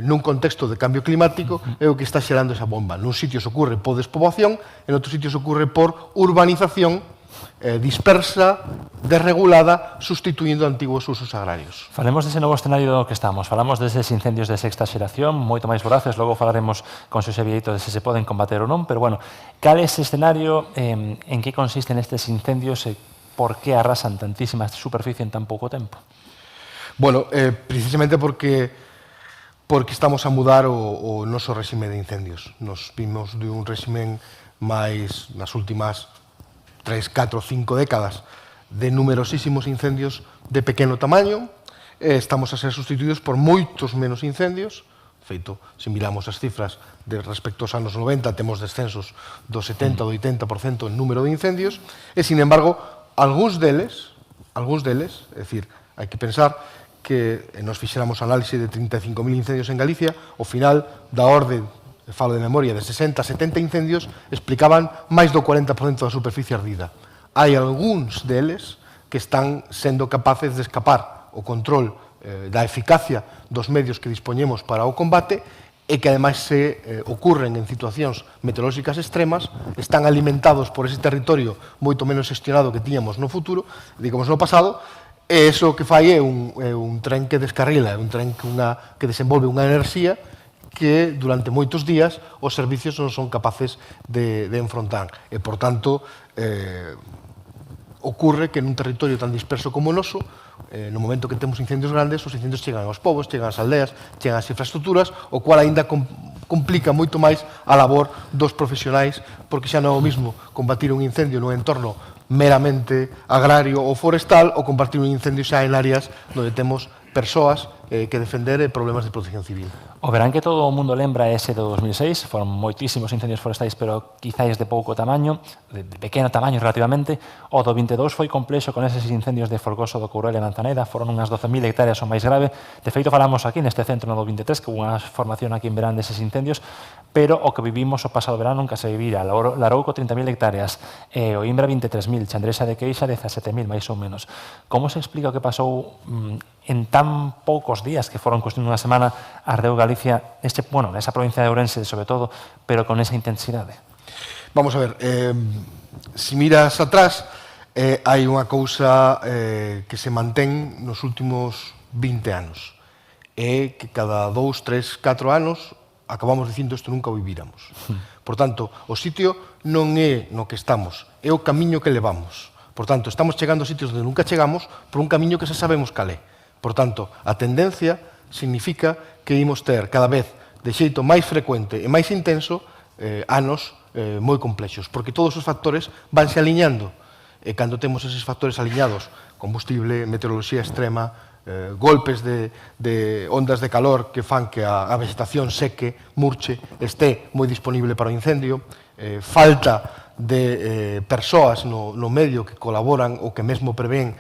nun contexto de cambio climático, é o que está xerando esa bomba. Nun sitios ocorre por despoboación, en outros sitios ocorre por urbanización dispersa, desregulada, sustituindo antiguos usos agrarios. Falemos dese novo escenario que estamos. Falamos deses incendios de sexta xeración, moito máis voraces, logo falaremos con Xosé Vieito de se se poden combater ou non, pero, bueno, cal é ese escenario, en que consisten estes incendios e por que arrasan tantísima superficie en tan pouco tempo? Bueno, precisamente porque porque estamos a mudar o noso réxime de incendios. Nos vimos de un réximen máis nas últimas 3, 4, 5 décadas de numerosísimos incendios de pequeno tamaño, estamos a ser sustituídos por moitos menos incendios. Feito, se miramos as cifras de respecto aos anos 90, temos descensos do 70 ou do 80% en número de incendios, e, sin embargo, algúns deles, é dicir, hai que pensar que nos fixéramos análise de 35.000 incendios en Galicia, ao final da orde, falo de memoria, de 60 a 70 incendios, explicaban máis do 40% da superficie ardida. Hai algúns deles que están sendo capaces de escapar o control da eficacia dos medios que dispoñemos para o combate e que ademais se ocurren en situacións meteorolóxicas extremas, están alimentados por ese territorio moito menos xestionado que tiñamos no futuro, digamos no pasado, e iso que fai é un tren que descarrila, é un tren que desenvolve unha enerxía que durante moitos días os servicios non son capaces de enfrontar. E, por tanto, ocurre que nun territorio tan disperso como o noso, no momento que temos incendios grandes, os incendios chegan aos povos, chegan ás aldeas, chegan ás infraestructuras, o cual aínda complica moito máis a labor dos profesionais, porque xa non é o mismo combatir un incendio nun entorno meramente agrario ou forestal ou combatir un incendio xa en áreas onde temos persoas que defender problemas de protección civil. O verán que todo o mundo lembra ese de 2006, foron moitísimos incendios forestais, pero quizáis de pouco tamaño, de pequeno tamaño relativamente. O do 22 foi complexo con eses incendios de Folgoso do Courel e Manzaneda, foron unhas 12.000 hectáreas o máis grave. De feito, falamos aquí neste centro no do 23, que hubo unha formación aquí en verán deses incendios, pero o que vivimos o pasado verán nunca se vivira. Larouco, 30.000 hectáreas, o Imbra, 23.000, Chandresa de Queixa, 17.000, máis ou menos. Como se explica o que pasou en tan poucos días, que foron cuestión dunha semana, ardeu Galicia, nesa provincia de Ourense, sobre todo, pero con esa intensidade? Vamos a ver, se miras atrás, hai unha cousa que se mantén nos últimos 20 anos. É que cada 2, 3, 4 anos acabamos dicindo isto nunca o vivíramos. Por tanto, o sitio non é no que estamos, é o camiño que levamos. Por tanto, estamos chegando a sitios onde nunca chegamos por un camiño que xa sabemos cal é. Por tanto, a tendencia significa que imos ter cada vez de xeito máis frecuente e máis intenso anos moi complexos, porque todos os factores vanse aliñando. E cando temos eses factores aliñados, combustible, meteoroloxía extrema, golpes de ondas de calor que fan que a vegetación seque, murche, este moi disponible para o incendio, falta de persoas no medio que colaboran ou que mesmo prevén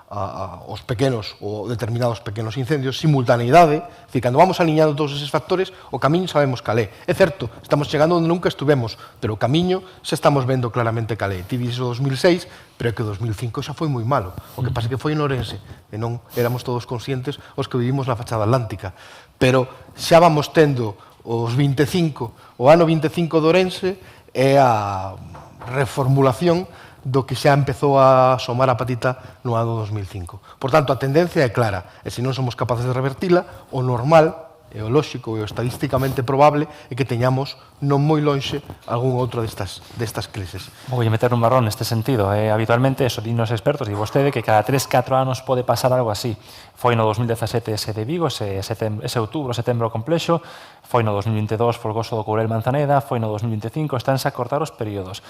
os pequenos ou determinados pequenos incendios, simultaneidade, é dicir, cando vamos aliñando todos eses factores, o camiño sabemos cal é. É certo, estamos chegando onde nunca estuvemos, pero o camiño xa estamos vendo claramente cal é. Ti dices o 2006, pero é que o 2005 xa foi moi malo. O que pasa é que foi en Ourense, e non éramos todos conscientes os que vivimos na fachada atlántica. Pero xa vamos tendo os 25, o ano 25 de Ourense é a reformulación do que xa empezou a asomar a patita no ano 2005. Por tanto, a tendencia é clara, e se non somos capaces de revertila, o normal, e o lóxico e o estadísticamente probable é que teñamos non moi lonxe algún outro destas crises. Vou meter un marrón neste sentido. Habitualmente, eso din os expertos, di vostede, que cada 3-4 anos pode pasar algo así. Foi no 2017 ese de Vigo, ese outubro, setembro complexo, foi no 2022 Folgoso do Courel Manzaneda, foi no 2025, estánse a cortar os períodos.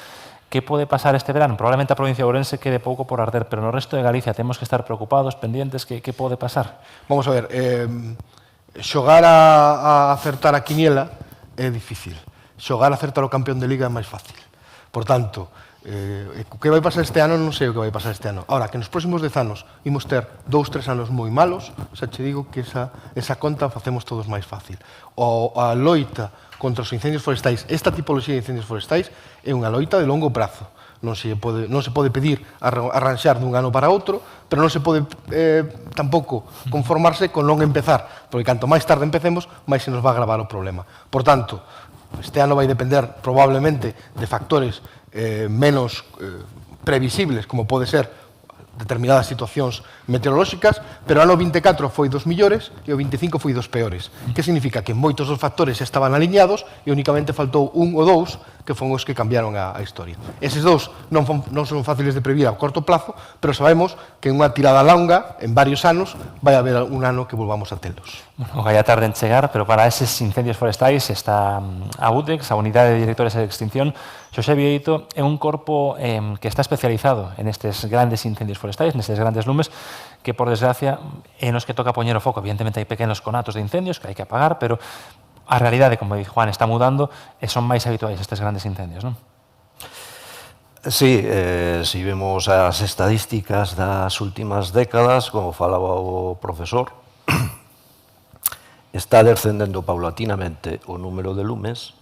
Que pode pasar este verano? Probablemente a provincia de Ourense quede pouco por arder, pero no resto de Galicia temos que estar preocupados, pendientes, que pode pasar? Vamos a ver, xogar a acertar a quiniela é difícil. Xogar a acertar o campeón de liga é máis fácil. Por tanto, o que vai pasar este ano non sei o que vai pasar este ano. Ahora, que nos próximos 10 anos imos ter 2-3 anos moi malos, xa che digo que esa conta facemos todos máis fácil. A loita contra os incendios forestais, esta tipoloxía de incendios forestais é unha loita de longo prazo. Non se pode pedir arranxar dun ano para outro, pero non se pode tampouco conformarse con non empezar, porque canto máis tarde empecemos, máis se nos va a agravar o problema. Por tanto, este ano vai depender probablemente de factores menos previsibles, como pode ser determinadas situacións meteorolóxicas, pero o ano 24 foi dos millores e o 25 foi dos peores. Que significa que moitos dos factores estaban alineados e únicamente faltou un ou dous que fon os que cambiaron a historia. Eses dous non son fáciles de previr a corto plazo, pero sabemos que en unha tirada longa, en varios anos, vai haber un ano que volvamos a telos. Bueno, vai a tarde en chegar, pero para eses incendios forestais está a UDEX, a Unidade de Directores de Extinción. Xosé Vieito é un corpo que está especializado en estes grandes incendios forestais, nestes grandes lumes, que, por desgracia, é nos que toca poñer o foco. Evidentemente, hai pequenos conatos de incendios que hai que apagar, pero a realidade, como dice Juan, está mudando e son máis habituais estes grandes incendios, non? Sí, si vemos as estadísticas das últimas décadas, como falaba o profesor, está descendendo paulatinamente o número de lumes,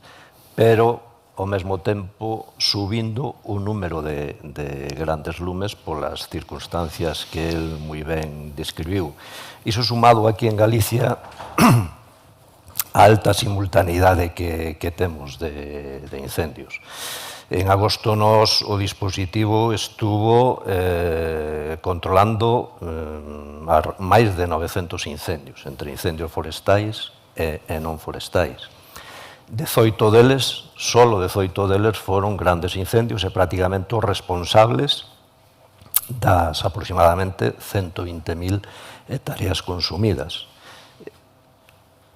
pero ao mesmo tempo subindo o número de grandes lumes polas circunstancias que el moi ben describiu. Iso sumado aquí en Galicia a alta simultaneidade que temos de incendios. En agosto o dispositivo estuvo controlando máis de 900 incendios, entre incendios forestais e non forestais. 18 deles, solo 18 deles foron grandes incendios e prácticamente os responsables das aproximadamente 120.000 hectáreas consumidas.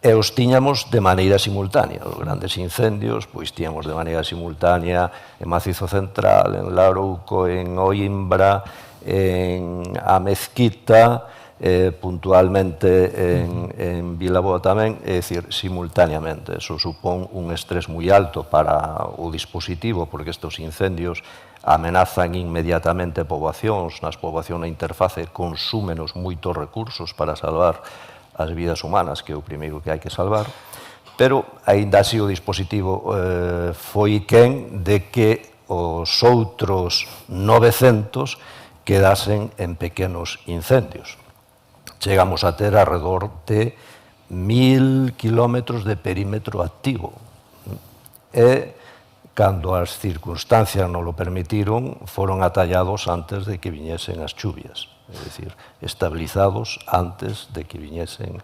E os tiñamos de maneira simultánea. Os grandes incendios, pois tiñamos de maneira simultánea en Macizo Central, en Larouco, en Oimbra, en A Mezquita, puntualmente en Vilaboa tamén, é dicir, simultáneamente. Eso supón un estrés moi alto para o dispositivo, porque estes incendios amenazan inmediatamente poboacións, nas poboacións na interface consúmenos moitos recursos para salvar as vidas humanas, que é o primeiro que hai que salvar, pero aínda así o dispositivo foi quen de que os outros 900 quedasen en pequenos incendios. Chegamos a ter alrededor de 1.000 kilómetros de perímetro activo. E, cando as circunstancias non lo permitiron, foron atallados antes de que viñesen as chuvias. É dicir, estabilizados antes de que viñesen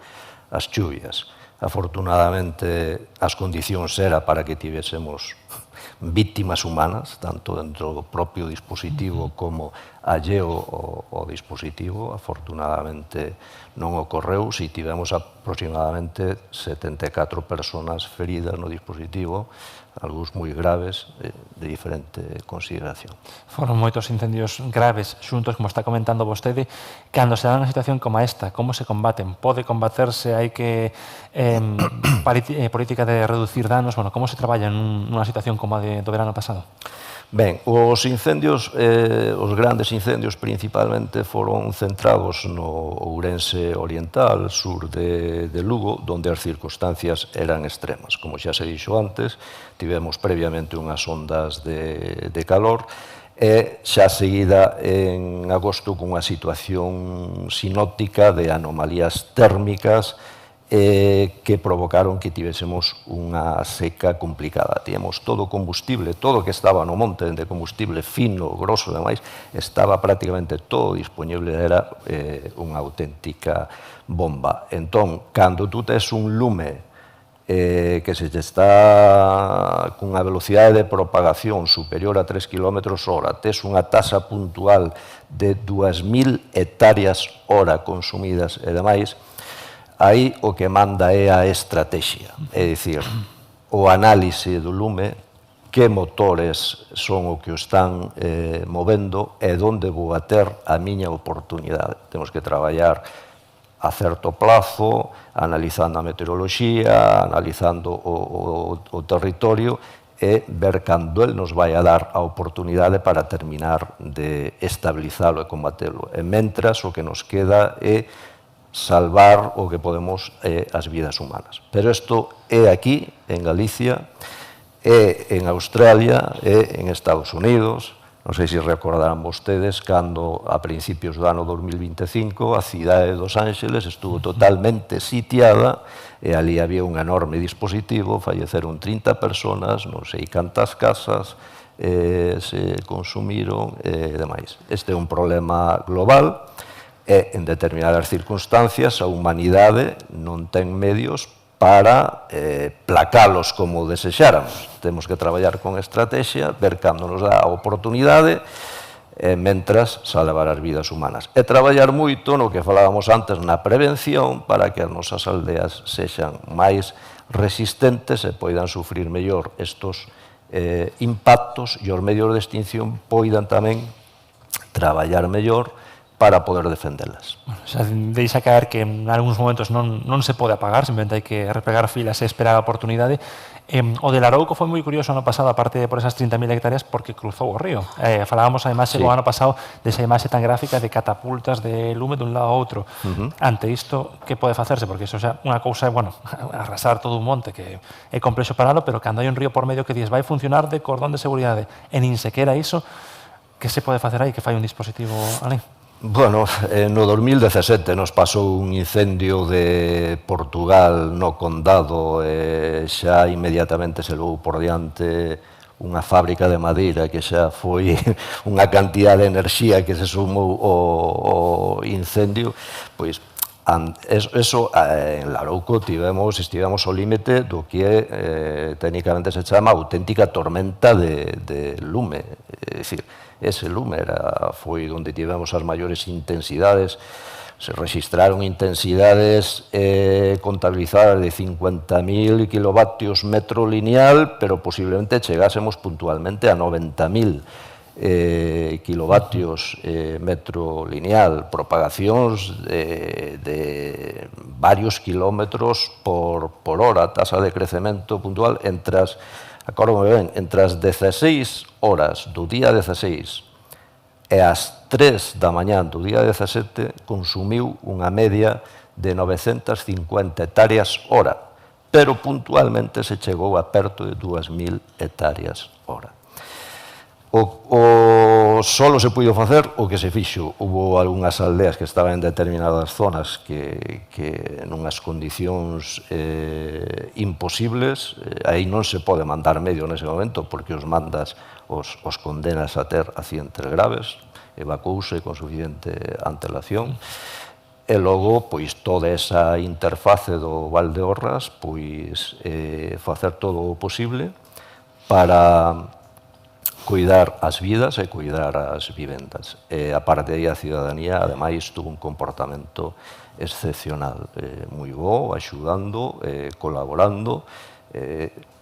as chuvias. Afortunadamente, as condicións era para que tivésemos víctimas humanas, tanto dentro do propio dispositivo como alleo ao dispositivo. Afortunadamente non ocorreu, si tivemos aproximadamente 74 personas feridas no dispositivo, algúns moi graves, de diferente consideración. Foron moitos incendios graves xuntos, como está comentando vostede. Cando se dá unha situación como esta, como se combaten? Pode combaterse? Hai que política de reducir danos? Bueno, como se traballa nunha situación como a do verano pasado? Ben, os incendios, os grandes incendios principalmente foron centrados no Ourense Oriental, sur de Lugo, donde as circunstancias eran extremas. Como xa se dixo antes, tivemos previamente unhas ondas de calor e xa seguida en agosto cunha situación sinóptica de anomalías térmicas que provocaron que tivésemos unha seca complicada. Tíamos todo o combustible, todo o que estaba no monte de combustible fino, grosso e demais, estaba prácticamente todo disponible, era unha auténtica bomba. Entón, cando tú tes un lume que se está cunha velocidade de propagación superior a 3 km hora, tes unha tasa puntual de 2.000 hectáreas hora consumidas e demais, aí o que manda é a estrategia, é dicir, o análise do lume, que motores son o que o están movendo e onde vou a ter a miña oportunidade. Temos que traballar a certo plazo, analizando a meteoroloxía, analizando o territorio e ver cando el nos vai a dar a oportunidade para terminar de estabilizalo e combatelo. E mentras o que nos queda é salvar o que podemos as vidas humanas. Pero isto é aquí, en Galicia, é en Australia, é en Estados Unidos. Non sei se recordarán vostedes cando a principios do ano 2025 a cidade de Los Ángeles estuvo totalmente sitiada e ali había un enorme dispositivo, falleceron 30 personas, non sei cantas casas, se consumiron e demais. Este é un problema global e, en determinadas circunstancias, a humanidade non ten medios para placalos como desexáramos. Temos que traballar con estrategia, ver cando nos dá a oportunidade, mentras salvar as vidas humanas. E traballar moito no que falábamos antes na prevención para que as nosas aldeas sexan máis resistentes e poidan sufrir mellor estos impactos e os medios de extinción poidan tamén traballar mellor para poder defendelas. Xa deixa caer que en algúns momentos non se pode apagar, simplemente hai que repegar filas e esperar a oportunidade. O de Larouco foi moi curioso ano pasado, aparte por esas 30.000 hectáreas, porque cruzou o río. Falábamos además o ano pasado desa imaxe tan gráfica de catapultas de lume dun lado a outro. Ante isto, que pode facerse? Porque iso xa unha cousa é, bueno, arrasar todo un monte, que é complexo paralo, pero cando hai un río por medio que dices vai funcionar de cordón de seguridade, e nin sequera iso, que se pode facer aí, que fai un dispositivo ali? Bueno, no 2017 nos pasou un incendio de Portugal no condado e xa inmediatamente se levou por diante unha fábrica de madeira que xa foi unha cantidad de enerxía que se sumou ao incendio, pois eso en Larouco estivemos ao límite do que técnicamente se chama auténtica tormenta de lume, é dicir, ese lume foi onde tivemos as maiores intensidades, se registraron intensidades contabilizadas de 50.000 kilovatios metro lineal, pero posiblemente chegásemos puntualmente a 90.000 kilovatios metro lineal, propagacións de varios kilómetros por hora, tasa de crecemento puntual entre as, acórdome ben, entre as 16 horas do día 16 e as 3 da mañá do día 17 consumiu unha media de 950 hectáreas hora, pero puntualmente se chegou a perto de 2.000 hectáreas hora. Solo se puido facer o que se fixo. Hubo algunhas aldeas que estaban en determinadas zonas que nunhas condicións imposibles, aí non se pode mandar medio nese momento porque os mandas, os condenas a ter accidentes graves, evacuouse con suficiente antelación, e logo, pois, toda esa interface do Valdeorras, pois, facer todo o posible para cuidar as vidas e cuidar as vivendas. E a parte aí a ciudadanía, ademais, tuvo un comportamento excepcional, moi bo, axudando, colaborando.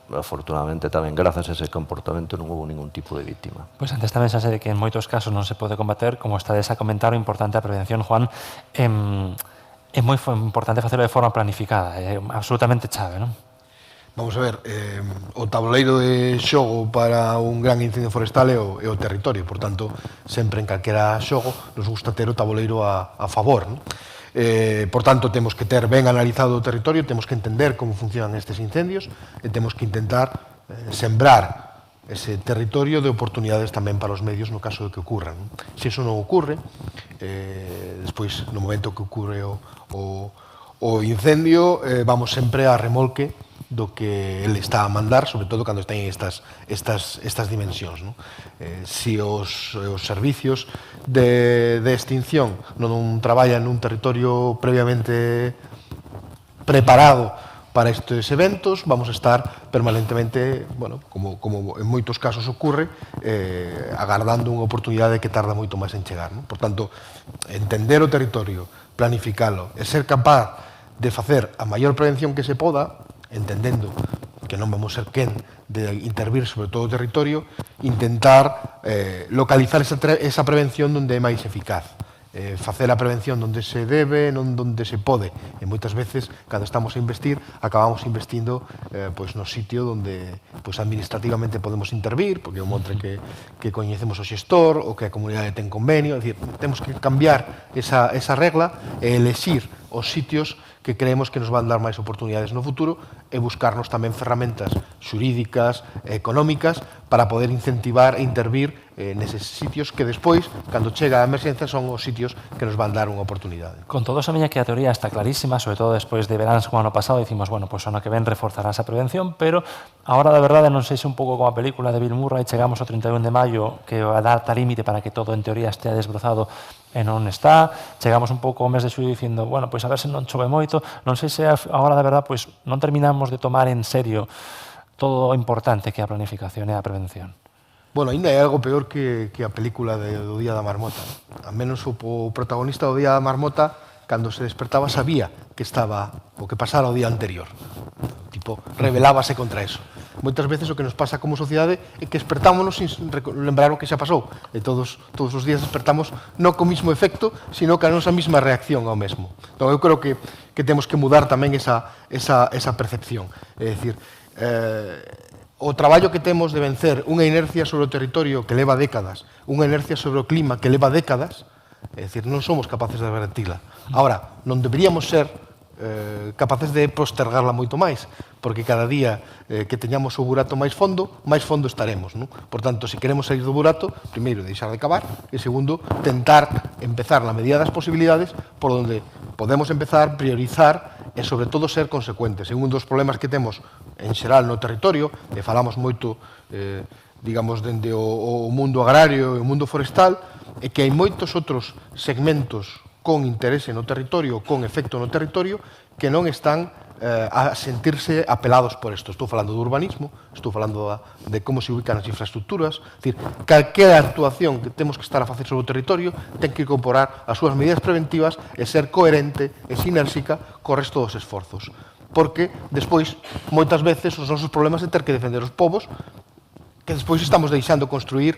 Afortunadamente tamén, grazas a ese comportamento, non houve ningún tipo de víctima. Pois antes tamén xa sei que en moitos casos non se pode combater, como estades a comentar, o importante a prevención, Juan, é moi importante facelo de forma planificada, é absolutamente chave, non? Vamos a ver, o tabuleiro de xogo para un gran incendio forestal é o territorio, por tanto, sempre en calquera xogo nos gusta ter o tabuleiro a favor, non? Por tanto, temos que ter ben analizado o territorio, temos que entender como funcionan estes incendios e temos que intentar sembrar ese territorio de oportunidades tamén para os medios no caso de que ocurran. Se iso non ocurre, despois, no momento que ocurre o incendio, vamos sempre a remolque do que ele está a mandar, sobre todo cando está en estas dimensións. Si os servicios de extinción non traballan nun territorio previamente preparado para estes eventos, vamos a estar permanentemente, bueno, como en moitos casos ocurre, agardando unha oportunidade que tarda moito máis en chegar. Por tanto, entender o territorio, planificalo e ser capaz de facer a maior prevención que se poda, entendendo que non vamos ser quen de intervir sobre todo o territorio, intentar localizar esa prevención onde é máis eficaz, facer a prevención onde se debe, non onde se pode, e moitas veces, cando estamos a investir, acabamos investindo no sitio onde administrativamente podemos intervir, porque é un montre que coñecemos o xestor, ou que a comunidade ten convenio, é dicir, temos que cambiar esa regla e elexir os sitios que creemos que nos van dar máis oportunidades no futuro e buscarnos tamén ferramentas xurídicas e económicas para poder incentivar e intervir neses sitios que despois, cando chega a emerxencia, son os sitios que nos van dar unha oportunidade. Con todo, Samiña, que a teoría está clarísima, sobre todo despois de veráns como ano pasado, dicimos, bueno, pois ano que ven reforzará esa prevención, pero agora, da verdade, non sei se un pouco como a película de Bill Murray, chegamos ao 31 de maio, que a data límite para que todo, en teoría, estea desbrozado e non está, chegamos un pouco ao mes de xullo dicindo, bueno, pois a ver se non chove moito, non sei se agora, da verdade, pois non terminamos de tomar en serio todo o importante que é a planificación e a prevención. Bueno, ainda é algo peor que a película do Día da Marmota. A menos o protagonista do Día da Marmota, cando se despertaba, sabía que estaba o que pasara o día anterior. Tipo, rebelábase contra eso. Moitas veces o que nos pasa como sociedade é que despertámonos sin lembrar o que xa pasou. E todos os días despertamos non co mismo efecto, sino que a nosa mesma reacción ao mesmo. Entón, eu creo que temos que mudar tamén esa percepción. É dicir, o traballo que temos de vencer unha inercia sobre o territorio que leva décadas, unha inercia sobre o clima que leva décadas, é dicir, non somos capaces de revertila. Ahora, non deberíamos ser capaces de postergarla moito máis, porque cada día que teñamos o burato máis fondo estaremos. Non? Por tanto, se queremos sair do burato, primeiro, deixar de cavar, e segundo, tentar empezar na medida das posibilidades por onde podemos empezar, priorizar e, sobre todo, ser consecuentes. E un dos problemas que temos en xeral no territorio, e falamos moito, digamos, dende o mundo agrario e o mundo forestal, é que hai moitos outros segmentos con interese no territorio, con efecto no territorio, que non están a sentirse apelados por isto. Estou falando do urbanismo, estou falando de como se ubican as infraestructuras, é dicir, calquera actuación que temos que estar a facer sobre o territorio ten que incorporar as súas medidas preventivas e ser coherente e sinérxica co resto dos esforzos. Porque, despois, moitas veces, os nosos problemas é ter que defender os povos que despois estamos deixando construir,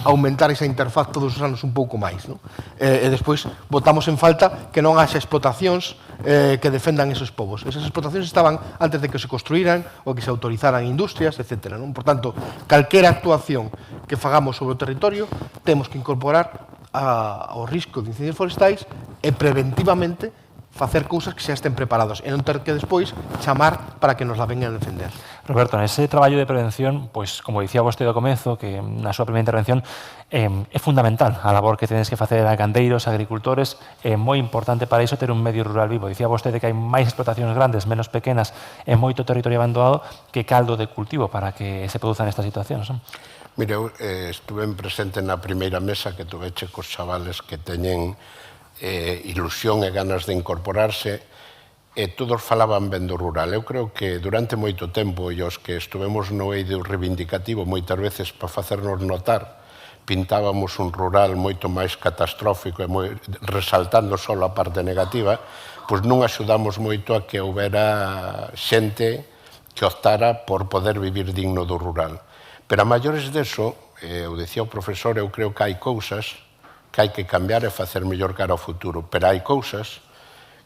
aumentar esa interfaz todos os anos un pouco máis. Non? E despois botamos en falta que non haxa explotacións que defendan esos povos. Esas explotacións estaban antes de que se construíran ou que se autorizaran industrias, etc. Non? Por tanto, calquera actuación que fagamos sobre o territorio temos que incorporar ao risco de incendios forestais e preventivamente facer cousas que xa estén preparados e non ter que despois chamar para que nos la vengan a defender. Roberto, nese traballo de prevención, pois, como dicía vostede ao comezo, que na súa primeira intervención é fundamental a labor que tedes que facer a gandeiros, agricultores, é moi importante para iso ter un medio rural vivo. Dicía vostede que hai máis explotacións grandes, menos pequenas, e moito territorio abandonado que caldo de cultivo para que se produzan estas situacións. Mire, eu estuve presente na primeira mesa que tuveche cos chavales que teñen ilusión e ganas de incorporarse, e todos falaban ben do rural. Eu creo que durante moito tempo, e os que estuvemos no eido reivindicativo, moitas veces para facernos notar, pintábamos un rural moito máis catastrófico e resaltando só a parte negativa, pois non axudamos moito a que houbera xente que optara por poder vivir digno do rural. Pero a maiores deso, eu dicía o profesor, eu creo que hai cousas que hai que cambiar e facer mellor cara ao futuro. Pero hai cousas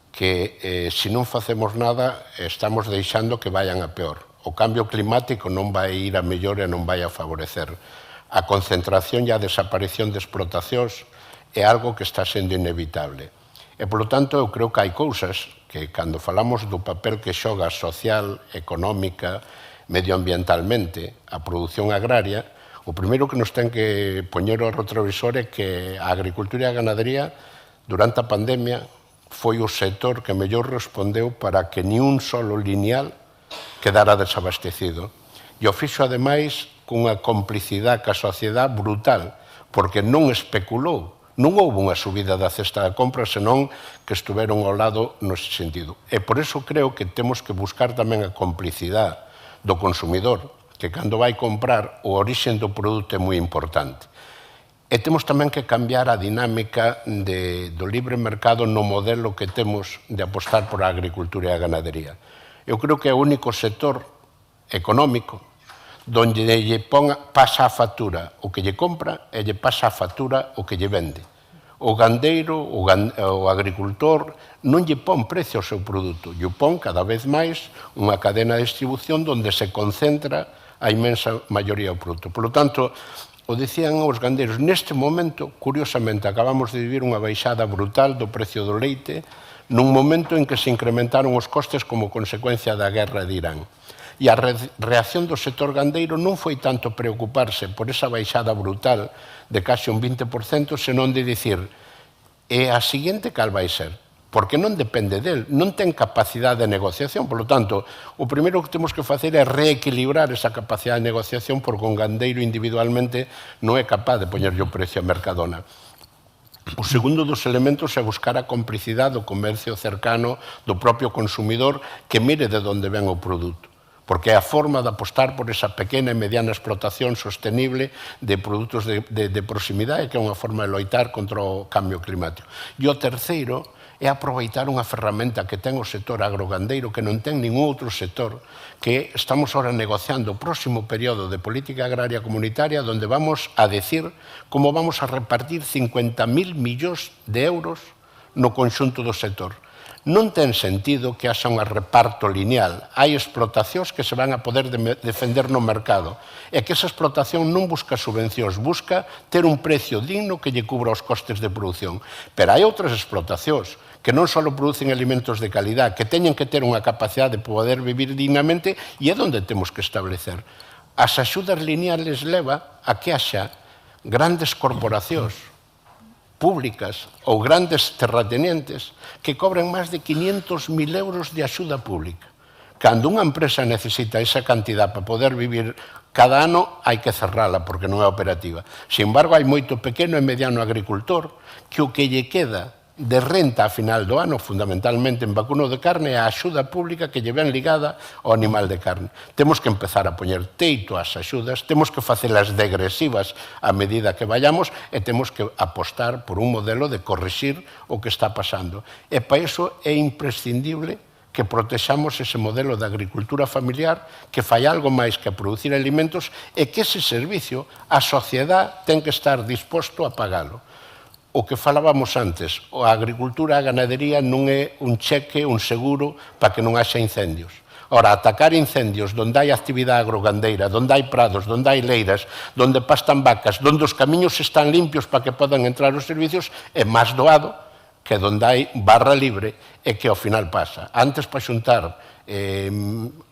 que, se non facemos nada, estamos deixando que vayan a peor. O cambio climático non vai ir a mellor e non vai a favorecer. A concentración e a desaparición de explotacións é algo que está sendo inevitable. E, polo tanto, eu creo que hai cousas que, cando falamos do papel que xoga social, económica, medioambientalmente, a produción agraria, o primeiro que nos ten que poñer o retrovisor é que a agricultura e a ganadería durante a pandemia foi o sector que mellor respondeu para que ni un solo lineal quedara desabastecido. E o fixo, ademais, cunha complicidade ca sociedade brutal, porque non especulou, non houve unha subida da cesta de compra, senón que estuveron ao lado nese sentido. E por iso creo que temos que buscar tamén a complicidade do consumidor, que cando vai comprar o orixen do produto é moi importante. E temos tamén que cambiar a dinámica do libre mercado no modelo que temos de apostar por a agricultura e a ganadería. Eu creo que é o único sector económico donde lle pasa a factura o que lle compra e lle pasa a factura o que lle vende. O gandeiro, o agricultor, non lle pon precio ao seu produto, lle pon cada vez máis unha cadena de distribución onde se concentra a inmensa maioría do produto. Por lo tanto, o dicían os gandeiros, neste momento, curiosamente, acabamos de vivir unha baixada brutal do precio do leite, nun momento en que se incrementaron os costes como consecuencia da guerra de Irán. E a reacción do sector gandeiro non foi tanto preocuparse por esa baixada brutal de case un 20%, senón de dicir, e a seguinte cal vai ser? Porque non depende del, non ten capacidade de negociación. Por lo tanto, o primeiro que temos que facer é reequilibrar esa capacidade de negociación, porque un gandeiro individualmente non é capaz de poñerlle o precio a Mercadona. O segundo dos elementos é buscar a complicidade do comercio cercano do propio consumidor que mire de onde ven o produto, porque é a forma de apostar por esa pequena e mediana explotación sostenible de produtos de proximidade, que é unha forma de loitar contra o cambio climático. E o terceiro é aproveitar unha ferramenta que ten o sector agrogandeiro, que non ten ningún outro sector, que estamos ahora negociando o próximo período de política agraria comunitaria, onde vamos a decir como vamos a repartir 50.000 millóns de euros no conxunto do sector. Non ten sentido que haxa un reparto lineal. Hai explotacións que se van a poder defender no mercado. E que esa explotación non busca subvencións, busca ter un precio digno que lle cubra os costes de produción. Pero hai outras explotacións que non só producen alimentos de calidad, que teñen que ter unha capacidade de poder vivir dignamente, e é onde temos que establecer. As axudas lineales leva a que haxa grandes corporacións públicas ou grandes terratenientes que cobren máis de 500.000 euros de axuda pública. Cando unha empresa necesita esa cantidad para poder vivir cada ano, hai que cerrala porque non é operativa. Sin embargo, hai moito pequeno e mediano agricultor que o que lle queda de renta a final do ano, fundamentalmente en vacuno de carne, é a axuda pública que lle ven ligada ao animal de carne. Temos que empezar a poñer teito ás axudas, temos que facelas degresivas a medida que vayamos e temos que apostar por un modelo de corrixir o que está pasando. E para iso é imprescindible que protexamos ese modelo de agricultura familiar que fai algo máis que a producir alimentos e que ese servicio a sociedade ten que estar disposto a pagalo. O que falábamos antes, a agricultura e a ganadería non é un cheque, un seguro para que non haxa incendios. Ora, atacar incendios onde hai actividade agrogandeira, onde hai prados, onde hai leiras, onde pastan vacas, onde os camiños están limpios para que podan entrar os servicios, é máis doado que onde hai barra libre e que ao final pasa. Antes, para xuntar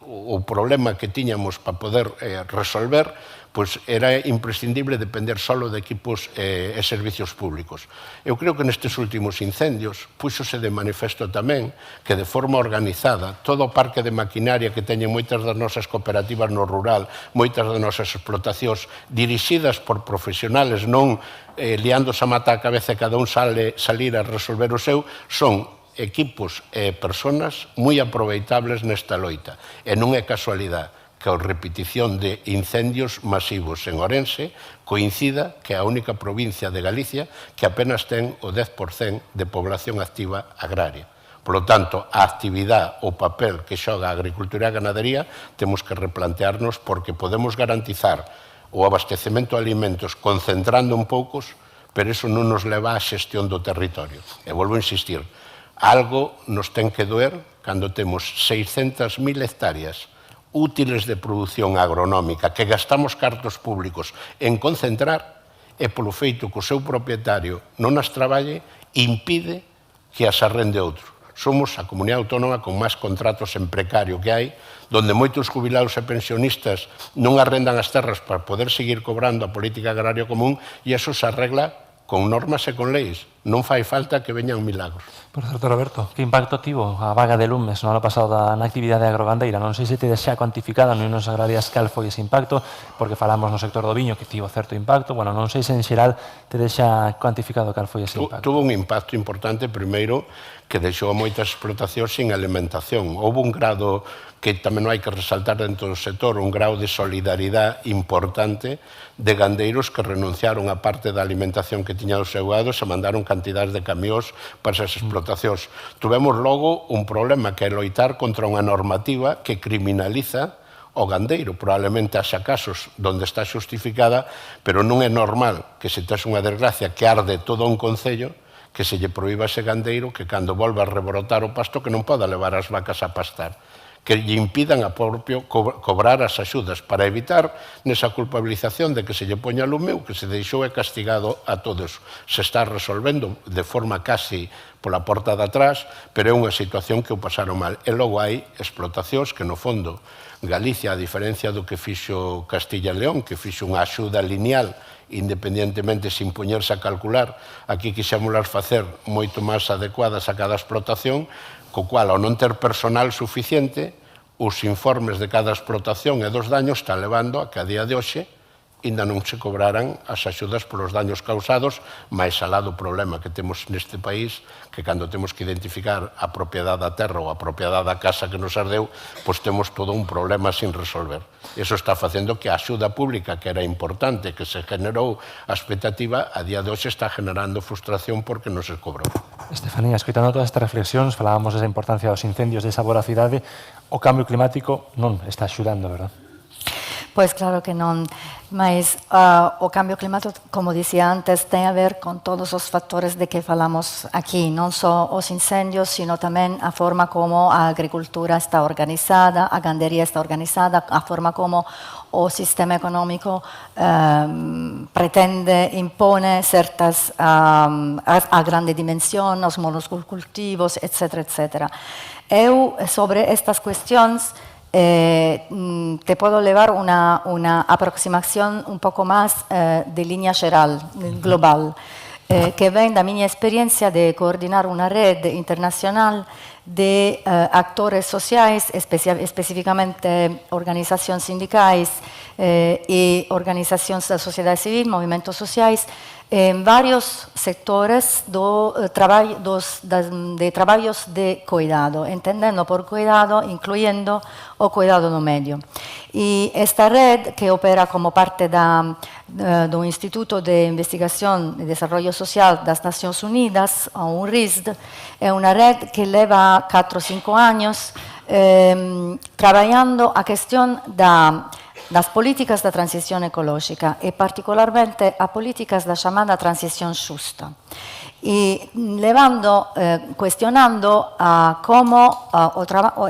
o problema que tiñamos para poder resolver, pois era imprescindible depender solo de equipos e servicios públicos. Eu creo que nestes últimos incendios púxose de manifesto tamén que de forma organizada todo o parque de maquinaria que teñen moitas das nosas cooperativas no rural, moitas das nosas explotacións dirixidas por profesionales, non liándose a matar a cabeza e cada un salir a resolver o seu, son equipos e personas moi aproveitables nesta loita. E non é casualidade que a repetición de incendios masivos en Ourense coincida que é a única provincia de Galicia que apenas ten o 10% de población activa agraria. Por lo tanto, a actividade, o papel que xoga a agricultura e a ganadería temos que replantearnos porque podemos garantizar o abastecemento de alimentos concentrando en poucos, pero iso non nos leva á xestión do territorio. E volvo a insistir, algo nos ten que doer cando temos 600.000 hectáreas útiles de produción agronómica que gastamos cartos públicos en concentrar e polo feito que o seu propietario non as traballe impide que as arrende outro. Somos a comunidade autónoma con máis contratos en precario que hai, donde moitos jubilados e pensionistas non arrendan as terras para poder seguir cobrando a política agraria común e eso se arregla con normas e con leis. Non fai falta que veñan milagros. Por certo, Roberto, que impacto tivo a vaga de lumes no ano pasado na actividade agrogandeira? Non sei se te xa cuantificada no Unos Agrarias cal foi ese impacto, porque falamos no sector do viño que tivo certo impacto. Bueno, non sei se en xeral te xa cuantificado cal foi ese impacto. Tuvo un impacto importante, primeiro, que deixou a moitas explotacións sin alimentación. Houve un grado que tamén non hai que resaltar dentro do sector, un grau de solidaridade importante de gandeiros que renunciaron a parte da alimentación que tiñan os seu gado e se mandaron cantidades de camións para esas explotacións. Tuvemos logo un problema que é loitar contra unha normativa que criminaliza o gandeiro. Probablemente haxa casos onde está xustificada, pero non é normal que se tes unha desgracia que arde todo un concello que se lle proíba ese gandeiro que cando volva a rebrotar o pasto que non poda levar as vacas a pastar, que lle impidan a propio cobrar as axudas para evitar nesa culpabilización de que se lle poña lumeu, que se deixou e castigado a todos. Se está resolvendo de forma casi pola porta de atrás, pero é unha situación que o pasaron mal. E logo hai explotacións que, no fondo, Galicia, a diferencia do que fixo Castilla e León, que fixo unha axuda lineal, independentemente sin poñerse a calcular, aquí quixémolas facer moito máis adecuadas a cada explotación, co cual, ao non ter personal suficiente, os informes de cada explotación e dos daños están levando a que a día de hoxe ainda non se cobraran as axudas polos daños causados, máis alá do problema que temos neste país, que cando temos que identificar a propiedade da terra ou a propiedade da casa que nos ardeu, pois temos todo un problema sin resolver. Iso está facendo que a axuda pública, que era importante, que se generou a expectativa, a día de hoxe está generando frustración porque non se cobrou. Estefanía, escoitando todas estas reflexións, falábamos desa importancia dos incendios, desa voracidade, o cambio climático non está axudando, verdad? Pois claro que non, mas o cambio climático, como dicía antes, ten a ver con todos os factores de que falamos aquí, non só os incendios, sino tamén a forma como a agricultura está organizada, a gandería está organizada, a forma como o sistema económico pretende, impone certas a grande dimensión, os monocultivos, etc., etc. Eu, sobre estas cuestións, te puedo levar una aproximación un poco más de línea general, global, que ven da mi experiencia de coordinar una red internacional de actores sociales, específicamente organizaciones sindicales y organizaciones de la sociedad civil, movimientos sociales, en varios sectores de trabajos de cuidado, entendiendo por cuidado, incluyendo o cuidado no medio. Y esta red, que opera como parte de un Instituto de Investigación y Desarrollo Social de las Naciones Unidas, o un RISD, es una red que lleva 4 o 5 años trabajando a cuestión das políticas da transición ecológica e particularmente a políticas da chamada transición xusta. E cuestionando como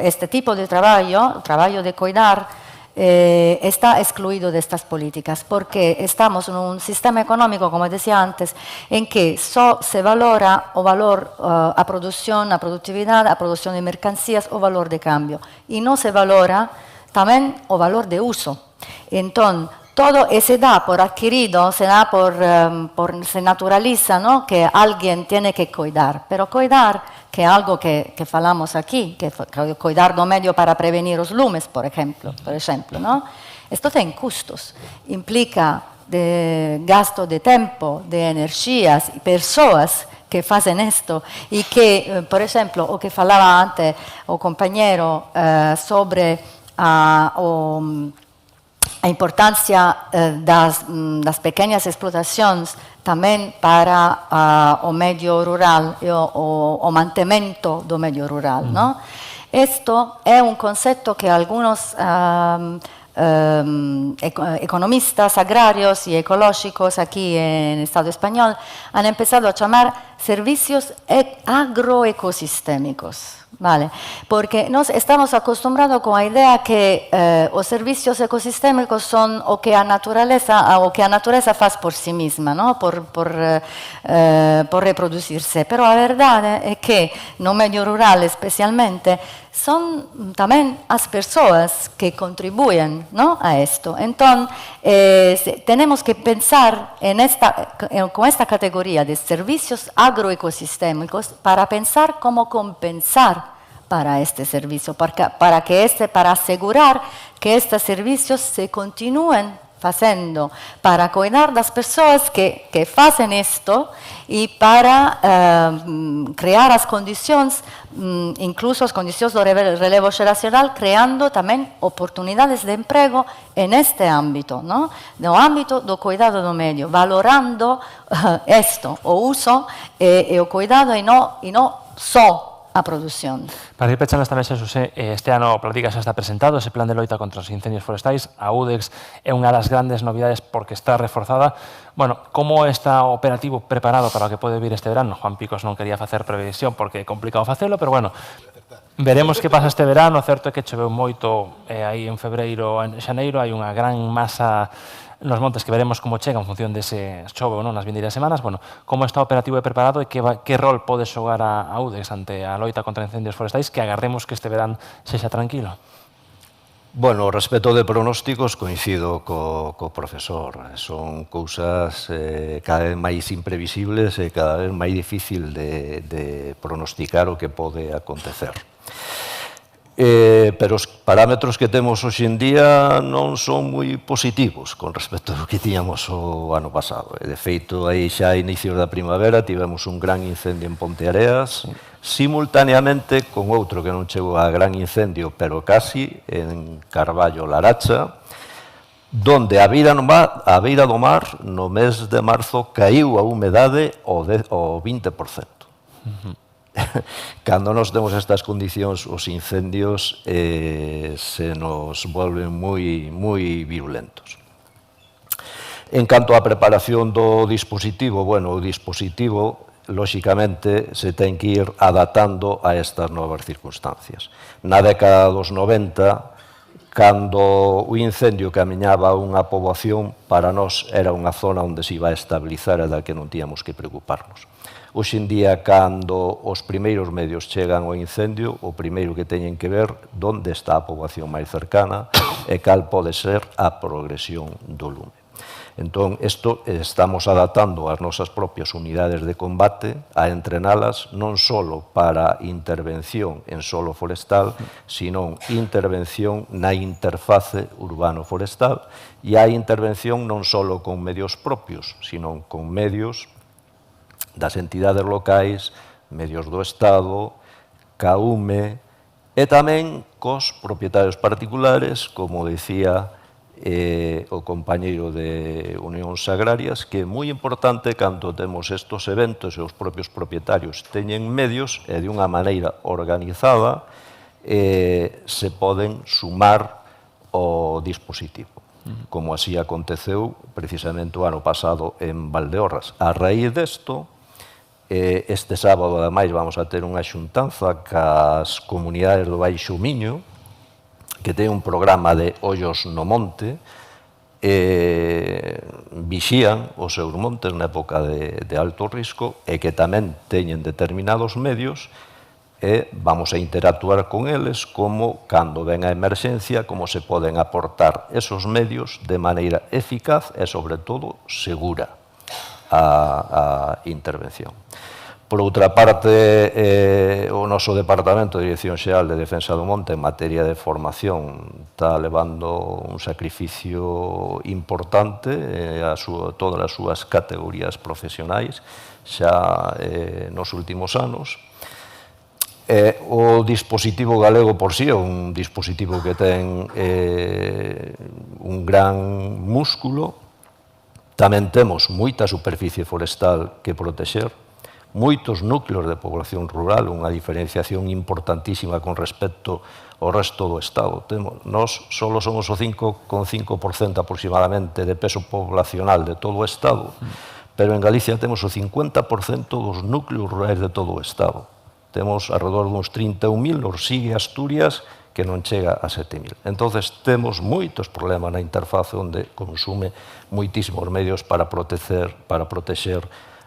este tipo de traballo, o traballo de cuidar, está excluído destas políticas, porque estamos nun sistema económico, como decía antes, en que só se valora o valor, a produción, a productividade, a produción de mercancías, o valor de cambio, e non se valora tamén o valor de uso. Entón, todo se dá por adquirido, se naturaliza, ¿no? Que alguien tiene que cuidar, pero cuidar, que é algo que falamos aquí, que cuidar do medio para prevenir os lumes, por exemplo, ¿no? Isto ten custos, implica gasto de tempo, de enerxías e persoas que facen isto e que, por exemplo, o que falaba antes o compañero sobre a importancia das pequenas explotacións tamén para o medio rural e o mantemento do medio rural. Isto é un concepto que algunos economistas agrarios y ecológicos aquí en el Estado español han empezado a llamar servicios agroecosistémicos. Vale, porque nos estamos acostumbrados con la idea que os servicios ecosistémicos son o que a natureza faz por sí misma, ¿no? por reproducirse, pero a verdade é que no medio rural especialmente son tamén as persoas que contribuyen, ¿no? a esto. Entonces, tenemos que pensar con esta categoría de servicios agroecosistémicos para pensar cómo compensar para este servicio, para asegurar que estos servicios se continúen haciendo, para cuidar das persoas que facen isto e para crear as condicións, incluso as condicións do relevo xeracional, creando tamén oportunidades de emprego en este ámbito, no ámbito do cuidado do medio, valorando isto, o uso e o cuidado e non só a produción. Para ir pechando esta mesa, Xosé, este ano, platicas, está presentado ese plan de loita contra os incendios forestais. A UDEX é unha das grandes novidades porque está reforzada. Bueno, como está o operativo preparado para o que pode vir este verano? Juan Picos non quería facer previsión porque é complicado facelo, pero bueno, veremos que pasa este verano. O certo é que choveu moito aí en febreiro, en xaneiro, hai unha gran masa nos montes que veremos como chega en función dese chove ou non nas vindeiras semanas. Bueno, como está operativo e preparado e que rol pode xogar a UDEX ante a loita contra incendios forestais, que agardemos que este verán sexa tranquilo? Bueno, respecto de pronósticos, coincido co profesor. Son cousas cada vez máis imprevisibles e cada vez máis difícil de pronosticar o que pode acontecer. Pero os parámetros que temos hoxe en día non son moi positivos con respecto ao que tiñamos o ano pasado. De feito, aí xa a inicios da primavera tivemos un gran incendio en Ponteareas, simultaneamente con outro que non chegou a gran incendio, pero casi, en Carballo-Laracha, donde a beira do mar, no mes de marzo, caíu a humedade ao 20%. Cando nos temos estas condicións, os incendios se nos volven moi virulentos. En canto á preparación do dispositivo, bueno, o dispositivo, lóxicamente, se ten que ir adaptando a estas novas circunstancias. Na década dos 90, cando o incendio camiñaba a unha poboación, para nós era unha zona onde se iba a estabilizar e da que non tíamos que preocuparnos. Hoxe en día, cando os primeiros medios chegan ao incendio, o primeiro que teñen que ver onde está a poboación máis cercana e cal pode ser a progresión do lume. Entón, isto estamos adaptando as nosas propias unidades de combate a entrenalas non só para intervención en solo forestal, sino intervención na interface urbano-forestal e a intervención non só con medios propios, sino con medios das entidades locais, medios do Estado, CAUME e tamén cos propietarios particulares, como decía o compañeiro de Unións Agrarias, que é moi importante cando temos estos eventos e os propios propietarios teñen medios e de unha maneira organizada se poden sumar ao dispositivo, como así aconteceu precisamente o ano pasado en Valdeorras. A raíz desto, este sábado, ademais, vamos a ter unha xuntanza cas comunidades do Baixo Miño, que ten un programa de ollos no monte, vixían os seus montes na época de alto risco e que tamén teñen determinados medios e vamos a interactuar con eles como, cando ven a emerxencia, como se poden aportar esos medios de maneira eficaz e, sobre todo, segura a intervención. Por outra parte, o noso Departamento de Dirección Xeral de Defensa do Monte en materia de formación está levando un sacrificio importante todas as súas categorías profesionais xa nos últimos anos. O dispositivo galego por sí é un dispositivo que ten un gran músculo. Tamén temos moita superficie forestal que protexer, moitos núcleos de población rural, unha diferenciación importantísima con respecto ao resto do Estado. Nós só somos o 5,5% aproximadamente de peso poblacional de todo o Estado, pero en Galicia temos o 50% dos núcleos rurais de todo o Estado. Temos alrededor duns 31.000, nos sigue Asturias, que non chega a 7.000. Entonces, temos moitos problemas na interface onde consume moitísimos medios para protexer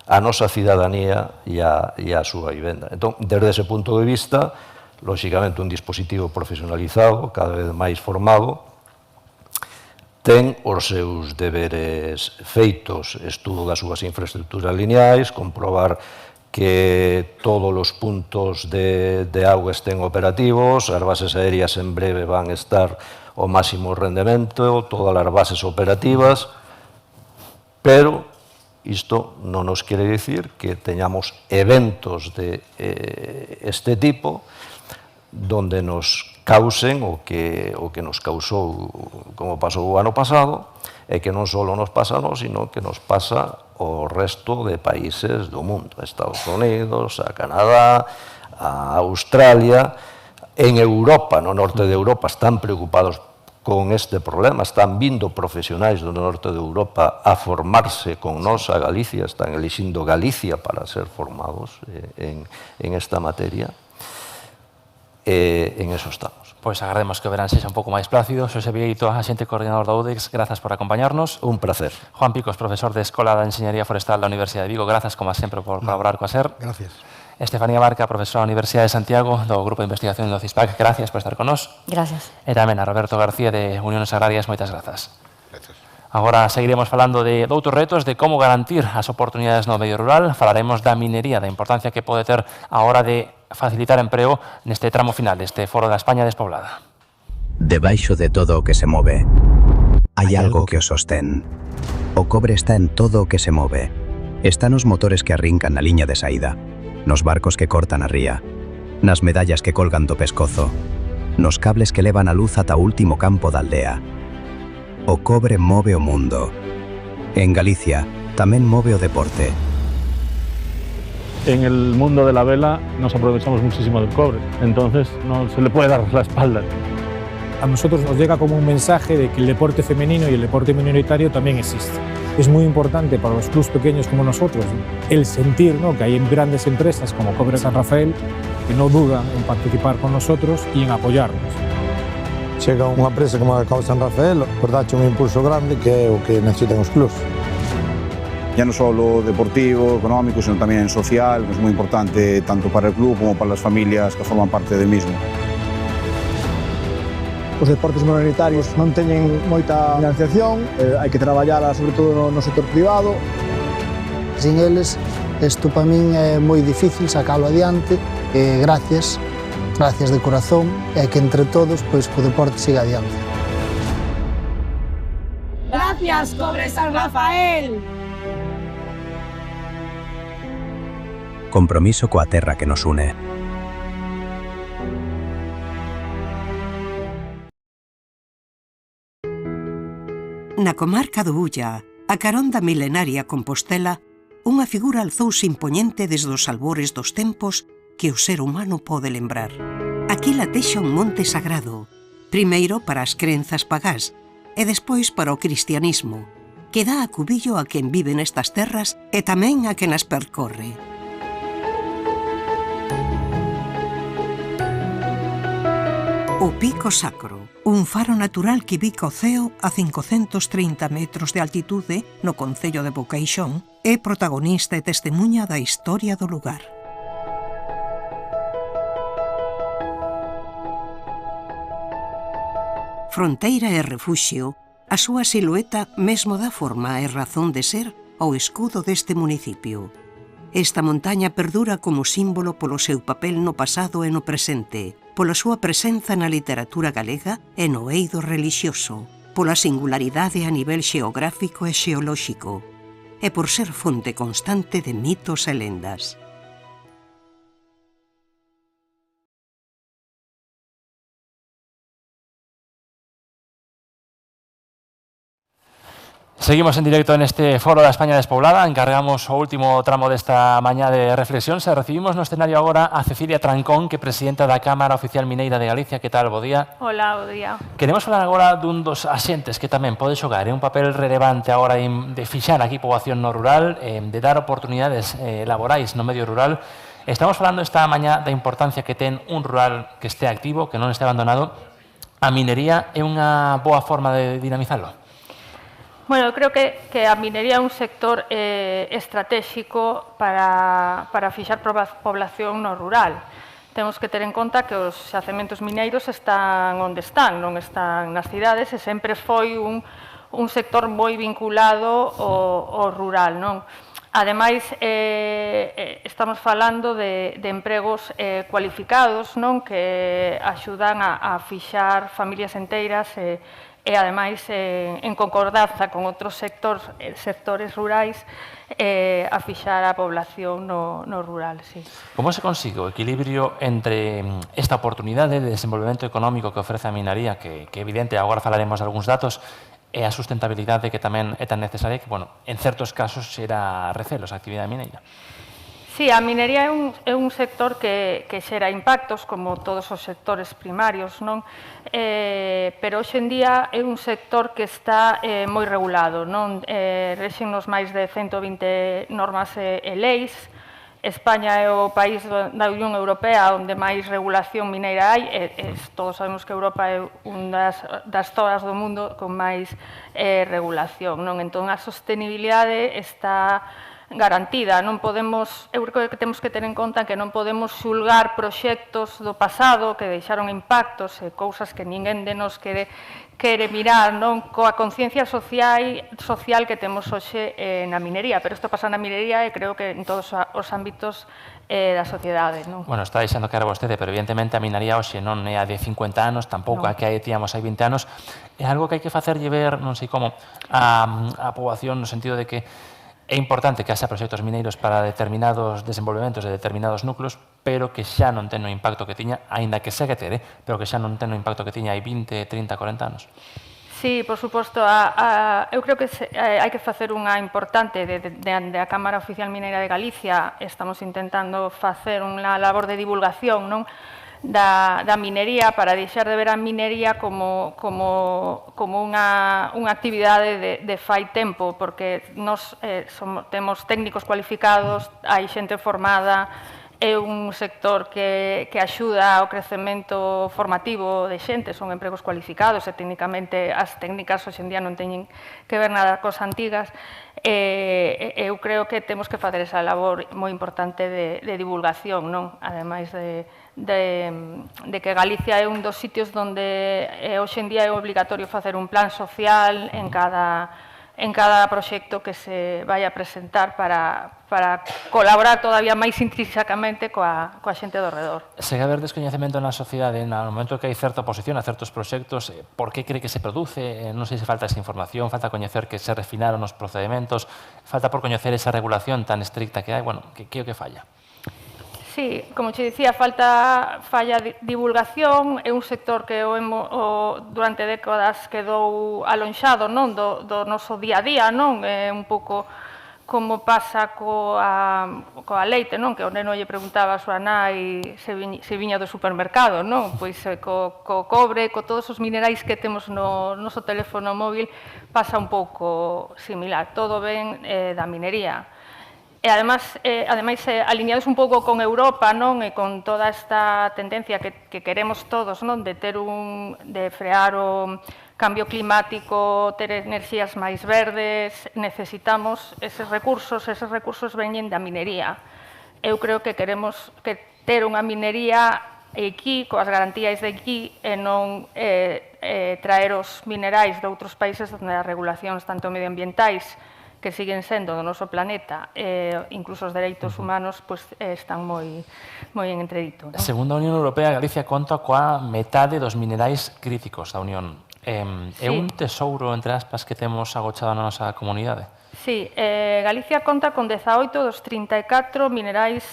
a nosa cidadanía e a súa vivenda. Entón, desde ese punto de vista, lóxicamente un dispositivo profesionalizado, cada vez máis formado, ten os seus deberes feitos, estudo das súas infraestructuras lineais, comprobar que todos os puntos de auga estén operativos, as bases aéreas en breve van estar ao máximo rendemento, todas as bases operativas, pero isto non nos quere dicir que teñamos eventos de este tipo donde nos causen o que nos causou como pasou o ano pasado e que non só nos pasa a nós, sino que nos pasa ao resto de países do mundo, a Estados Unidos, a Canadá, a Australia. En Europa, no norte de Europa, están preocupados con este problema, están vindo profesionais do norte de Europa a formarse con nós a Galicia, están elixindo Galicia para ser formados en esta materia. En eso estamos. Pois agardemos que o verán sexa un pouco máis plácido. Xosé Vieito, axente coordinador da UDEX, grazas por acompañarnos. Un placer. Juan Picos, profesor de Escola de Enxeñería Forestal da Universidade de Vigo, grazas, como sempre, por colaborar coa SER. Gracias. Estefanía Barca, profesora da Universidade de Santiago, do Grupo de Investigación do CISPAC, gracias por estar con nós. Gracias. E tamén a Roberto García, de Uniones Agrarias, moitas grazas. Agora seguiremos falando de outros retos, de como garantir as oportunidades no medio rural. Falaremos da minería, da importancia que pode ter a hora de facilitar emprego neste tramo final deste Foro da España Despoblada. Debaixo de todo o que se move, hai algo que o sostén. O cobre está en todo o que se move. Está nos motores que arrincan na liña de saída, nos barcos que cortan a ría, nas medallas que colgan do pescozo, nos cables que levan a luz ata o último campo da aldea. O cobre move o mundo. En Galicia tamén move o deporte. En el mundo de la vela nos aprovechamos muchísimo del cobre, entonces no se le puede dar la espalda. A nosotros nos llega como un mensaje de que el deporte femenino y el deporte minoritario también existe. Es muy importante para los clubes pequeños como nosotros el sentir, ¿no?, que hay grandes empresas como Cobre San Rafael que no dudan en participar con nosotros y en apoyarnos. Chega unha empresa como a Cobre San Rafael, por darche un impulso grande que é o que necesitan os clubes. Ya no solo deportivo, económico, sino también social, que es muy importante tanto para el club como para las familias que forman parte del mismo. Os deportes minoritarios non teñen moita financiación, hai que traballala sobre todo no sector privado. Sin eles, isto para min é moi difícil sacalo adiante, e gracias de corazón, e que entre todos pois, o deporte siga adiante. Gracias, Cobre San Rafael! Compromiso coa terra que nos une. Na comarca do Ulla, a carón da milenaria Compostela, unha figura alzouse impoñente desde os albores dos tempos que o ser humano pode lembrar. Aquí latexa un monte sagrado, primeiro para as crenzas pagás e despois para o cristianismo, que dá acubillo a quen vive nestas terras e tamén a quen as percorre. O Pico Sacro, un faro natural que bica o ceo a 530 metros de altitude no concello de Boqueixón, é protagonista e testemunha da historia do lugar. Fronteira e refuxio, a súa silueta mesmo dá forma e razón de ser ao escudo deste municipio. Esta montaña perdura como símbolo polo seu papel no pasado e no presente, pola súa presenza na literatura galega e no eido relixioso, pola singularidade a nivel xeográfico e xeolóxico, e por ser fonte constante de mitos e lendas. Seguimos en directo en este Foro da España Despoblada. Encargamos o último tramo desta mañá de reflexión. Se recibimos no escenario agora a Cecilia Trancón, que é presidenta da Cámara Oficial Mineira de Galicia. Que tal? Bo día. Hola, bo día. Queremos falar agora dun dos axentes que tamén pode xogar un papel relevante agora de fixar aquí poboación no rural, de dar oportunidades laborais no medio rural. Estamos falando esta mañá da importancia que ten un rural que este activo, que non este abandonado. A minería é unha boa forma de dinamizarlo? Bueno, eu creo que a minería é un sector estratégico para fixar población no rural. Temos que ter en conta que os xacementos mineiros están onde están, non están nas cidades, e sempre foi un sector moi vinculado ao rural, non? Ademais, estamos falando de empregos cualificados, non? Que axudan a fixar familias enteiras e, ademais, en concordanza con outros sectores rurais, a fixar a población no rural, sí. Como se consigue o equilibrio entre esta oportunidade de desenvolvemento económico que ofrece a minería, que é evidente, agora falaremos de algúns datos, e a sustentabilidade que tamén é tan necesaria que, bueno, en certos casos xera recelos a actividade mineira? Sí, a minería é un sector que xera impactos, como todos os sectores primarios, non? Pero hoxe en día é un sector que está moi regulado, non? Rexennos máis de 120 normas e leis. España é o país da Unión Europea onde máis regulación mineira hai, e todos sabemos que Europa é unha das zonas do mundo con máis regulación, non? Entón, a sostenibilidade está garantida. Non podemos, eu creo que temos que ter en conta que non podemos xulgar proxectos do pasado que deixaron impactos e cousas que ninguén de nos quere mirar, non, coa conciencia social que temos hoxe na minería, pero isto pasa na minería e creo que en todos os ámbitos da sociedade, non? Bueno, está deixando claro vostede, pero evidentemente a minería hoxe non é a de 50 anos, tampouco a que tíamos hai 20 anos. É algo que hai que facerlle ver, non sei como, a poboación no sentido de que é importante que haxa proxectos mineiros para determinados desenvolvementos de determinados núcleos, pero que xa non ten o impacto que tiña, aínda que segue ter, pero que xa non ten o impacto que tiña hai 20, 30, 40 anos. Sí, por suposto. Eu creo que hai que facer unha importante da Cámara Oficial Mineira de Galicia. Estamos intentando facer unha labor de divulgación, non, da minería, para deixar de ver a minería como unha actividade de fai tempo, porque nós temos técnicos cualificados, hai xente formada, é un sector que axuda ao crecemento formativo de xente, son empregos cualificados e técnicamente as técnicas hoxe en día non teñen que ver nada cos antigas. Eu creo que temos que facer esa labor moi importante de divulgación, non? Ademais de que Galicia é un dos sitios onde hoxe en día é obligatorio facer un plan social en cada proxecto que se vai a presentar para colaborar todavía máis intrínsecamente coa xente do redor. Segue a haber descoñecemento na sociedade no momento que hai certa oposición a certos proxectos, por que cree que se produce? Non sei se falta esa información, falta coñecer que se refinaron os procedementos, falta por coñecer esa regulación tan estricta que hai, bueno, que é o que falla? Sí, como che dicía, falla divulgación, é un sector que durante décadas quedou alonxado, non, do noso día a día, non? É un pouco como pasa coa leite, non? Que o neno lle preguntaba a súa nai se viña do supermercado, non? Pois co cobre, co todos os minerais que temos no noso teléfono móvil pasa un pouco similar, todo ven da minería. E ademais, alineados un pouco con Europa, non, e con toda esta tendencia que queremos todos, non, de frear o cambio climático, ter enerxías máis verdes, necesitamos eses recursos veñen da minería. Eu creo que queremos ter unha minería aquí, coas garantías de aquí, e non traer os minerais de outros países onde as regulacións tanto medioambientais que siguen sendo do noso planeta, incluso os dereitos humanos, están moi en entredito. Segundo a Unión Europea, Galicia conta coa metade dos minerais críticos da Unión. É un tesouro, entre aspas, que temos agochado na nosa comunidade? Sí, Galicia conta con 18 dos 34 minerais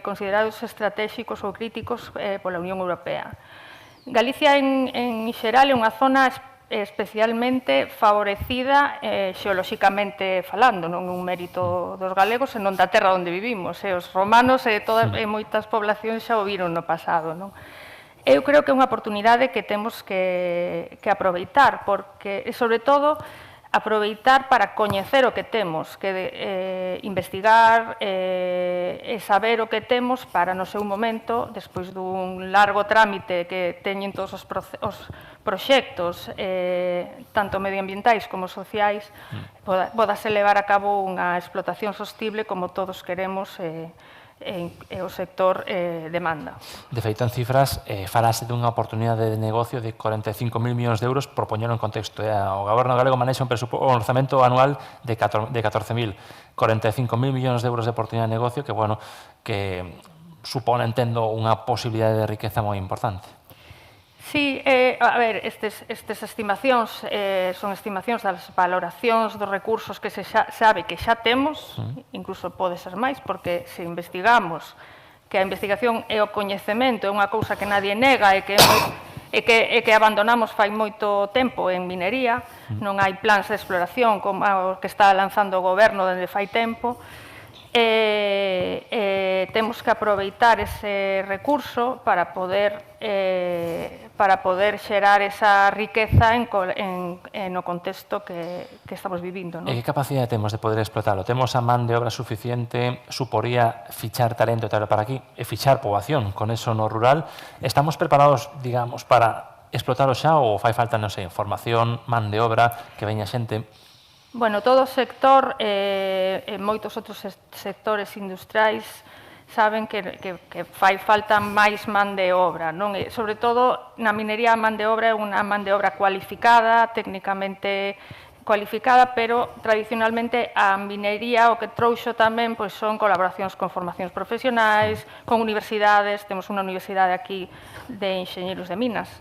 considerados estratégicos ou críticos pola Unión Europea. Galicia, en xeral, é unha zona especialmente favorecida xeolóxicamente falando, non un mérito dos galegos, senón da terra onde vivimos. Os romanos e moitas poblacións xa o viron no pasado, non? Eu creo que é unha oportunidade que temos que aproveitar, porque, sobre todo, aproveitar para coñecer o que temos, que investigar e saber o que temos para, no seu momento, despois dun largo trámite que teñen todos os proxectos, tanto medioambientais como sociais, podase levar a cabo unha explotación sostible como todos queremos e o sector demanda. De feito, en cifras, falase dunha oportunidade de negocio de 45.000 millóns de euros, por poñelo en contexto. O Goberno galego manexa un orzamento anual de 14.000. 45.000 millóns de euros de oportunidade de negocio que supone, entendo, unha posibilidade de riqueza moi importante. Sí, a ver, estes estimacións son estimacións das valoracións dos recursos que se sabe que xa temos, incluso pode ser máis, porque se investigamos que a investigación e o coñecemento é unha cousa que nadie nega e que abandonamos fai moito tempo en minería, non hai plans de exploración como o que está lanzando o goberno dende fai tempo, temos que aproveitar ese recurso para poder xerar esa riqueza no contexto que estamos vivindo. E que capacidade temos de poder explotarlo? Temos a man de obra suficiente? Suporía fichar talento e tal para aquí e fichar poboación con eso no rural? Estamos preparados, digamos, para explotarlo xa ou fai falta, non sei, formación, man de obra, que veña xente? Bueno, todo o sector e moitos outros sectores industriais saben que fai falta máis man de obra, non? E, sobre todo, na minería a man de obra é unha man de obra cualificada, técnicamente cualificada, pero tradicionalmente a minería o que trouxo tamén pois, son colaboracións con formacións profesionais, con universidades, temos unha universidade aquí de enxeñeros de minas,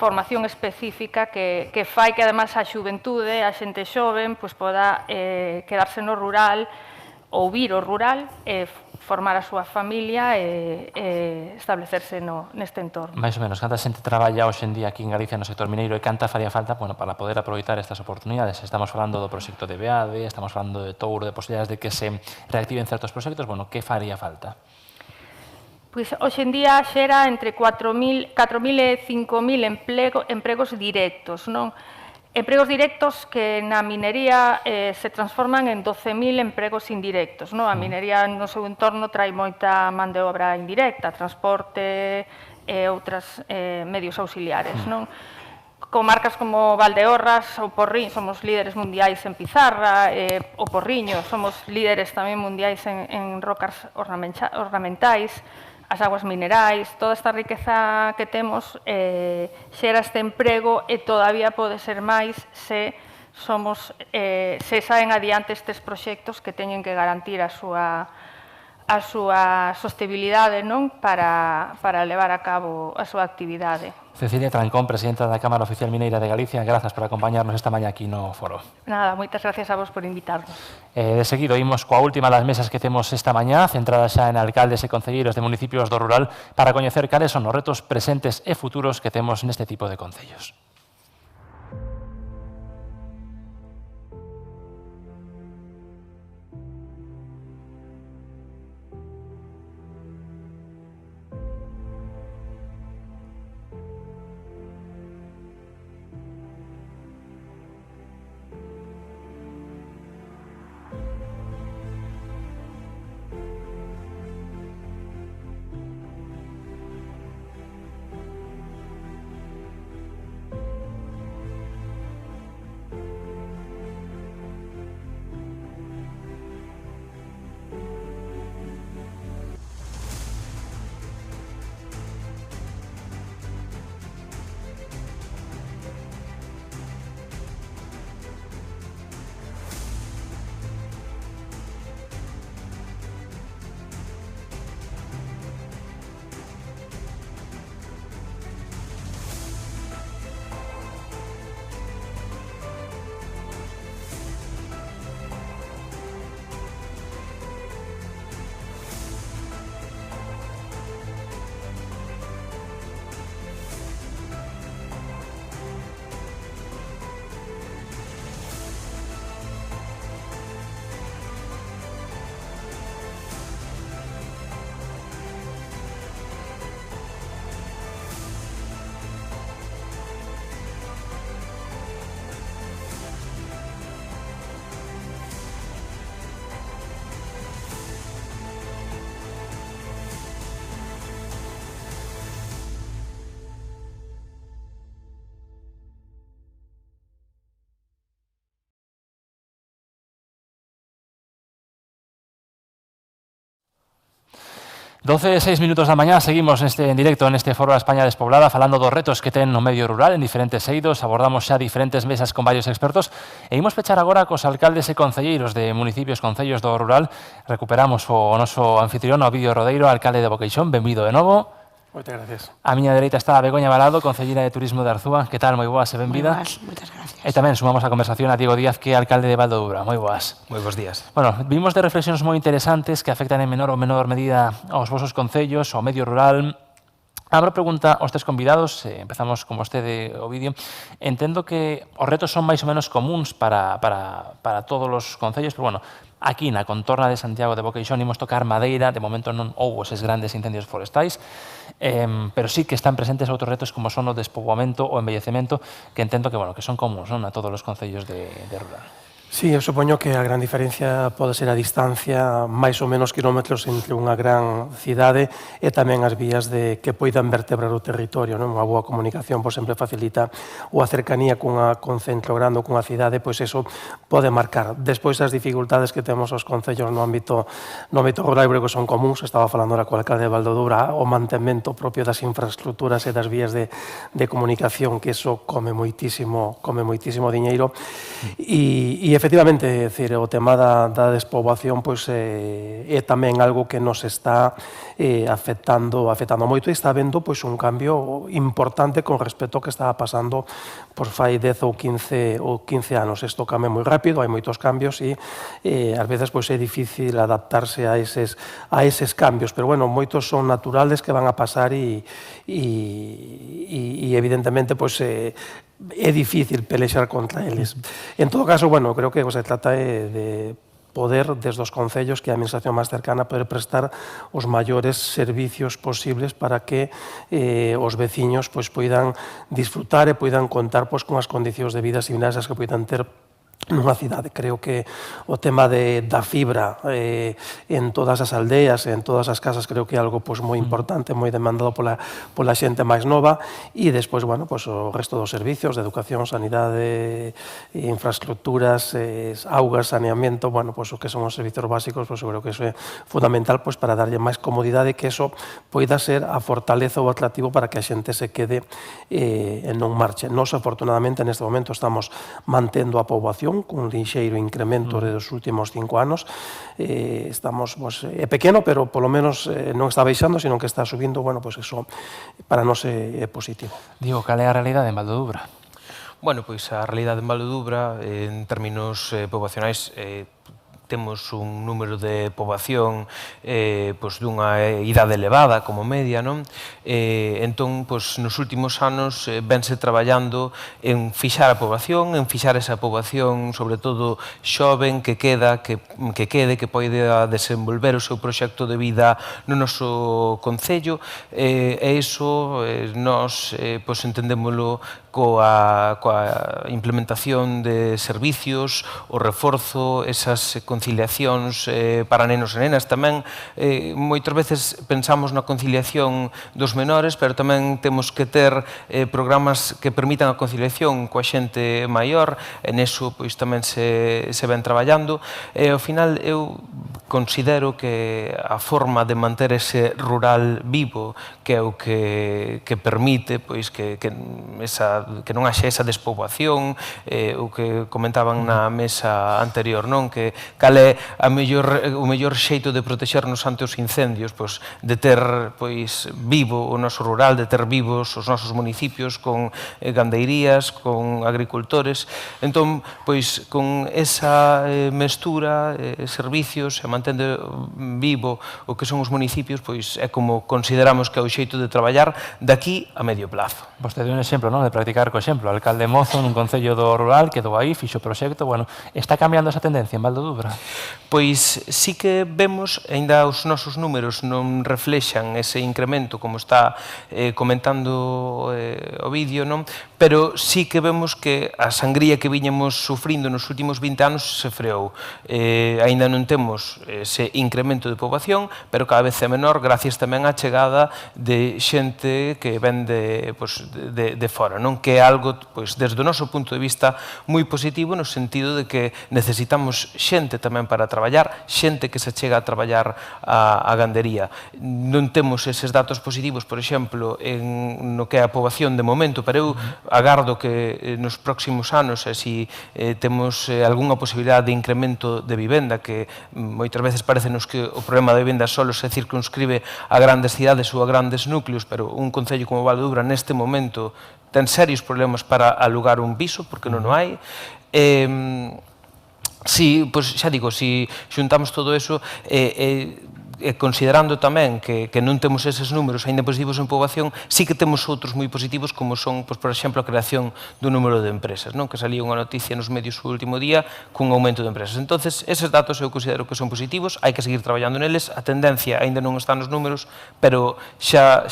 formación específica que fai que además a xuventude, a xente xoven, poda quedarse no rural ou vir o rural, formar a súa familia e establecerse neste entorno. Mais ou menos, canta xente traballa hoxe en día aquí en Galicia no sector mineiro e canta faría falta para poder aproveitar estas oportunidades? Estamos falando do proxecto de BEADE, estamos falando de Touro, de posibilidades de que se reactiven certos proxectos, que faría falta? Pois, hoxe en día xera entre 4.000 e 5.000 empregos directos, non? Empregos directos que na minería se transforman en 12.000 empregos indirectos, non? A minería no seu entorno trai moita man de obra indirecta, transporte e outros medios auxiliares, non? Comarcas como Valdeorras ou Porriño, somos líderes mundiais en pizarra, o Porriño, somos líderes tamén mundiais en rocas ornamentais, as aguas minerais, toda esta riqueza que temos xera este emprego e todavía pode ser máis se saen adiante estes proxectos que teñen que garantir a súa sostenibilidade para levar a cabo a súa actividade. Cecilia Trancón, presidenta da Cámara Oficial Mineira de Galicia, grazas por acompañarnos esta mañá aquí no foro. Nada, moitas gracias a vos por invitarnos. De seguido, imos coa última das mesas que temos esta mañá, centrada xa en alcaldes e concelleiros de municipios do rural, para coñecer cales son os retos presentes e futuros que temos neste tipo de concellos. Doce e 6 minutos da mañá, seguimos en directo neste Foro da España Despoblada falando dos retos que ten no medio rural en diferentes eidos, abordamos xa diferentes mesas con varios expertos e imos pechar agora cos alcaldes e concelleiros de municipios, concellos do rural. Recuperamos o noso anfitrión, o Ovidio Rodeiro, alcalde de Boqueixón, benvido de novo. Moitas gracias. A miña dereita está a Begoña Balado, concelleira de Turismo de Arzúa. Que tal, moi boas e benvida? Moi boas, moitas gracias. E tamén sumamos a conversación a Diego Díaz, que é alcalde de Valdodura. Moi boas. Moi bons días. Bueno, vimos de reflexións moi interesantes que afectan en menor ou menor medida aos vosos concellos, ao medio rural. Abro pregunta aos tres convidados, empezamos con vostede, Ovidio. Entendo que os retos son máis ou menos comuns para todos os concellos, pero bueno, aquí na contorna de Santiago de Boqueixón imos tocar madeira, de momento non houbo eses grandes incendios forestais, pero sí que están presentes outros retos como son o despoboamento, o envellecemento, que entendo que, bueno, que son comuns, non, a todos os concellos de rural. Sí, eu supoño que a gran diferencia pode ser a distancia, máis ou menos kilómetros entre unha gran cidade e tamén as vías que poidan vertebrar o territorio. Unha boa comunicación sempre facilita ou a cercanía cun centro grande ou cunha cidade, pois eso pode marcar. Despois as dificultades que temos os concellos no ámbito rural, que son comuns, estaba falando ahora co alcalde de Valdodura, o mantemento propio das infraestructuras e das vías de comunicación, que eso come moitísimo diñeiro, e efectivamente, o tema da despoboación é tamén algo que nos está afectando moito e está habendo un cambio importante con respecto ao que estaba pasando fai 10 ou 15 anos. Isto cambia moi rápido, hai moitos cambios e ás veces é difícil adaptarse a eses cambios, pero bueno, moitos son naturales que van a pasar e evidentemente é difícil pelexar contra eles. En todo caso, bueno, creo que se trata de poder, desde os concellos, que a administración máis cercana poder prestar os maiores servicios posibles para que os veciños poidan disfrutar e poidan contar con as condicións de vida similares as que poidan ter nunha cidade. Creo que o tema da fibra en todas as aldeas, en todas as casas, creo que é algo moi importante, moi demandado pola xente máis nova, e despois, bueno, o resto dos servicios de educación, sanidade, infraestructuras, augas, saneamento, bueno, o que son os servicios básicos, eu creo que iso é fundamental para darlle máis comodidade, que iso poida ser a fortaleza ou atractivo para que a xente se quede e non marche. Nos, afortunadamente, neste momento estamos mantendo a poboación con un lixeiro incremento dos últimos 5 anos. Estamos, é pequeno, pero polo menos non está baixando, sino que está subindo. Bueno, eso para nós é positivo. Diego, cal é a realidade en Valdodubra? Bueno, pois a realidade en Valdodubra, en términos poboacionais, temos un número de poboación dunha idade elevada como media, non? Entón, nos últimos anos vense traballando en fixar a poboación, en fixar esa poboación, sobre todo xoven, que quede, que poida desenvolver o seu proxecto de vida no noso concello, e iso nós entendémolo coa implementación de servicios, o reforzo, esas conciliacións para nenos e nenas. Tamén, moitas veces pensamos na conciliación dos menores, pero tamén temos que ter programas que permitan a conciliación coa xente maior, e neso tamén se ven traballando. Ao final, eu considero que a forma de manter ese rural vivo, que é o que permite que non haxe esa despoboación, o que comentaban na mesa anterior, non? Que cal é o mellor xeito de protexernos ante os incendios, de ter vivo o noso rural, de ter vivos os nosos municipios con gandeirías, con agricultores. Entón, con esa mestura, servicios, e mantendo vivo o que son os municipios, é como consideramos que é o xeito de traballar daqui a medio plazo. Vostede un exemplo, non? De practicar co exemplo. O alcalde Mozo, nun concello do rural, quedou aí, fixo o proxecto. Bueno, está cambiando esa tendencia en Valdodubra? Pois sí que vemos, aínda os nosos números non reflexan ese incremento, como está comentando o vídeo, non? Pero sí que vemos que a sangría que viñemos sufrindo nos últimos 20 anos se freou. Aínda non temos ese incremento de poboación, pero cada vez é menor, gracias tamén á chegada de xente que ven de fora, non? Que é algo, desde o noso punto de vista, moi positivo, no sentido de que necesitamos xente tamén para traballar, xente que se chega a traballar a gandería. Non temos eses datos positivos, por exemplo, no que é a poboación de momento, pero eu agardo que nos próximos anos, se temos algunha posibilidade de incremento de vivenda, que moitas veces parecenos que o problema da vivenda solo se circunscribe a grandes cidades ou a grandes núcleos, pero un concello como Valdodubra neste momento ten serios problemas para alugar un piso, porque non o hai. Si, xa digo, si xuntamos todo eso, considerando tamén que non temos eses números aínda positivos en poboación, sí que temos outros moi positivos, como son, por exemplo, a creación do número de empresas, que salía unha noticia nos medios o último día cun aumento de empresas. Entonces, eses datos eu considero que son positivos, hai que seguir traballando neles, a tendencia aínda non está nos números, pero xa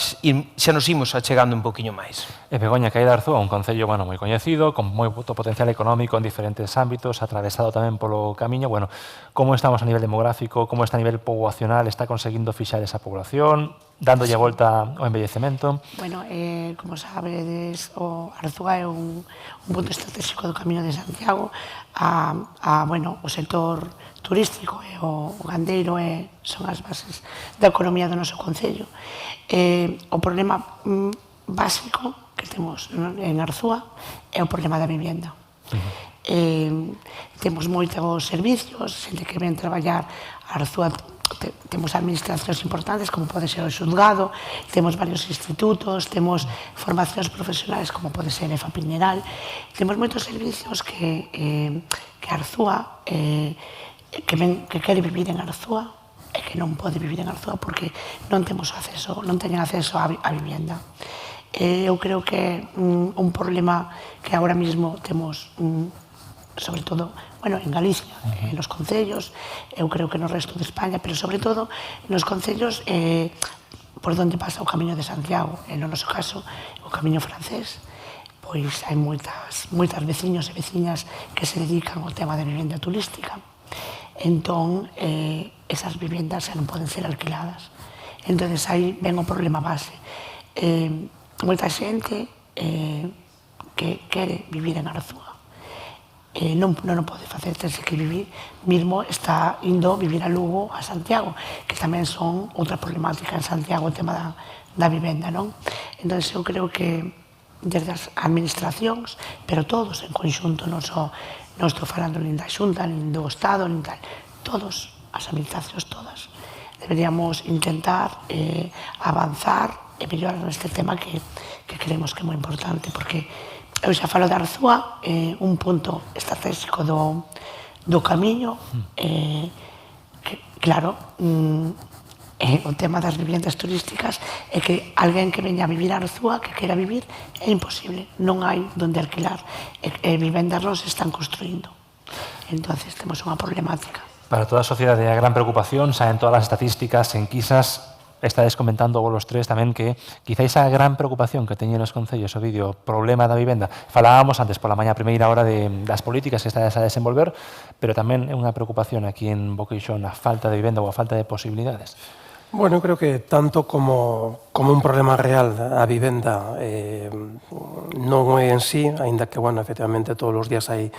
nos imos achegando un poquinho máis. E Begoña, Caída de Arzúa, un concello moi coñecido, con moi potencial económico en diferentes ámbitos, atravesado tamén polo camiño. Bueno, como estamos a nivel demográfico, como está a nivel poboacional, está conseguindo fixar esa población, dándolle a volta ao envellecemento? Bueno, como sabedes, o Arzúa é un punto estratégico do Camiño de Santiago. O sector turístico e o gandeiro son as bases da economía do noso concello. O problema básico que temos en Arzúa é o problema da vivenda. Temos moitos servicios, xente que ven traballar a Arzúa, temos administracións importantes como pode ser o xulgado, temos varios institutos, temos formacións profesionais como pode ser EFA Pineral, temos moitos servicios que Arzúa, que quere vivir en Arzúa e que non pode vivir en Arzúa porque non teñen acceso á vivenda. Eu creo que un problema que agora mesmo temos, sobre todo, en Galicia, nos concellos, eu creo que no resto de España, pero sobre todo nos concellos por onde pasa o Camiño de Santiago, no noso caso, o Camiño francés, pois hai moitas veciños e veciñas que se dedican ao tema de vivenda turística. Entón, esas vivendas xa non poden ser alquiladas. Entón, aí ven o problema base. Moita xente que quere vivir en Arzúa non o pode facer, tense que vivir, mesmo está indo vivir a Lugo, a Santiago, que tamén son outra problemática en Santiago, o tema da vivenda, non? Entón, eu creo que desde as administracións, pero todos en conxunto, non estou falando nin da Xunta, nin do Estado, nin tal, todos, as administracións todas, deberíamos intentar avanzar e mellorar neste tema que creemos que é moi importante, porque eu xa falo de Arzúa, un punto estratégico do camiño, claro, o tema das viviendas turísticas é que alguén que veña a vivir a Arzúa, que queira vivir, é imposible, non hai donde alquilar, e vivendas non se están construindo. Entonces, temos unha problemática. Para toda a sociedade é a gran preocupación, saen todas as estatísticas, enquisas. Estades comentando vos los tres tamén que quizáis a gran preocupación que teñen os concellos o vídeo problema da vivenda. Falábamos antes pola mañá primeira hora das políticas que estades a desenvolver, pero tamén é unha preocupación aquí en Boqueixón a falta de vivenda ou a falta de posibilidades. Bueno, eu creo que tanto como un problema real a vivenda non é en sí, aínda que, efectivamente, todos os días hai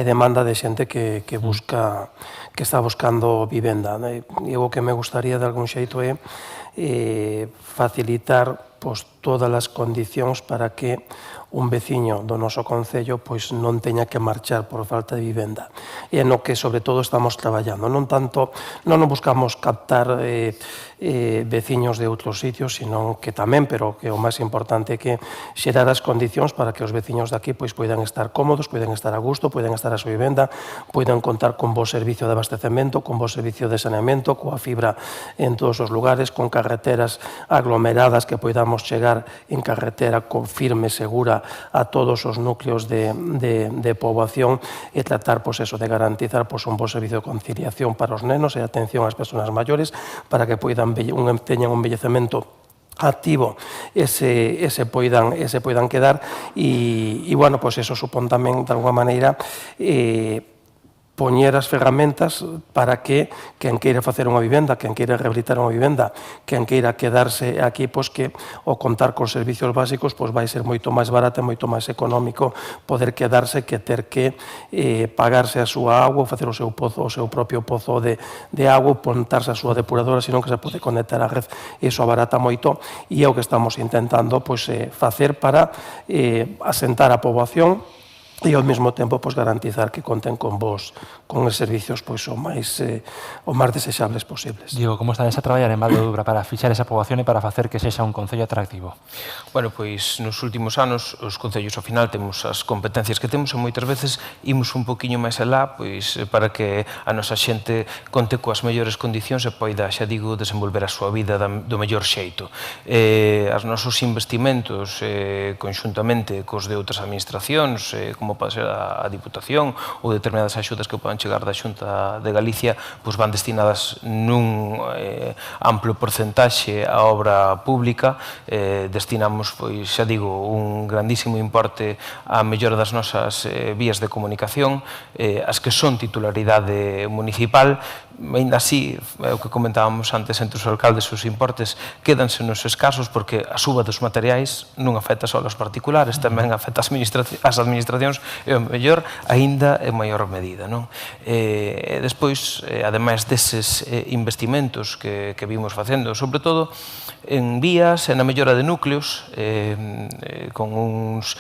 demanda de xente que está buscando vivenda. E o que me gustaría de algún xeito é facilitar todas as condicións para que un veciño do noso concello non teña que marchar por falta de vivenda. E no que, sobre todo, estamos traballando. Non buscamos captar veciños de outros sitios, sino que tamén, pero que o máis importante é que xerar as condicións para que os veciños daqui poidan estar cómodos, poidan estar a gusto, poidan estar a súa vivenda, poidan contar con bo servicio de abastecemento, con bo servicio de saneamento, coa fibra en todos os lugares, con carreteras aglomeradas que poidamos chegar en carretera firme, segura, a todos os núcleos de poboación e tratar de garantizar un bo servicio de conciliación para os nenos e atención ás persoas maiores para que teñan un envellecemento activo e se poidan quedar e eso supón tamén de alguma maneira poñer as ferramentas para que quen queira facer unha vivenda, quen queira rehabilitar unha vivenda, quen queira quedarse aquí, que o contar con servicios básicos vai ser moito máis barato e moito máis económico poder quedarse que ter que pagarse a súa agua, facer o seu propio pozo de agua, pontarse a súa depuradora, senón que se pode conectar á red. Iso abarata moito e é o que estamos intentando facer para asentar a poboación e ao mesmo tempo garantizar que conten con vos, con os servicios o máis desexables posibles. Diego, como estades a traballar en Val de Dubra para fixar esa poboación e para facer que sexa un concello atractivo? Bueno, pois nos últimos anos os concellos ao final temos as competencias que temos e moitas veces imos un poquinho máis alá pois para que a nosa xente conte coas mellores condicións e poida, xa digo, desenvolver a súa vida do mellor xeito. Os nosos investimentos conxuntamente cos de outras administracións, como pode ser a Diputación ou determinadas axudas que podan chegar da Xunta de Galicia, pois van destinadas nun amplo porcentaxe á obra pública. Destinamos, pois, xa digo, un grandísimo importe á mellora das nosas vías de comunicación, as que son titularidade municipal. Ainda así, é o que comentábamos antes entre os alcaldes, os importes quédanse nos escasos porque a suba dos materiais non afecta só aos particulares, tamén afecta as administracións e o mellor aínda en maior medida. Despois, ademais deses investimentos que vimos facendo, sobre todo en vías e na mellora de núcleos, con uns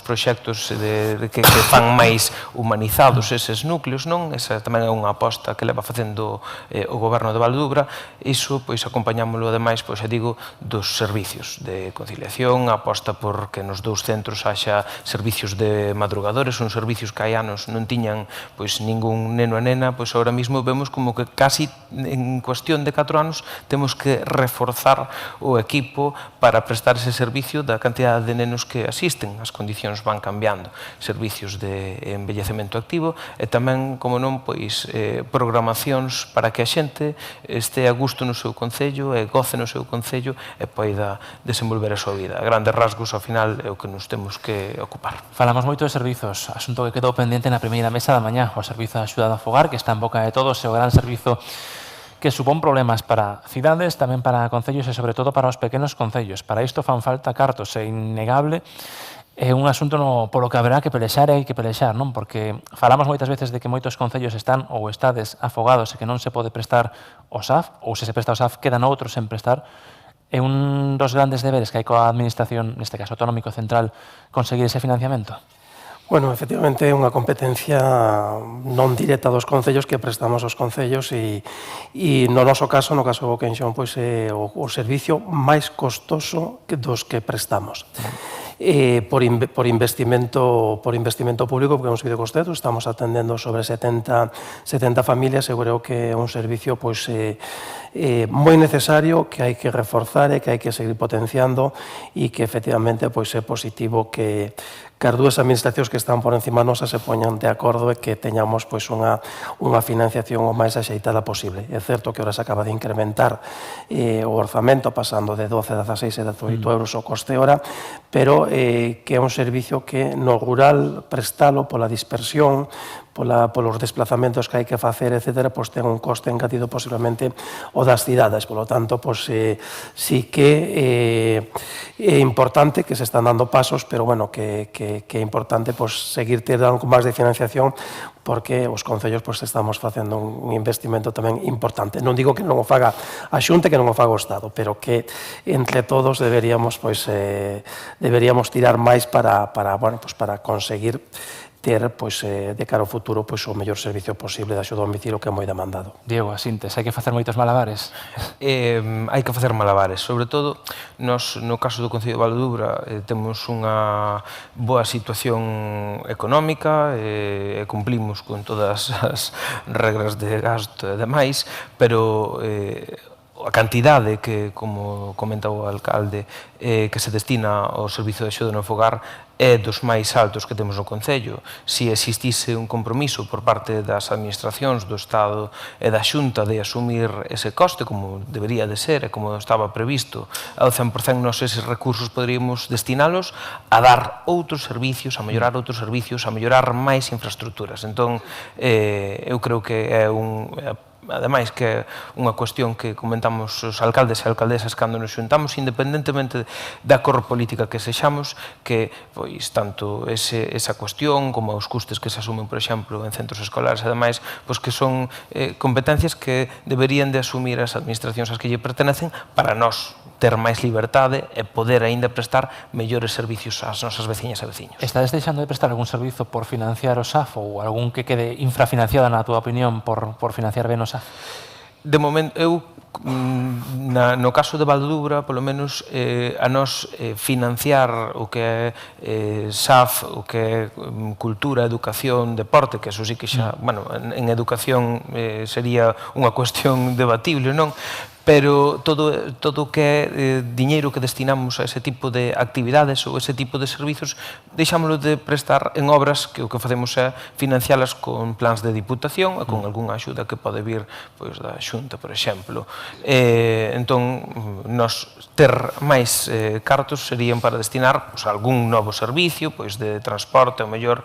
proxectos que fan máis humanizados eses núcleos, esa tamén é unha aposta que leva facendo o goberno de Val de Dubra. Iso, pois, acompañámoslo, ademais, pois, xa digo, dos servicios de conciliación, a aposta por que nos dous centros haxa servicios de madrugadores, uns servicios que hai anos non tiñan, pois, ningún neno e nena, pois, ahora mismo vemos como que casi en cuestión de 4 anos temos que reforzar o equipo para prestar ese servicio da cantidad de nenos que asisten. As condicións van cambiando, servicios de envellecemento activo e tamén, como non, pois, programacións para que a xente este a gusto no seu concello e goce no seu concello e poida desenvolver a súa vida. A grandes rasgos, ao final, é o que nos temos que ocupar. Falamos moito de servizos, asunto que quedou pendente na primeira mesa da mañá, o servizo de axuda do fogar, que está en boca de todos, e o gran servizo que supón problemas para cidades, tamén para concellos e, sobre todo, para os pequenos concellos. Para isto fan falta cartos, é innegable. É un asunto polo que haberá que pelexar e hai que pelexar, non? Porque falamos moitas veces de que moitos concellos están ou estades afogados e que non se pode prestar o SAF, ou se se presta o SAF, quedan outros en prestar. É un dos grandes deberes que hai coa administración, neste caso autonómico central, conseguir ese financiamento? Bueno, efectivamente é unha competencia non directa dos concellos que prestamos aos concellos e no noso caso, no caso do Boquenxón, pois é o servicio máis costoso dos que prestamos. Por investimento público, porque é un servicio costoso, estamos atendendo sobre 70 familias, eu creo que é un servicio moi necesario, que hai que reforzar e que hai que seguir potenciando e que efectivamente é positivo que as dúas administracións que están por encima nosa se poñan de acordo e que teñamos unha financiación o máis axeitada posible. É certo que ahora se acaba de incrementar o orzamento pasando de 12, 16 e 18 euros o coste hora, pero que é un servicio que no rural prestalo pola dispersión, polos desplazamentos que hai que facer, etc., ten un coste engadido posiblemente o das cidades. Por lo tanto, sí que é importante que se están dando pasos, pero bueno, que é importante seguir tirando con máis de financiación, porque os concellos estamos facendo un investimento tamén importante. Non digo que non o faga a Xunta, que non o faga o Estado, pero que entre todos deberíamos tirar máis para conseguir ter, de cara ao futuro, o mellor servicio posible de axuda ao domicilio, que é moi demandado. Diego, a síntese, hai que facer moitos malabares? Hai que facer malabares. Sobre todo, nos, no caso do Concello de Val de Dubra, temos unha boa situación económica, e cumplimos con todas as regras de gasto e demais, pero a cantidade que, como comenta o alcalde, que se destina ao servicio de axuda no fogar é dos máis altos que temos no Concello. Se existise un compromiso por parte das administracións do Estado e da Xunta de asumir ese coste, como debería de ser e como estaba previsto, ao 100% nos eses recursos poderíamos destinalos a dar outros servicios, a mellorar outros servicios, a mellorar máis infraestructuras. Entón, eu creo que é ademais que é unha cuestión que comentamos os alcaldes e alcaldesas cando nos xuntamos, independentemente da cor política que sexamos, que pois tanto esa cuestión como os custes que se asumen, por exemplo, en centros escolares, ademais, pois que son competencias que deberían de asumir as administracións ás que lle pertenecen para nós ter máis liberdade e poder aínda prestar mellores servicios ás nosas veciñas e veciños. Estades deixando de prestar algún servizo por financiar o SAF ou algún que quede infrafinanciado, na túa opinión, por financiar ben o SAF? De momento, eu, no caso de Valdedubra, polo menos, a nos financiar o que é SAF, o que é cultura, educación, deporte, que eso sí que xa, bueno, en educación sería unha cuestión debatible, non? Pero todo o que é diñeiro que destinamos a ese tipo de actividades ou ese tipo de servizos, deixámoslo de prestar en obras que o que facemos é financialas con plans de diputación e con algunha axuda que pode vir da Xunta, por exemplo. Entón, nos ter máis cartos serían para destinar a algún novo servicio de transporte, ao mellor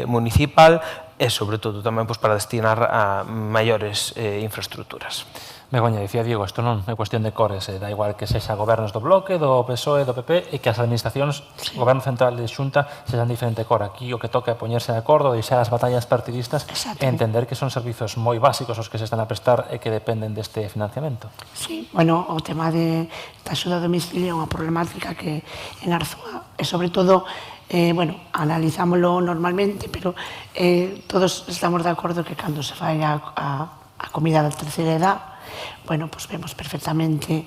municipal, e, sobre todo, tamén para destinar a maiores infraestructuras. Begoña, dicía Diego, isto non é cuestión de cores, da igual que sexa gobernos do Bloque, do PSOE, do PP, e que as administracións, goberno central de Xunta, sexan diferente cor. Aquí o que toca é poñerse de acordo, deixar as batallas partidistas e entender que son servizos moi básicos os que se están a prestar e que dependen deste financiamento. Sí, bueno, o tema da axuda a domicilio é unha problemática que en Arzúa, e sobre todo, bueno, analizámoslo normalmente, pero todos estamos de acordo que cando se fai a comida da terceira edad, bueno, pues vemos perfectamente,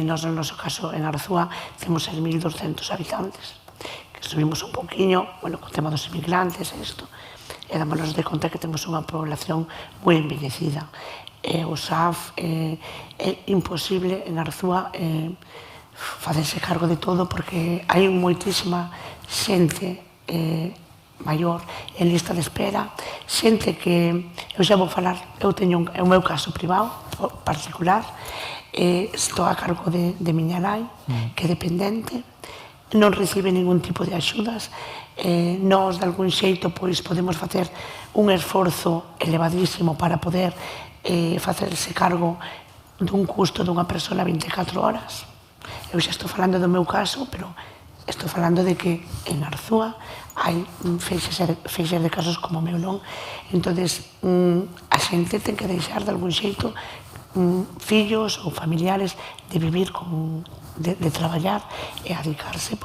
no noso caso en Arzúa, temos 6.200 habitantes, que subimos un poquinho, bueno, con o tema dos inmigrantes e isto, e dámonos de conta que temos unha población moi envellecida. O SAF é imposible en Arzúa facerse cargo de todo porque hai moitísima xente maior en lista de espera, xente que, eu xa vou falar, eu teño o meu caso privado, particular, estou a cargo de miña nai, que é dependente, non recibe ningún tipo de axudas, nós, de algún xeito, podemos facer un esforzo elevadísimo para poder facerse cargo dun custo dunha persona 24 horas. Eu xa estou falando do meu caso, pero estou falando de que en Arzúa hai feixes de casos como o meu, non? Entón, a xente ten que deixar de algún xeito fillos ou familiares de vivir, de traballar e a dedicarse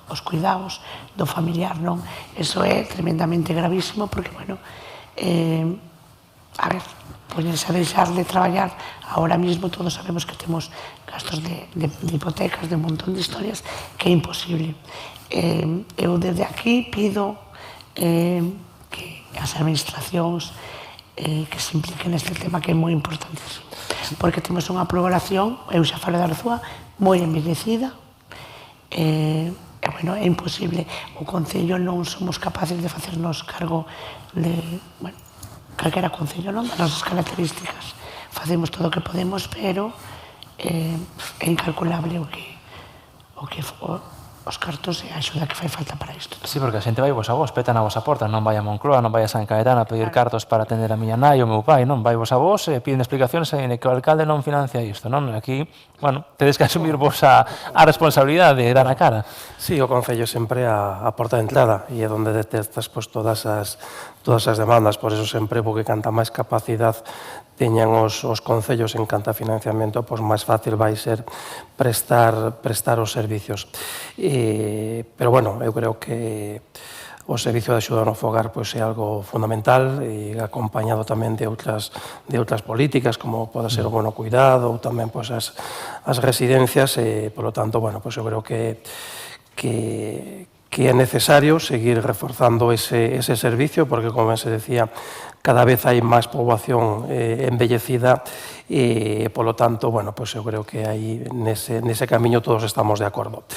aos cuidados do familiar, non? Eso é tremendamente gravísimo porque, bueno, a ver, poñerse a deixar de traballar ahora mismo, todos sabemos que temos gastos de hipotecas, de un montón de historias, que é imposible. Eu desde aquí pido que as administracións que se impliquen neste tema que é moi importante, porque temos unha población, eu xa falo de Arzúa, moi envellecida, e, bueno, é imposible. O Concello non somos capaces de facernos cargo de, bueno, calquera Concello, non? Das nosas características. Facemos todo o que podemos, pero é incalculable os cartos e a axuda que fai falta para isto. Sí, porque a xente vai vos a vos, petan a vosa porta, non vai a Moncloa, non vai a San Caetano a pedir cartos para atender a miña nai ou meu pai, non, vai vos a vos e piden explicacións e que o alcalde non financia isto, non? Aquí, bueno, tedes que asumir vos a responsabilidade de dar a cara. Sí, o Concello sempre a porta de entrada e é onde detectas todas as demandas, por eso sempre, porque canta máis capacidade teñan os concellos en canto a financiamento, pois máis fácil vai ser prestar os servicios. Pero, bueno, eu creo que o servicio de axuda no fogar é algo fundamental e acompañado tamén de outras políticas, como pode ser o bono cuidado ou tamén as residencias, e, polo tanto, bueno, eu creo que é necesario seguir reforzando ese servicio, porque, como se decía, cada vez hai máis poboación envellecida e, polo tanto, bueno, eu creo que aí nese camiño todos estamos de acordo.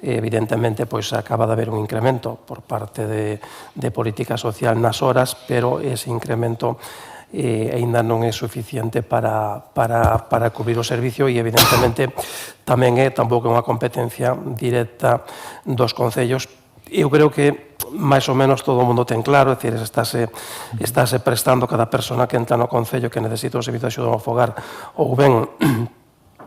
Evidentemente, acaba de haber un incremento por parte de política social nas horas, pero ese incremento aínda non é suficiente para cubrir o servicio e, evidentemente, tamén tampouco é unha competencia directa dos concellos. Eu creo que máis ou menos todo o mundo ten claro, é dicir, estáse prestando cada persona que entra no Concello que necesita un servicio de axuda ao fogar ou ben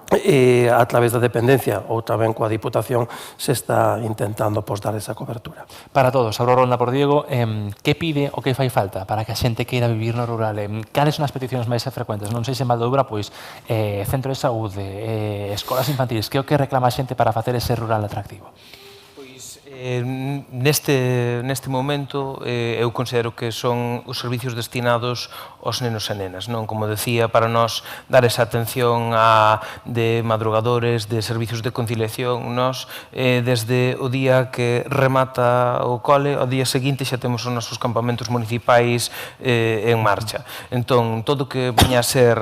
a través da dependencia ou tamén coa Diputación se está intentando dar esa cobertura. Para todos, abro ronda por Diego, que pide o que fai falta para que a xente queira vivir no rural? Cales son as peticións máis frecuentes? Non sei se en Valdobra, pois, centro de saúde, escolas infantiles, que é o que reclama a xente para facer ese rural atractivo? Neste momento eu considero que son os servicios destinados aos nenos e nenas, non? Como decía, para nós dar esa atención de madrugadores, de servicios de conciliación, nós desde o día que remata o cole, ao día seguinte xa temos os nosos campamentos municipais en marcha. Entón, todo que veña a ser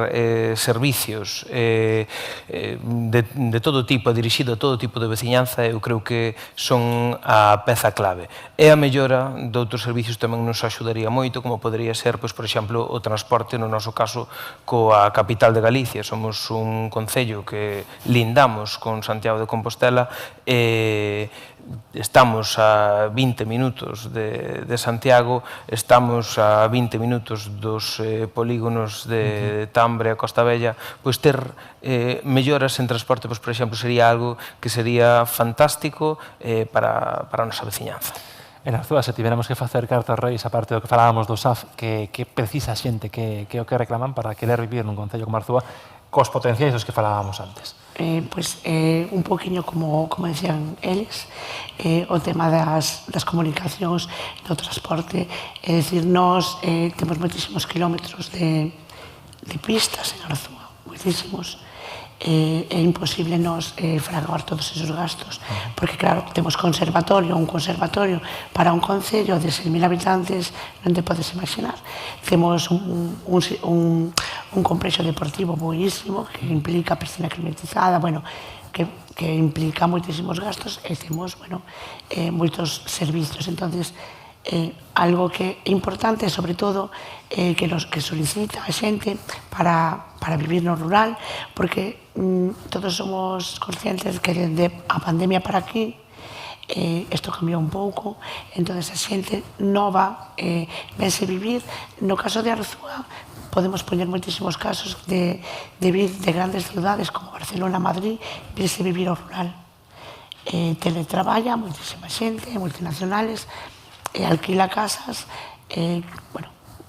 servicios de todo tipo, dirixido a todo tipo de veciñanza, eu creo que son a peza clave. E a mellora de outros servicios tamén nos axudaría moito, como podería ser, por exemplo, o transporte, no noso caso, coa capital de Galicia. Somos un concello que lindamos con Santiago de Compostela e estamos a 20 minutos de Santiago, estamos a 20 minutos dos polígonos de Tambre a Costa Bella, pois ter melloras en transporte, por exemplo, sería algo que sería fantástico para a nosa veciñanza. En Arzúa, se tiveramos que facer cartas reis, aparte do que falábamos do SAF, que precisa a xente, que o que reclaman para querer vivir nun concello como Arzúa, cos potenciais dos que falábamos antes? Un poquinho como decían eles, o tema das comunicacións, do transporte, é dicir, nós temos moitísimos kilómetros de pistas en Arzúa, moitísimos, é imposible nos fraguar todos esos gastos, porque claro, temos un conservatorio para un concello de 6.000 habitantes, non te podes imaginar. Temos un complexo deportivo boísimo que implica piscina climatizada, que implica moitísimos gastos e temos moitos servicios. Entonces, algo que é importante, sobre todo, que solicita a xente para vivir no rural, porque todos somos conscientes que desde a pandemia para aquí isto cambiou un pouco, entón a xente nova vense vivir. No caso de Arzúa podemos poñer moitísimos casos de vir de grandes ciudades como Barcelona, Madrid, virse vivir ao rural. Teletraballa moitísima xente, multinacionales, alquila casas,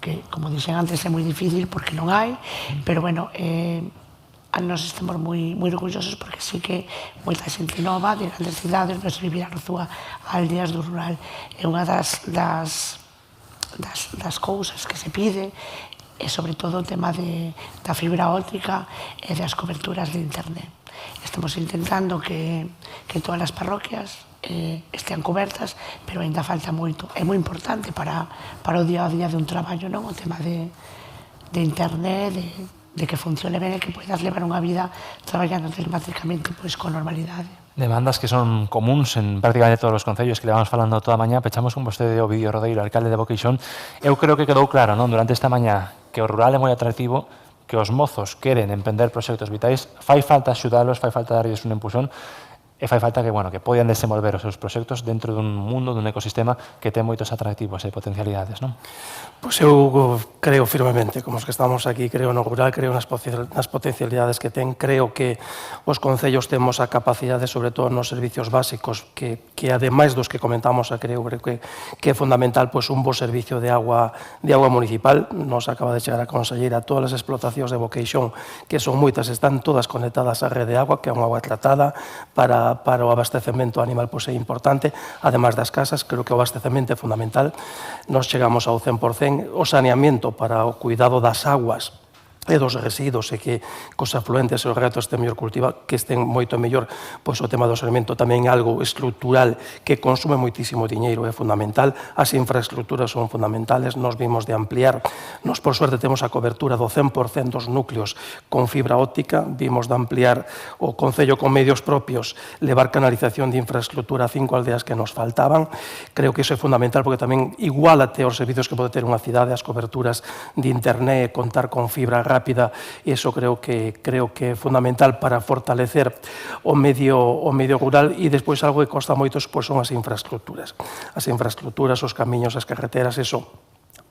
que, como dixen antes, é moi difícil porque non hai, pero, nos estamos moi orgullosos porque sí que moita xente nova de grandes cidades nos vivir a Arzúa aldeas do rural. É unha das cousas que se pide, e sobre todo o tema da fibra óptica e das coberturas de internet. Estamos intentando que todas as parroquias estean cobertas, pero ainda falta moito. É moi importante para o día a día de un traballo, non? O tema de internet, de que funcione ben e que podas levar unha vida traballando telemáticamente con normalidade. Demandas que son comuns en prácticamente todos os concellos que levamos falando toda a mañá. Pechamos con vostede o Ovidio Rodeiro, alcalde de Boqueixón. Eu creo que quedou claro, non, durante esta mañá, que o rural é moi atractivo, que os mozos queren emprender proxectos vitais, fai falta axudalos, fai falta darlles un empujón, e fai falta que podan desenvolver os seus proxectos dentro dun mundo, dun ecosistema que ten moitos atractivos e potencialidades, non? Pois eu creo firmemente, como os que estamos aquí, creo no rural, creo nas potencialidades que ten, creo que os concellos temos a capacidade, sobre todo nos servicios básicos, que ademais dos que comentamos, creo que é fundamental un bo servicio de agua municipal. Nos acaba de chegar a conselleira todas as explotacións de Boqueixón, que son moitas, están todas conectadas á rede de agua, que é unha agua tratada para o abastecemento animal, é importante. Ademais das casas, creo que o abastecemento é fundamental. Nos chegamos ao 100%. O saneamento para o cuidado das aguas e dos residuos e que cos afluentes e os retos estén mellor cultivados, que estén moito mellor, pois o tema do saneamento tamén é algo estrutural que consume moitísimo diñeiro, é fundamental. As infraestructuras son fundamentales, nos vimos de ampliar, nos por suerte temos a cobertura do 100% dos núcleos con fibra óptica, vimos de ampliar o Concello con medios propios, levar canalización de infraestructura a 5 aldeas que nos faltaban. Creo que iso é fundamental porque tamén igualate os servicios que pode ter unha cidade, as coberturas de internet, contar con fibra rápida, rápida, eso creo que é fundamental para fortalecer o medio rural. E despois algo que costa moito son as infraestructuras. As infraestructuras, os camiños, as carreteras, eso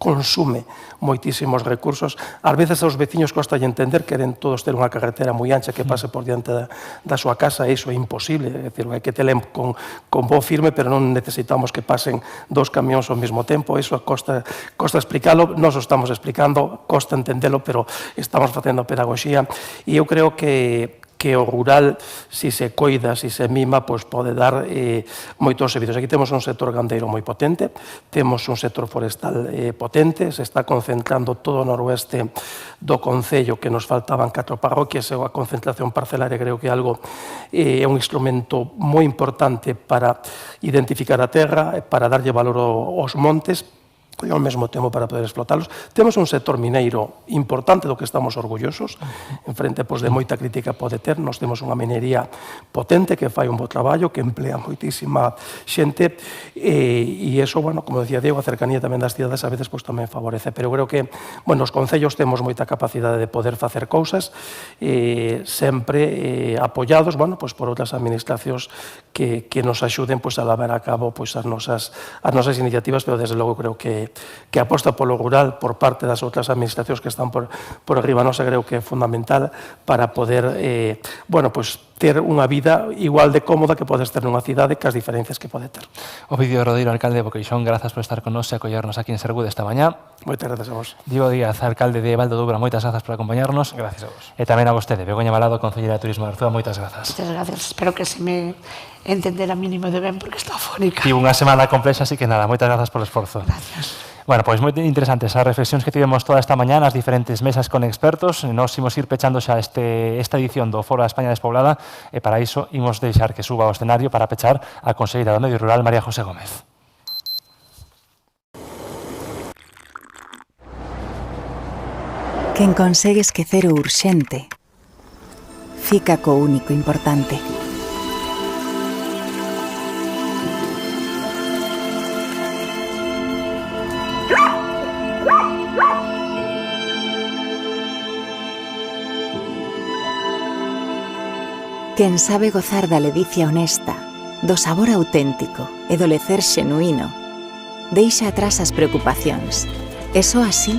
consume moitísimos recursos. Ás veces aos veciños costa entender, queren todos ter unha carretera moi ancha que pase por diante da súa casa, e iso é imposible, é dicir, hai que tela con bo firme, pero non necesitamos que pasen dos camións ao mesmo tempo, iso costa explicalo, nós o estamos explicando, costa entendelo, pero estamos facendo pedagogía, e eu creo que o rural, si se coida, si se mima, pode dar moitos servizos. Aquí temos un sector gandeiro moi potente, temos un sector forestal potente, se está concentrando todo o noroeste do Concello, que nos faltaban 4 parroquias, e a concentración parcelaria creo que é un instrumento moi importante para identificar a terra, para darlle valor aos montes, e ao mesmo tempo para poder explotalos. Temos un sector mineiro importante do que estamos orgullosos, en frente de moita crítica pode ter. Nós temos unha minería potente que fai un bo traballo, que emplea moitísima xente, e iso, como decía Diego, a cercanía tamén das cidades a veces tamén favorece, pero creo que os concellos temos moita capacidade de poder facer cousas, sempre apoiados por outras administracións que nos axuden a levar a cabo as nosas iniciativas, pero desde logo creo que a aposta polo rural por parte das outras administracións que están por arriba nosa creo que é fundamental para poder ter unha vida igual de cómoda que podes ter nunha cidade, que as diferencias que pode ter. Ovidio Rodeiro, alcalde de Boqueixón, grazas por estar con nos e acollernos aquí en Sergude esta mañá. Moitas grazas a vos. Diego Díaz, alcalde de Val do Dubra, moitas grazas por acompañarnos. Gracias a vos. E tamén a vostede, Begoña Malado, concelleira de Turismo de Arzúa, moitas grazas. Moitas gracias, espero que se me entendera mínimo de ben porque está afónica. Tivo unha semana complexa, así que nada, moitas grazas por o esforzo. Gracias. Bueno, pois moi interesantes as reflexións que tivemos toda esta mañá nas diferentes mesas con expertos. Nos imos ir pechando xa esta edición do Foro da España Despoblada, e para iso imos deixar que suba ao escenario para pechar a conselleira do Medio Rural, María José Gómez. Quen consegue esquecer o urxente fica co único importante. Quen sabe gozar da ledicia honesta, do sabor auténtico e do lecer xenuíno, deixa atrás as preocupacións, e só así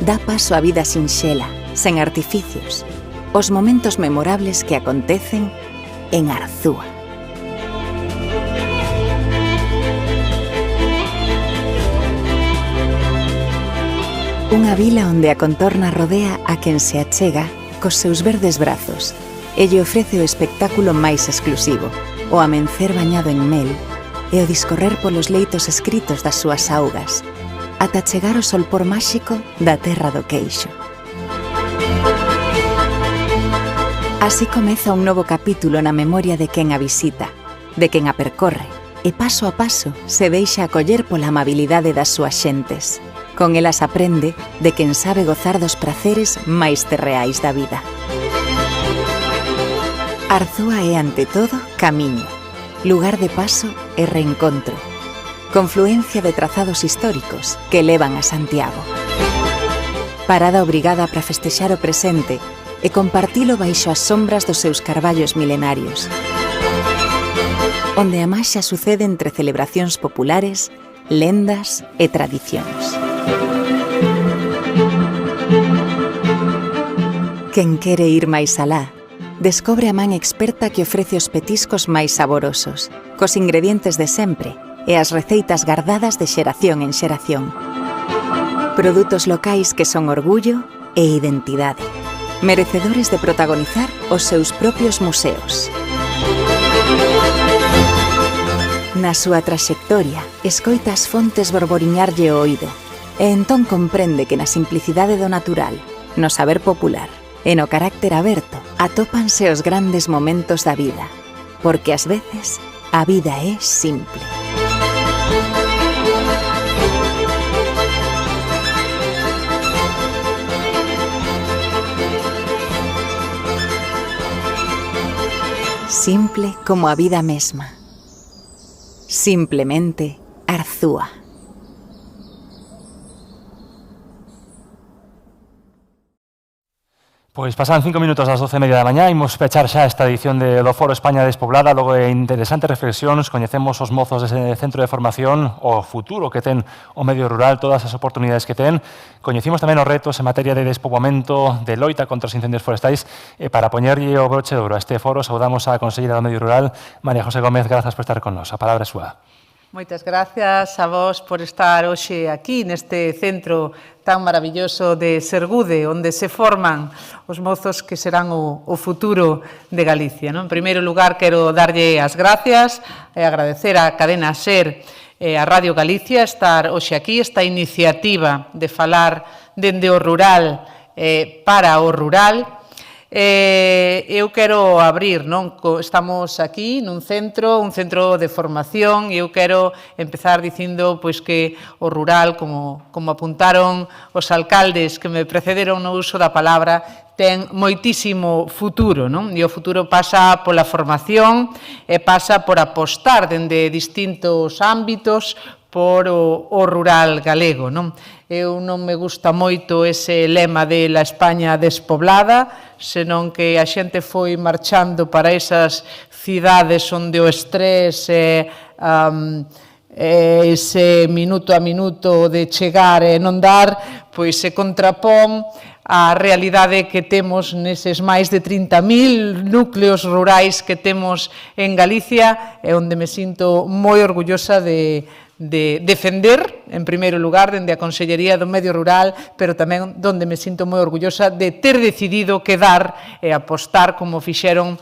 dá paso á vida sinxela, sen artificios, os momentos memorables que acontecen en Arzúa. Unha vila onde a contorna rodea a quen se achega cos seus verdes brazos, e lle ofrece o espectáculo máis exclusivo, o amencer bañado en mel e o discorrer polos leitos escritos das súas augas, ata chegar o solpor máxico da terra do Queixo. Así comeza un novo capítulo na memoria de quen a visita, de quen a percorre, e paso a paso se deixa acoller pola amabilidade das súas xentes. Con elas aprende de quen sabe gozar dos praceres máis terreais da vida. Arzúa é, ante todo, camiño, lugar de paso e reencontro, confluencia de trazados históricos que levan a Santiago. Parada obrigada para festexar o presente e compartilo baixo as sombras dos seus carballos milenarios, onde a maxia sucede entre celebracións populares, lendas e tradicións. Quen quere ir máis alá, descobre a man experta que ofrece os petiscos máis saborosos, cos ingredientes de sempre e as receitas gardadas de xeración en xeración. Produtos locais que son orgullo e identidade, merecedores de protagonizar os seus propios museos. Na súa traxectoria, escoita as fontes borboriñarlle o oído, e entón comprende que na simplicidade do natural, no saber popular, e no carácter aberto atópanse os grandes momentos da vida, porque ás veces a vida é simple. Simple como a vida mesma. Simplemente Arzúa. Pois pasan 5 minutos das 12:30 da mañá, imos pechar xa esta edición do Foro España Despoblada, logo de interesantes reflexións, coñecemos os mozos dese centro de formación, o futuro que ten o medio rural, todas as oportunidades que ten, coñecimos tamén os retos en materia de despoboamento, de loita contra os incendios forestais, e para poñerlle o broche de ouro a este foro, saudamos a conselleira do Medio Rural, María José Gómez, grazas por estar con nos, a palabra é súa. Moitas gracias a vos por estar hoxe aquí neste centro tan maravilloso de Sergude, onde se forman os mozos que serán o futuro de Galicia. En primeiro lugar, quero darlle as gracias e agradecer a Cadena SER e a Radio Galicia estar hoxe aquí, esta iniciativa de falar dende o rural para o rural. Eu quero abrir, estamos aquí nun centro, un centro de formación, e eu quero empezar dicindo que o rural, como apuntaron os alcaldes que me precederon no uso da palabra, ten moitísimo futuro, e o futuro pasa pola formación e pasa por apostar dende distintos ámbitos por o rural galego. Eu non me gusta moito ese lema de la España despoblada, senón que a xente foi marchando para esas cidades onde o estrés ese minuto a minuto de chegar e non dar, pois se contrapón a realidade que temos neses máis de 30.000 núcleos rurais que temos en Galicia, e onde me sinto moi orgullosa de defender, en primeiro lugar, dende a Consellería do Medio Rural, pero tamén onde me sinto moi orgullosa de ter decidido quedar e apostar, como fixeron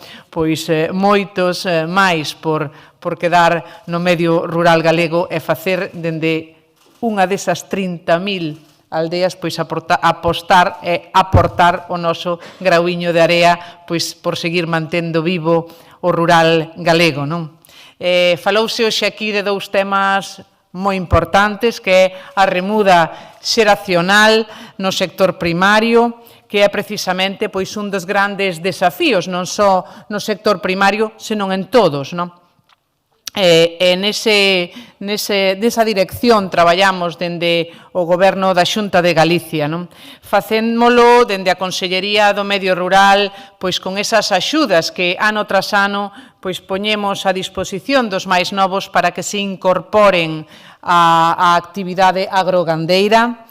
moitos máis, por quedar no medio rural galego e facer dende unha desas 30.000 aldeas apostar e aportar o noso grauiño de area por seguir mantendo vivo o rural galego, Falouse hoxe aquí de dous temas moi importantes, que é a remuda xeracional no sector primario, que é precisamente un dos grandes desafíos, non só no sector primario, senón en todos, E nesa dirección traballamos dende o Goberno da Xunta de Galicia, facémolo dende a Consellería do Medio Rural, con esas axudas que ano tras ano poñemos a disposición dos máis novos para que se incorporen á actividade agrogandeira,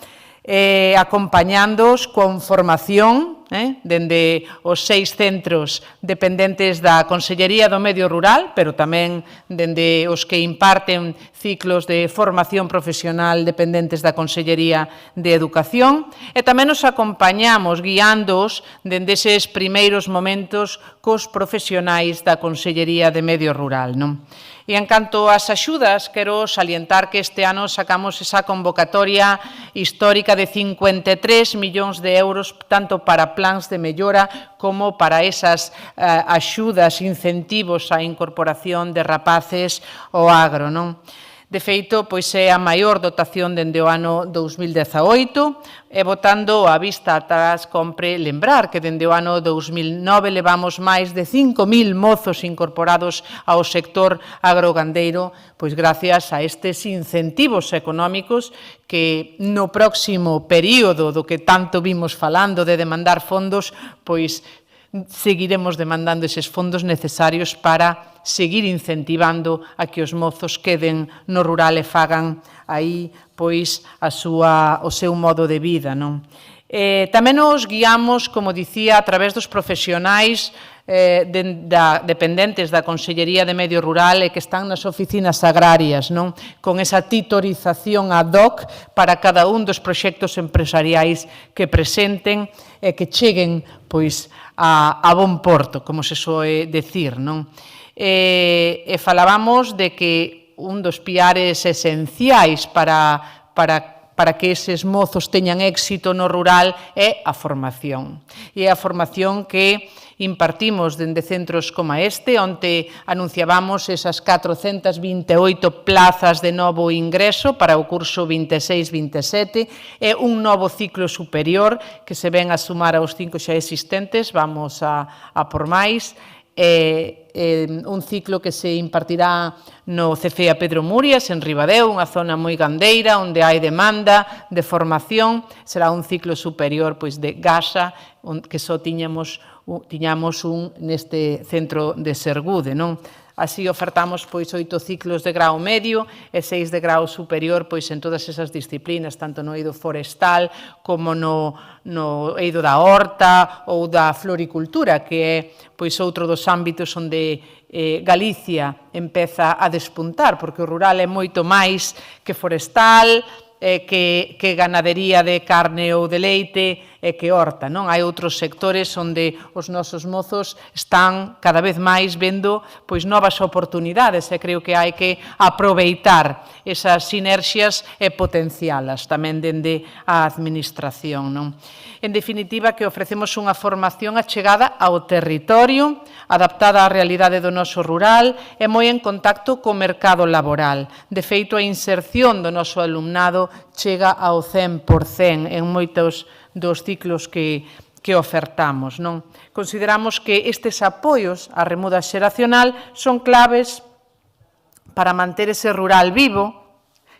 acompañándoos con formación dende os 6 centros dependentes da Consellería do Medio Rural, pero tamén dende os que imparten ciclos de formación profesional dependentes da Consellería de Educación, e tamén nos acompañamos guiándoos dende eses primeiros momentos cos profesionais da Consellería de Medio Rural, E en canto ás axudas, quero salientar que este ano sacamos esa convocatoria histórica de 53 millóns de euros, tanto para plans de mellora como para esas axudas, incentivos á incorporación de rapaces ao agro, De feito, é a maior dotación dende o ano 2018, e botando a vista atrás, compre lembrar que dende o ano 2009 levamos máis de 5.000 mozos incorporados ao sector agrogandeiro, gracias a estes incentivos económicos que no próximo período do que tanto vimos falando de demandar fondos, seguiremos demandando eses fondos necesarios para seguir incentivando a que os mozos queden no rural e fagan aí o seu modo de vida. Tamén nos guiamos, como dicía, a través dos profesionais dependentes da Consellería de Medio Rural e que están nas oficinas agrarias, con esa titorización ad hoc para cada un dos proxectos empresariais que presenten e que cheguen a bon porto, como se soe decir, E falábamos de que un dos piares esenciais para que eses mozos teñan éxito no rural é a formación. E a formación que impartimos dende centros como este, onde anunciábamos esas 428 plazas de novo ingreso para o curso 26-27, e un novo ciclo superior que se ven a sumar aos 5 xa existentes, vamos a por máis, un ciclo que se impartirá no CFEA Pedro Murias, en Ribadeo, unha zona moi gandeira, onde hai demanda de formación. Será un ciclo superior de GASA, que só tiñamos un neste centro de Sergude, non? Así ofertamos 8 ciclos de grau medio e 6 de grau superior en todas esas disciplinas, tanto no eido forestal como no eido da horta ou da floricultura, que é outro dos ámbitos onde Galicia empeza a despuntar, porque o rural é moito máis que forestal, que ganadería de carne ou de leite e que horta, non? Hai outros sectores onde os nosos mozos están cada vez máis vendo novas oportunidades e creo que hai que aproveitar esas sinerxias e potencialas tamén dende a administración, non? En definitiva, que ofrecemos unha formación achegada ao territorio, adaptada á realidade do noso rural e moi en contacto co mercado laboral. De feito, a inserción do noso alumnado chega ao 100% en moitos dos ciclos que ofertamos, non? Consideramos que estes apoios á remuda xeracional son claves para manter ese rural vivo,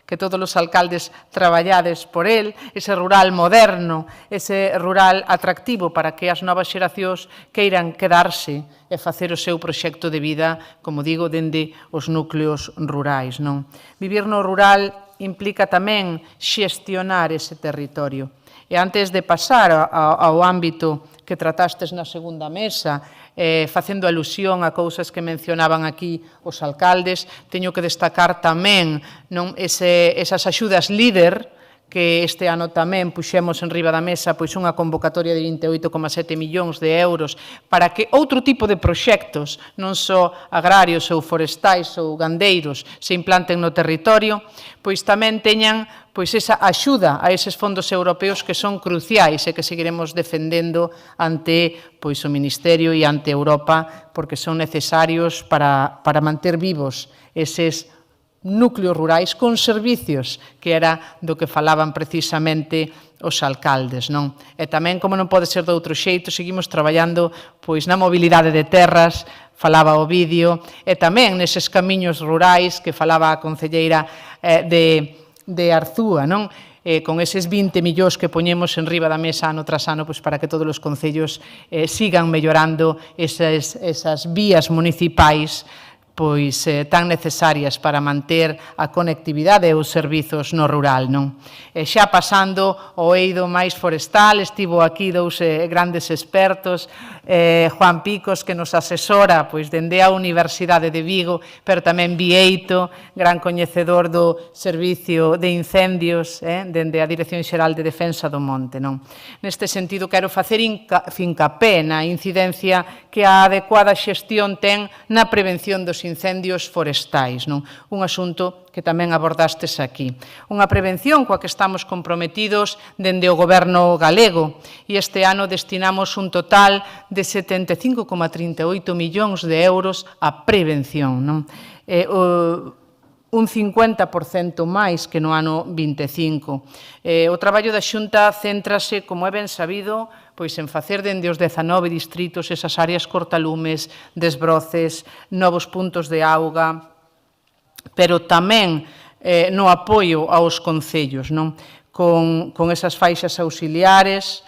que todos os alcaldes traballades por el, ese rural moderno, ese rural atractivo para que as novas xeracións queiran quedarse e facer o seu proxecto de vida, como digo, dende os núcleos rurais, non? Vivir no rural implica tamén xestionar ese territorio. E antes de pasar ao ámbito que tratastes na segunda mesa, facendo alusión a cousas que mencionaban aquí os alcaldes, teño que destacar tamén esas axudas líder, que este ano tamén puxemos en riba da mesa unha convocatoria de 28,7 millóns de euros para que outro tipo de proxectos, non só agrarios ou forestais ou gandeiros, se implanten no territorio, tamén teñan esa axuda a eses fondos europeos que son cruciais e que seguiremos defendendo ante o Ministerio e ante Europa, porque son necesarios para manter vivos eses núcleos rurais con servicios, que era do que falaban precisamente os alcaldes, non? E tamén, como non pode ser de outro xeito, seguimos traballando na mobilidade de terras, falaba o vídeo, e tamén neses camiños rurais que falaba a concelleira de Arzúa, non? Con eses 20 millóns que poñemos en riba da mesa ano tras ano para que todos os concellos sigan mellorando esas vías municipais tan necesarias para manter a conectividade e os servizos no rural, non? Xa pasando ao eido máis forestal, estivo aquí dous grandes expertos, Juan Picos, que nos asesora dende a Universidade de Vigo, pero tamén Vieito, gran coñecedor do Servicio de Incendios, dende a Dirección Xeral de Defensa do Monte, non? Neste sentido, quero facer fincapé na incidencia que a adecuada xestión ten na prevención dos incendios forestais, non? Un asunto que tamén abordastes aquí. Unha prevención coa que estamos comprometidos dende o Goberno galego e este ano destinamos un total de 75,38 millóns de euros a prevención, non? Un 50% máis que no ano 25. O traballo da Xunta céntrase, como é ben sabido, en facer dende os 19 distritos esas áreas cortalumes, desbroces, novos puntos de auga, pero tamén no apoio aos concellos, non? Con esas faixas auxiliares,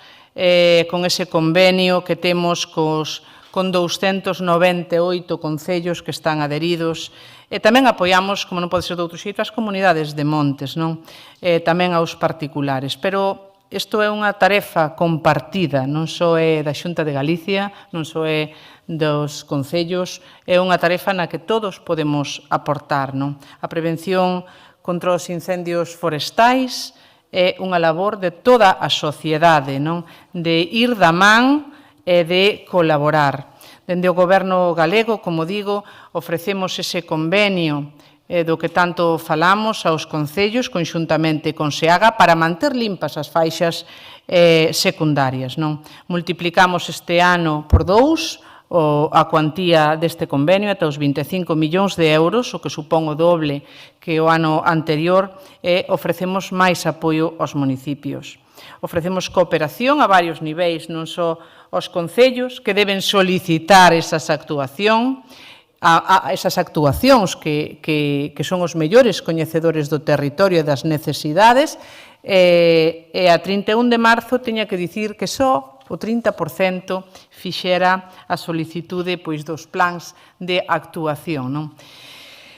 con ese convenio que temos con 298 concellos que están adheridos, e tamén apoiamos, como non pode ser de outro xeito, as comunidades de montes, non? Tamén aos particulares, pero isto é unha tarefa compartida, non só é da Xunta de Galicia, non só é dos concellos, é unha tarefa na que todos podemos aportar, non? A prevención contra os incendios forestais é unha labor de toda a sociedade, non? De ir da man e de colaborar. Dende o Goberno galego, como digo, ofrecemos ese convenio do que tanto falamos aos concellos, conxuntamente con SEAGA, para manter limpas as faixas secundarias, non? Multiplicamos este ano por 2 a cuantía deste convenio ata os 25 millóns de euros, o que supón o doble que o ano anterior, e ofrecemos máis apoio aos municipios. Ofrecemos cooperación a varios niveis, non só aos concellos, que deben solicitar esas actuacións que son os mellores coñecedores do territorio e das necesidades, e a 31 de marzo teña que dicir que só o 30% fixera a solicitude dos plans de actuación, non?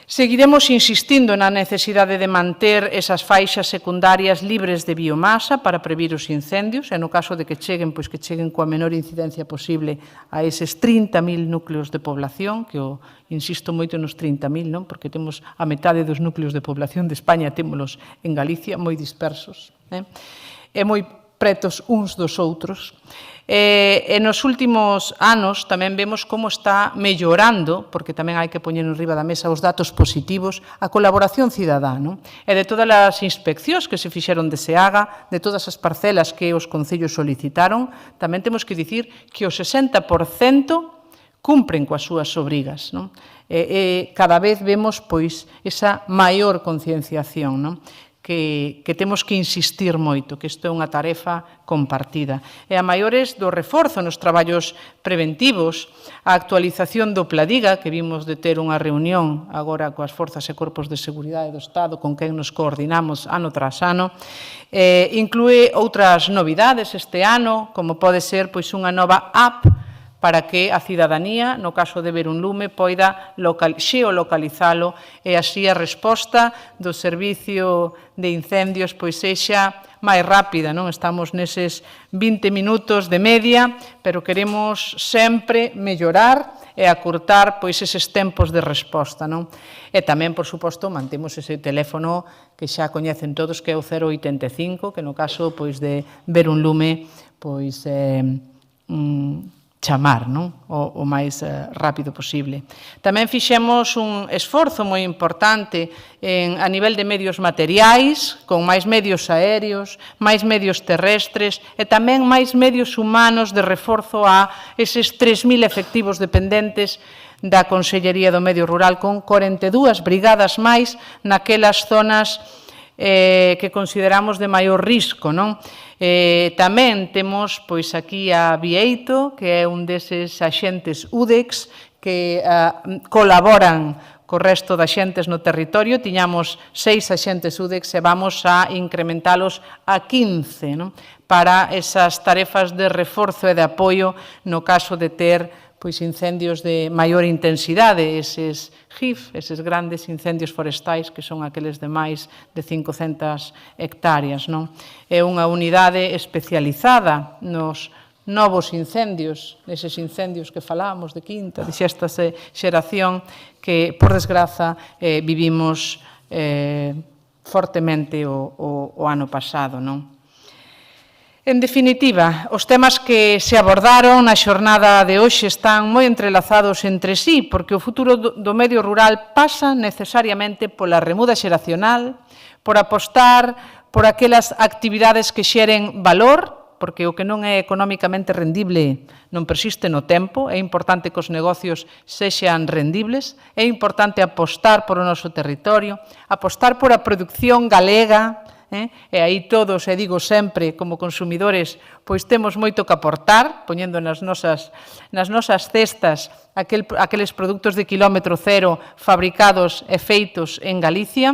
Seguiremos insistindo na necesidade de manter esas faixas secundarias libres de biomasa para previr os incendios, e no caso de que cheguen, pois que cheguen coa menor incidencia posible a eses 30.000 núcleos de población, que insisto moito nos 30.000, non? Porque temos a metade dos núcleos de población de España, témolos en Galicia, moi dispersos, e moi pretos uns dos outros. E nos últimos anos tamén vemos como está mellorando, porque tamén hai que poñer enriba da mesa os datos positivos, a colaboración cidadá, non? E de todas as inspeccións que se fixeron de SEAGA, de todas as parcelas que os concellos solicitaron, tamén temos que dicir que o 60% cumpren coas súas obrigas, non? E cada vez vemos esa maior concienciación, non? Que temos que insistir moito, que isto é unha tarefa compartida. E a maiores do reforzo nos traballos preventivos, a actualización do Pladiga, que vimos de ter unha reunión agora coas forzas e corpos de seguridade do Estado, con quen nos coordinamos ano tras ano, inclúe outras novidades este ano, como pode ser unha nova app para que a cidadanía, no caso de ver un lume, poida xeolocalizalo e así a resposta do servicio de incendios sexa máis rápida, non? Estamos neses 20 minutos de media, pero queremos sempre mellorar e acurtar eses tempos de resposta, non? E tamén, por suposto, mantemos ese teléfono que xa coñecen todos, que é o 085, que no caso de ver un lume, chamar, non? O máis rápido posible. Tamén fixemos un esforzo moi importante a nivel de medios materiais, con máis medios aéreos, máis medios terrestres e tamén máis medios humanos de reforzo a eses 3.000 efectivos dependentes da Consellería do Medio Rural, con 42 brigadas máis naquelas zonas que consideramos de maior risco, non? Tamén temos aquí a Bieito, que é un deses axentes UDEX que colaboran co resto de axentes no territorio. Tiñamos 6 axentes UDEX e vamos a incrementalos a 15, non? Para esas tarefas de reforzo e de apoio no caso de ter incendios de maior intensidade, eses GIF, eses grandes incendios forestais, que son aqueles de máis de 500 hectáreas, non? É unha unidade especializada nos novos incendios, neses incendios que falábamos de quinta, de sexta xeración, que, por desgraza, vivimos fortemente o ano pasado, non? En definitiva, os temas que se abordaron na xornada de hoxe están moi entrelazados entre sí, porque o futuro do medio rural pasa necesariamente pola remuda xeracional, por apostar por aquelas actividades que xeren valor, porque o que non é económicamente rendible non persiste no tempo, é importante que os negocios sexan rendibles, é importante apostar por o noso territorio, apostar por a produción galega, e aí todos, e digo sempre, como consumidores, temos moito que aportar, poñendo nas nosas cestas aqueles produtos de quilómetro cero fabricados e feitos en Galicia,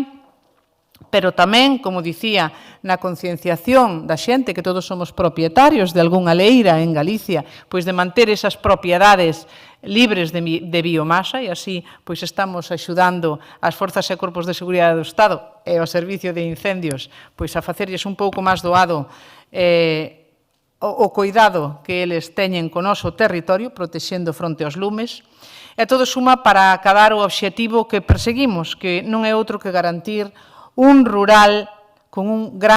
pero tamén, como dicía, na concienciación da xente, que todos somos propietarios de algunha leira en Galicia, de manter esas propiedades libres de biomasa, e así estamos axudando as forzas e corpos de seguridade do Estado e ao servicio de incendios a facerlles un pouco máis doado o cuidado que eles teñen co noso territorio, protexendo fronte aos lumes. E todo suma para acadar o obxectivo que perseguimos, que non é outro que garantir un rural con un gran